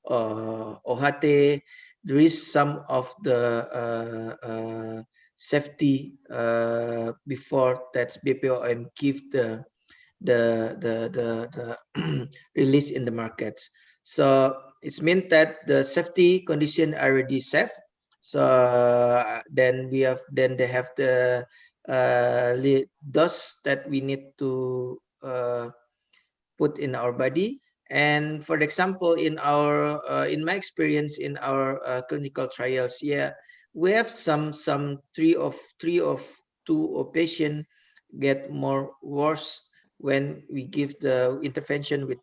OHT, there is some of the safety before that BPOM give the release in the markets. So it's meant that the safety condition are already safe. So then they have the dose that we need to put in our body. And for example, in my experience in our clinical trials, we have some three of two patient get more worse when we give the intervention with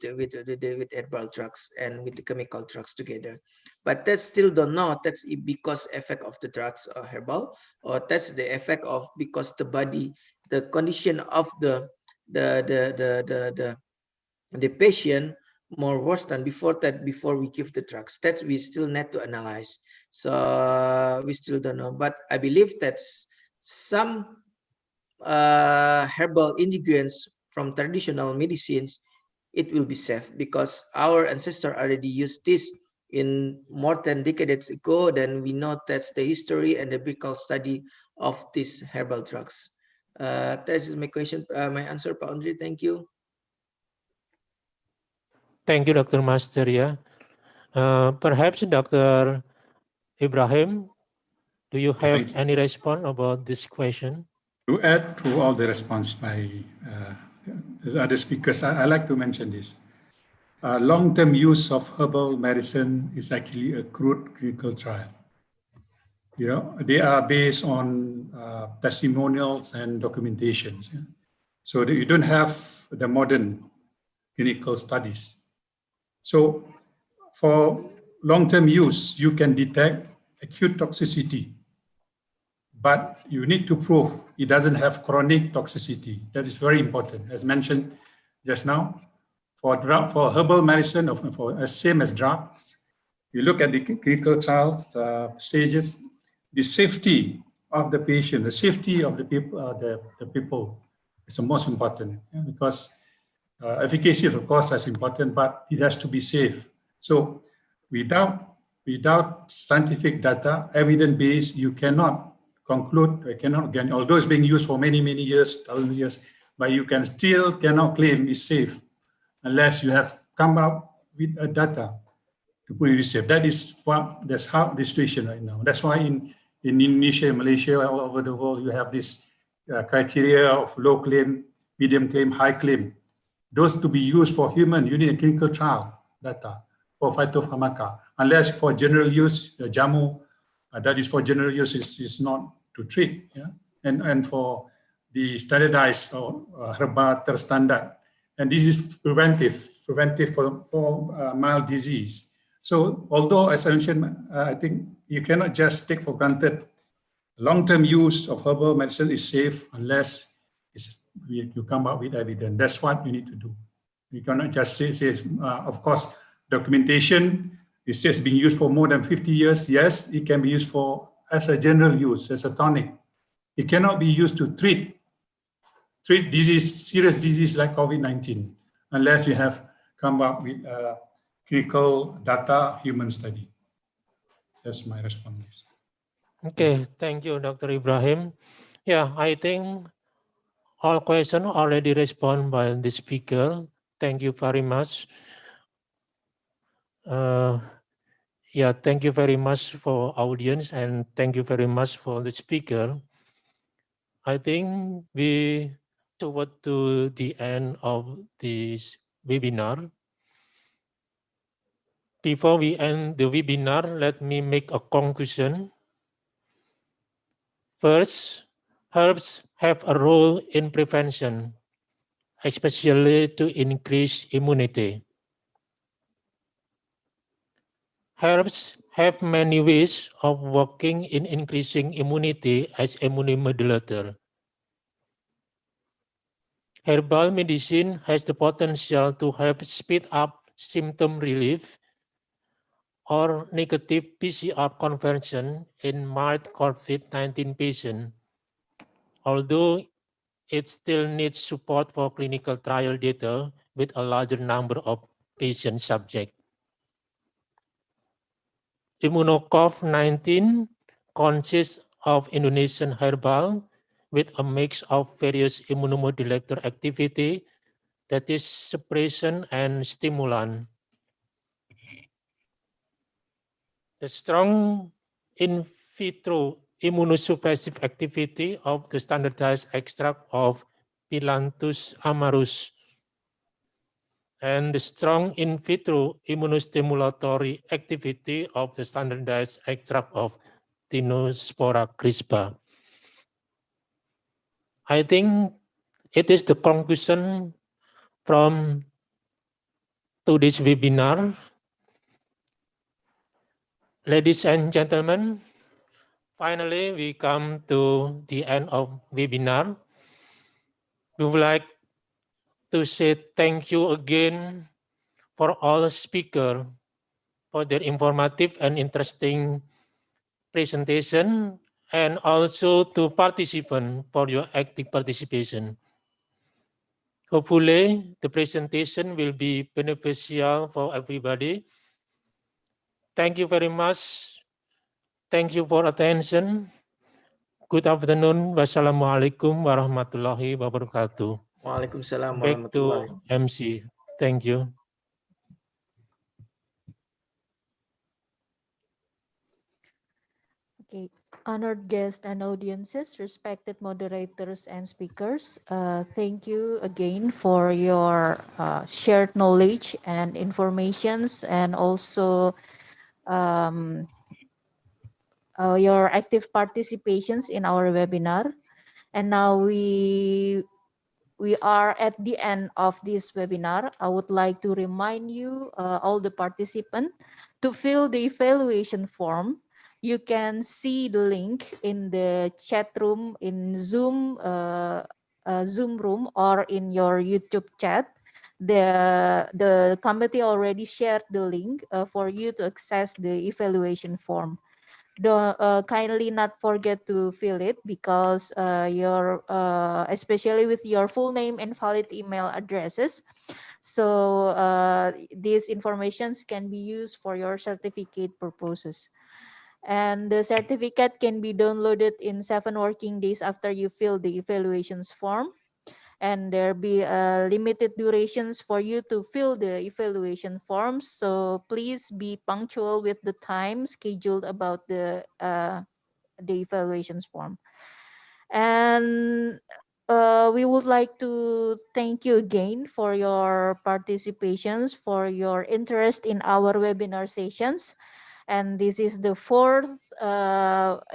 herbal drugs and with the chemical drugs together. But that's still don't know that's because effect of the drugs or herbal, or that's the effect of because the body, the condition of the patient more worse than before we give the drugs. That's we still need to analyze. So we still don't know, but I believe that some herbal ingredients from traditional medicines, it will be safe because our ancestors already used this in more than decades ago. Then we know that's the history and the biblical study of these herbal drugs. That is my question, my answer, Pak Andre. Thank you. Thank you, Dr. Masteria. Perhaps Dr. Ibrahim, do you have any response about this question? To add to all the response by the other speakers, I like to mention this. Long-term use of herbal medicine is actually a crude clinical trial. You know, they are based on testimonials and documentations. Yeah? So you don't have the modern clinical studies. So for long-term use, you can detect acute toxicity, but you need to prove it doesn't have chronic toxicity. That is very important. As mentioned just now, for herbal medicine, for same as drugs, you look at the clinical trials stages, the safety of the patient, the safety of the people, the people is the most important, because efficacy, of course, is important, but it has to be safe. So without scientific data, evidence-based, you cannot conclude, again, although it's being used for many, many years, thousands of years, but you cannot claim it's safe unless you have come up with a data to put it safe. That's how the situation right now. That's why in Indonesia, Malaysia, all over the world, you have this criteria of low claim, medium claim, high claim. Those to be used for human, you need a clinical trial data for phytopharmaca. Unless for general use, jamu, that is for general use, is not to treat. Yeah? And for the standardized or herbal standard, and this is preventive for mild disease. So although, as I mentioned, I think you cannot just take for granted long-term use of herbal medicine is safe unless you come up with evidence. That's what you need to do. You cannot just say of course, documentation, it says being used for more than 50 years. Yes, it can be used for as a general use, as a tonic. It cannot be used to treat disease, serious disease like COVID-19, unless you have come up with clinical data, human study. That's my response. Okay, thank you, Dr. Ibrahim. Yeah, I think all questions already responded by the speaker. Thank you very much. Yeah, thank you very much for audience, and thank you very much for the speaker. I think we toward to the end of this webinar. Before we end the webinar, let me make a conclusion. First, herbs have a role in prevention, especially to increase immunity. Herbs have many ways of working in increasing immunity as immunomodulator. Herbal medicine has the potential to help speed up symptom relief or negative PCR conversion in mild COVID-19 patients, although it still needs support for clinical trial data with a larger number of patient subjects. ImmunoCOV-19 consists of Indonesian herbal with a mix of various immunomodulator activity, that is suppression and stimulant. The strong in vitro immunosuppressive activity of the standardized extract of Pilantus amarus and the strong in vitro immunostimulatory activity of the standardized extract of Tinospora crispa. I think it is the conclusion from today's webinar. Ladies and gentlemen, finally we come to the end of webinar. We would like to say thank you again for all speakers for their informative and interesting presentation, and also to participants for your active participation. Hopefully, the presentation will be beneficial for everybody. Thank you very much. Thank you for attention. Good afternoon. Wassalamualaikum warahmatullahi wabarakatuh. Waalaikumsalam Back to warahmatullahi. MC. Thank you. Okay, honored guests and audiences, respected moderators and speakers, thank you again for your shared knowledge and informations, and also your active participations in our webinar. And now we are at the end of this webinar. I would like to remind you, all the participants, to fill the evaluation form. You can see the link in the chat room in Zoom room or in your YouTube chat. the committee already shared the link for you to access the evaluation form. Don't kindly not forget to fill it, because your especially with your full name and valid email addresses. So these informations can be used for your certificate purposes. And the certificate can be downloaded in 7 working days after you fill the evaluations form. And there be limited durations for you to fill the evaluation forms. So please be punctual with the time scheduled about the evaluations form. And we would like to thank you again for your participations, for your interest in our webinar sessions. And this is the 4th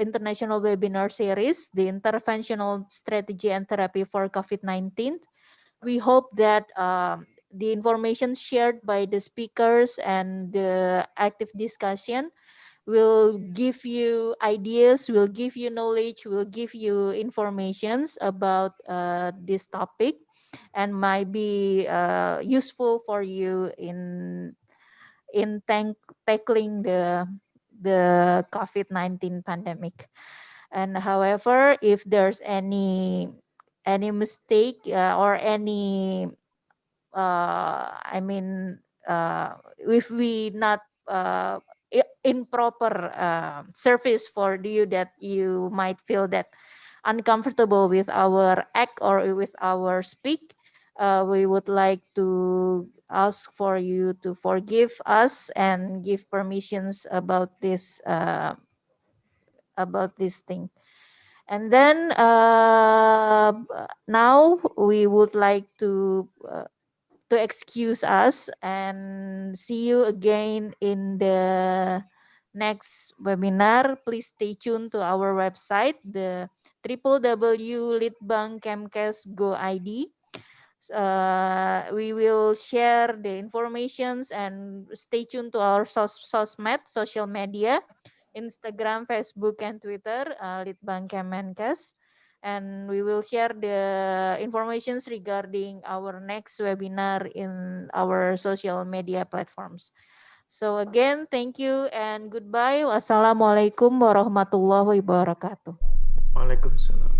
international webinar series, the Interventional Strategy and Therapy for COVID-19. We hope that the information shared by the speakers and the active discussion will give you ideas, will give you knowledge, will give you informations about this topic, and might be useful for you in tackling the COVID-19 pandemic. And however, if there's any mistake or any if we not improper service for you, that you might feel that uncomfortable with our act or with our speak, we would like to ask for you to forgive us and give permissions about this thing. And then now we would like to excuse us and see you again in the next webinar. Please stay tuned to our website, the www.litbangkemkes.go.id. We will share the informations, and stay tuned to our social media, Instagram, Facebook, and Twitter, Litbang Kemenkes. And we will share the informations regarding our next webinar in our social media platforms. So again, thank you and goodbye. Wassalamualaikum warahmatullahi wabarakatuh. Waalaikumsalam.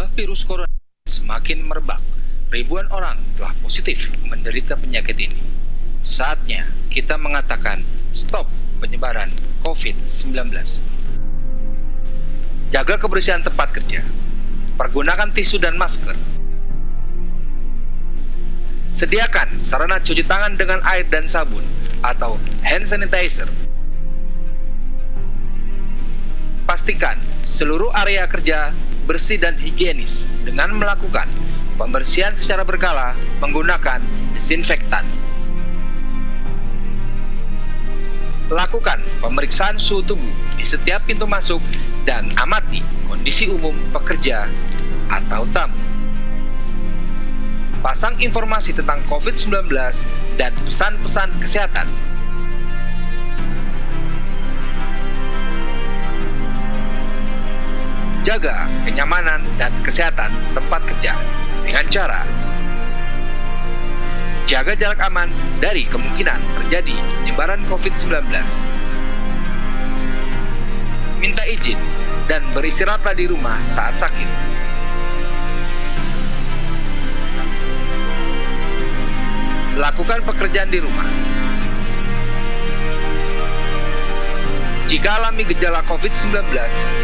wabah virus corona semakin merebak. Ribuan orang telah positif menderita penyakit ini. Saatnya kita mengatakan stop penyebaran COVID-19. Jaga kebersihan tempat kerja. Pergunakan tisu dan masker. Sediakan sarana cuci tangan dengan air dan sabun atau hand sanitizer. Pastikan seluruh area kerja bersih dan higienis dengan melakukan pembersihan secara berkala menggunakan disinfektan. Lakukan pemeriksaan suhu tubuh di setiap pintu masuk dan amati kondisi umum pekerja atau tamu. Pasang informasi tentang COVID-19 dan pesan-pesan kesehatan. Jaga kenyamanan dan kesehatan tempat kerja dengan cara jaga jarak aman dari kemungkinan terjadi penyebaran COVID-19. Minta izin dan beristirahatlah di rumah saat sakit. Lakukan pekerjaan di rumah. Jika alami gejala COVID-19,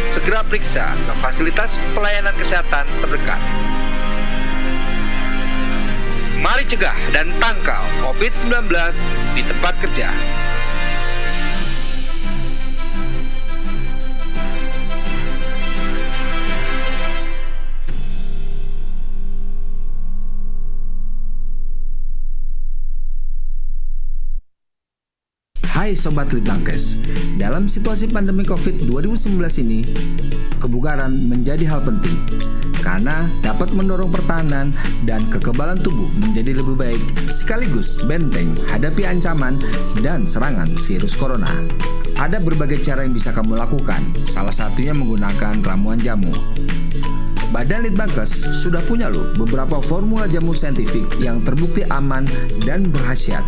segera periksa ke fasilitas pelayanan kesehatan terdekat. Mari cegah dan tangkal COVID-19 di tempat kerja. Hai Sobat Litbangkes, dalam situasi pandemi COVID 2019 ini, kebugaran menjadi hal penting karena dapat mendorong pertahanan dan kekebalan tubuh menjadi lebih baik sekaligus benteng hadapi ancaman dan serangan virus corona. Ada berbagai cara yang bisa kamu lakukan, salah satunya menggunakan ramuan jamu. Badan Litbangkes sudah punya loh beberapa formula jamu saintifik yang terbukti aman dan berkhasiat.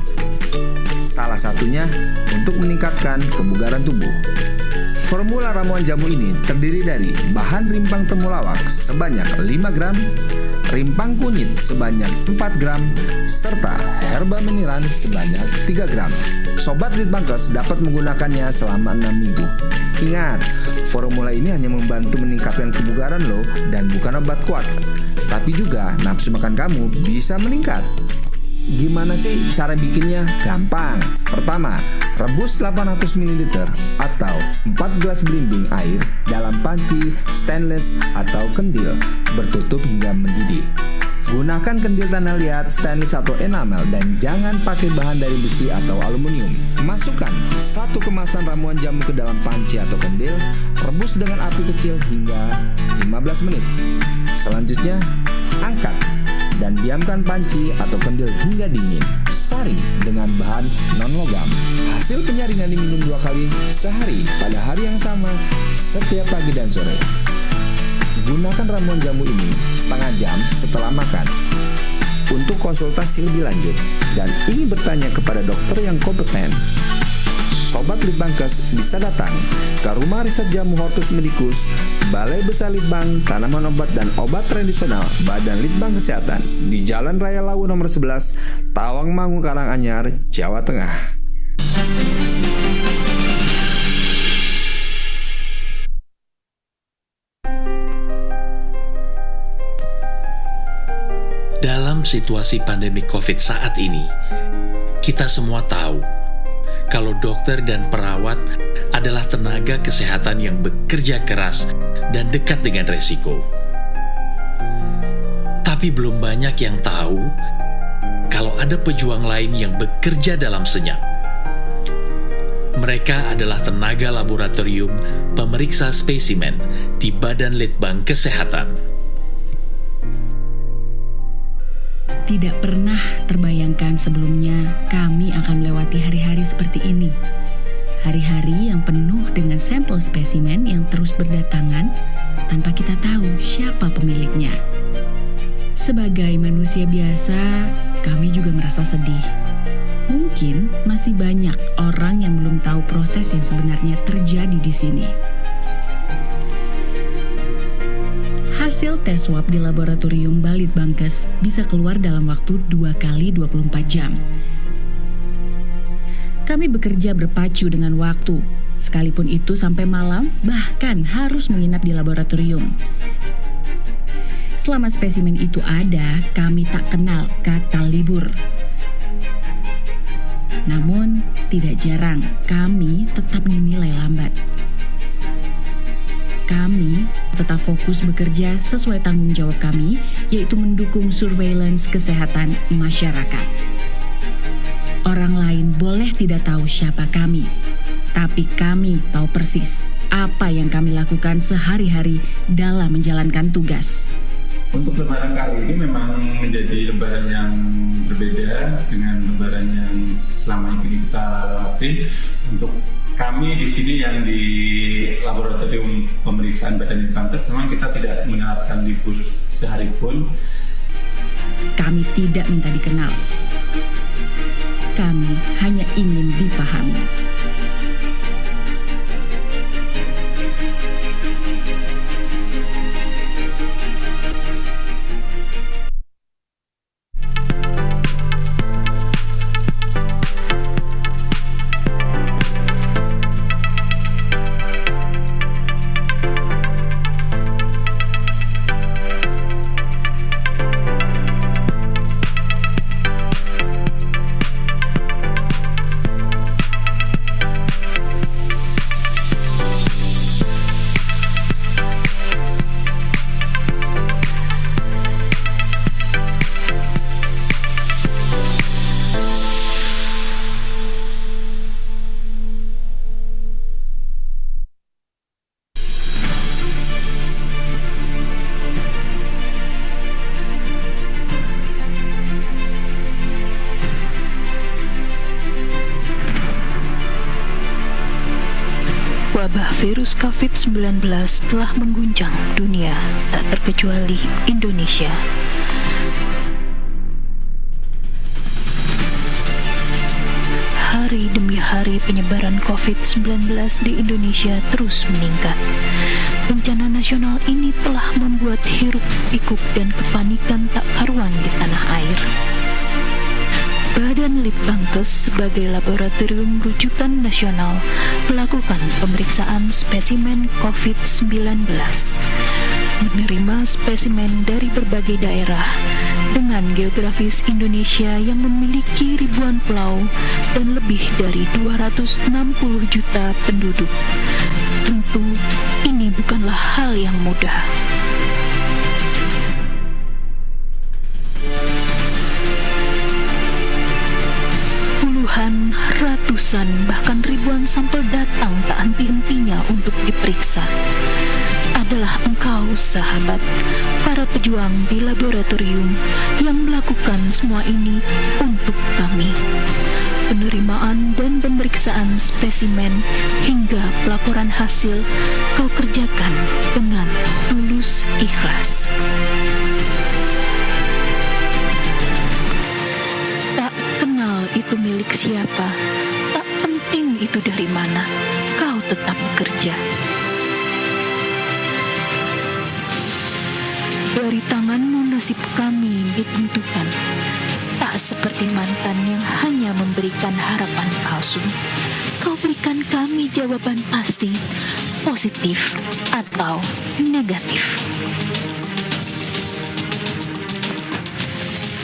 Salah satunya untuk meningkatkan kebugaran tubuh. Formula ramuan jamu ini terdiri dari bahan rimpang temulawak sebanyak 5 gram, rimpang kunyit sebanyak 4 gram, serta herba meniran sebanyak 3 gram. Sobat Litbangkes dapat menggunakannya selama 6 minggu. Ingat, formula ini hanya membantu meningkatkan kebugaran loh dan bukan obat kuat. Tapi juga nafsu makan kamu bisa meningkat. Gimana sih cara bikinnya? Gampang. Pertama, rebus 800 ml atau 4 gelas belimbing air dalam panci stainless atau kendil bertutup hingga mendidih. Gunakan kendil tanah liat, stainless atau enamel dan jangan pakai bahan dari besi atau aluminium. Masukkan 1 kemasan ramuan jamu ke dalam panci atau kendil, rebus dengan api kecil hingga 15 menit. Selanjutnya, angkat dan diamkan panci atau kendil hingga dingin. Saring dengan bahan non-logam. Hasil penyaringan diminum 2 kali sehari pada hari yang sama setiap pagi dan sore. Gunakan ramuan jamu ini setengah jam setelah makan. Untuk konsultasi lebih lanjut dan ingin bertanya kepada dokter yang kompeten, Sobat Litbangkes bisa datang ke Rumah Riset Jamu Hortus Medicus, Balai Besar Litbang, Tanaman Obat dan Obat Tradisional Badan Litbang Kesehatan di Jalan Raya Lawu nomor 11, Tawangmangu, Karanganyar, Jawa Tengah. Dalam situasi pandemi COVID saat ini, kita semua tahu kalau dokter dan perawat adalah tenaga kesehatan yang bekerja keras dan dekat dengan resiko. Tapi belum banyak yang tahu kalau ada pejuang lain yang bekerja dalam senyap. Mereka adalah tenaga laboratorium pemeriksa spesimen di Badan Litbang Kesehatan. Tidak pernah terbayangkan sebelumnya kami akan melewati hari-hari seperti ini. Hari-hari yang penuh dengan sampel spesimen yang terus berdatangan tanpa kita tahu siapa pemiliknya. Sebagai manusia biasa, kami juga merasa sedih. Mungkin masih banyak orang yang belum tahu proses yang sebenarnya terjadi di sini. Hasil tes swab di laboratorium Balitbangkes bisa keluar dalam waktu 2 kali 24 jam. Kami bekerja berpacu dengan waktu, sekalipun itu sampai malam, bahkan harus menginap di laboratorium. Selama spesimen itu ada, kami tak kenal kata libur. Namun, tidak jarang kami tetap dinilai lambat. Kami tetap fokus bekerja sesuai tanggung jawab kami, yaitu mendukung surveillance kesehatan masyarakat. Orang lain boleh tidak tahu siapa kami, tapi kami tahu persis apa yang kami lakukan sehari-hari dalam menjalankan tugas. Untuk lebaran kali ini memang menjadi lebaran yang berbeda dengan lebaran yang selama ini kita lalui. Untuk kami di sini yang di laboratorium pemeriksaan badan Litbangkes memang kita tidak menerapkan libur sehari pun. Kami tidak minta dikenal. Kami hanya ingin dipahami. Wabah virus Covid-19 telah mengguncang dunia, tak terkecuali Indonesia. Hari demi hari penyebaran Covid-19 di Indonesia terus meningkat. Bencana nasional ini telah membuat hiruk-pikuk dan kepanikan tak karuan di tanah air. Badan Litbangkes sebagai laboratorium rujukan nasional melakukan pemeriksaan spesimen COVID-19, menerima spesimen dari berbagai daerah dengan geografis Indonesia yang memiliki ribuan pulau dan lebih dari 260 juta penduduk. Tentu ini bukanlah hal yang mudah. Puluhan, ratusan, bahkan ribuan sampel datang tak henti-hentinya untuk diperiksa. Adalah engkau, sahabat, para pejuang di laboratorium yang melakukan semua ini untuk kami. Penerimaan dan pemeriksaan spesimen hingga pelaporan hasil kau kerjakan dengan tulus ikhlas. Itu milik siapa, tak penting itu dari mana, kau tetap bekerja. Dari tanganmu nasib kami ditentukan, tak seperti mantan yang hanya memberikan harapan palsu. Kau berikan kami jawaban pasti, positif atau negatif.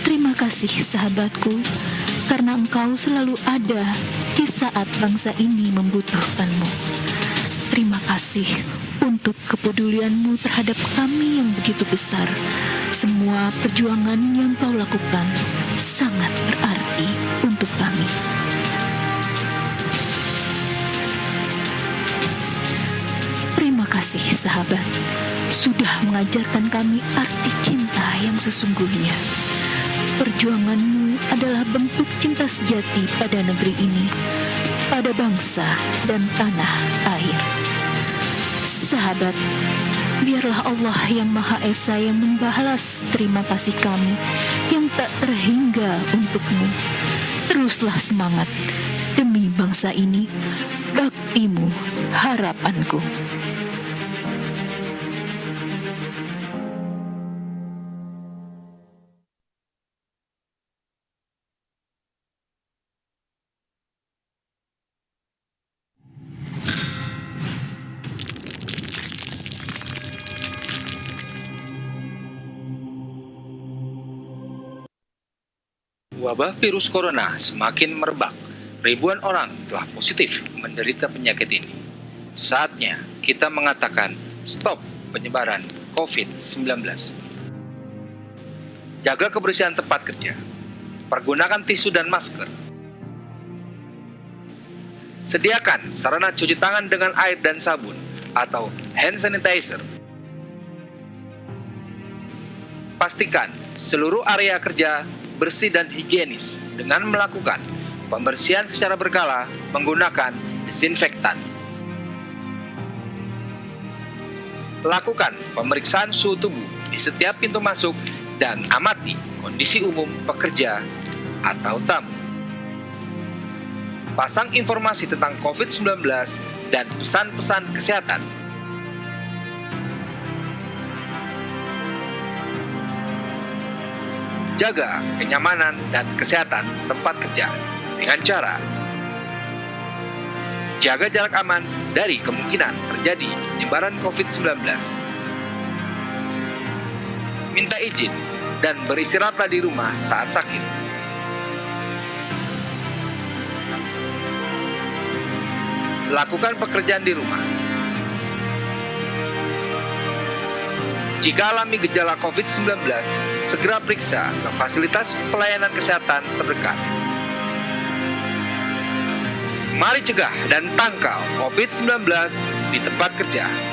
Terima kasih sahabatku, karena engkau selalu ada di saat bangsa ini membutuhkanmu. Terima kasih untuk kepedulianmu terhadap kami yang begitu besar. Semua perjuangan yang kau lakukan sangat berarti untuk kami. Terima kasih sahabat, sudah mengajarkan kami arti cinta yang sesungguhnya. Perjuanganmu adalah bentuk cinta sejati pada negeri ini, pada bangsa dan tanah air. Sahabat, biarlah Allah yang Maha Esa yang membalas terima kasih kami yang tak terhingga untukmu. Teruslah semangat, demi bangsa ini, baktimu harapanku. Wabah virus corona semakin merebak. Ribuan orang telah positif menderita penyakit ini. Saatnya kita mengatakan stop penyebaran COVID-19. Jaga kebersihan tempat kerja. Pergunakan tisu dan masker. Sediakan sarana cuci tangan dengan air dan sabun atau hand sanitizer. Pastikan seluruh area kerja bersih dan higienis dengan melakukan pembersihan secara berkala menggunakan disinfektan. Lakukan pemeriksaan suhu tubuh di setiap pintu masuk dan amati kondisi umum pekerja atau tamu. Pasang informasi tentang COVID-19 dan pesan-pesan kesehatan. Jaga kenyamanan dan kesehatan tempat kerja dengan cara jaga jarak aman dari kemungkinan terjadi penyebaran COVID-19. Minta izin dan beristirahatlah di rumah saat sakit. Lakukan pekerjaan di rumah. Jika alami gejala COVID-19, segera periksa ke fasilitas pelayanan kesehatan terdekat. Mari cegah dan tangkal COVID-19 di tempat kerja.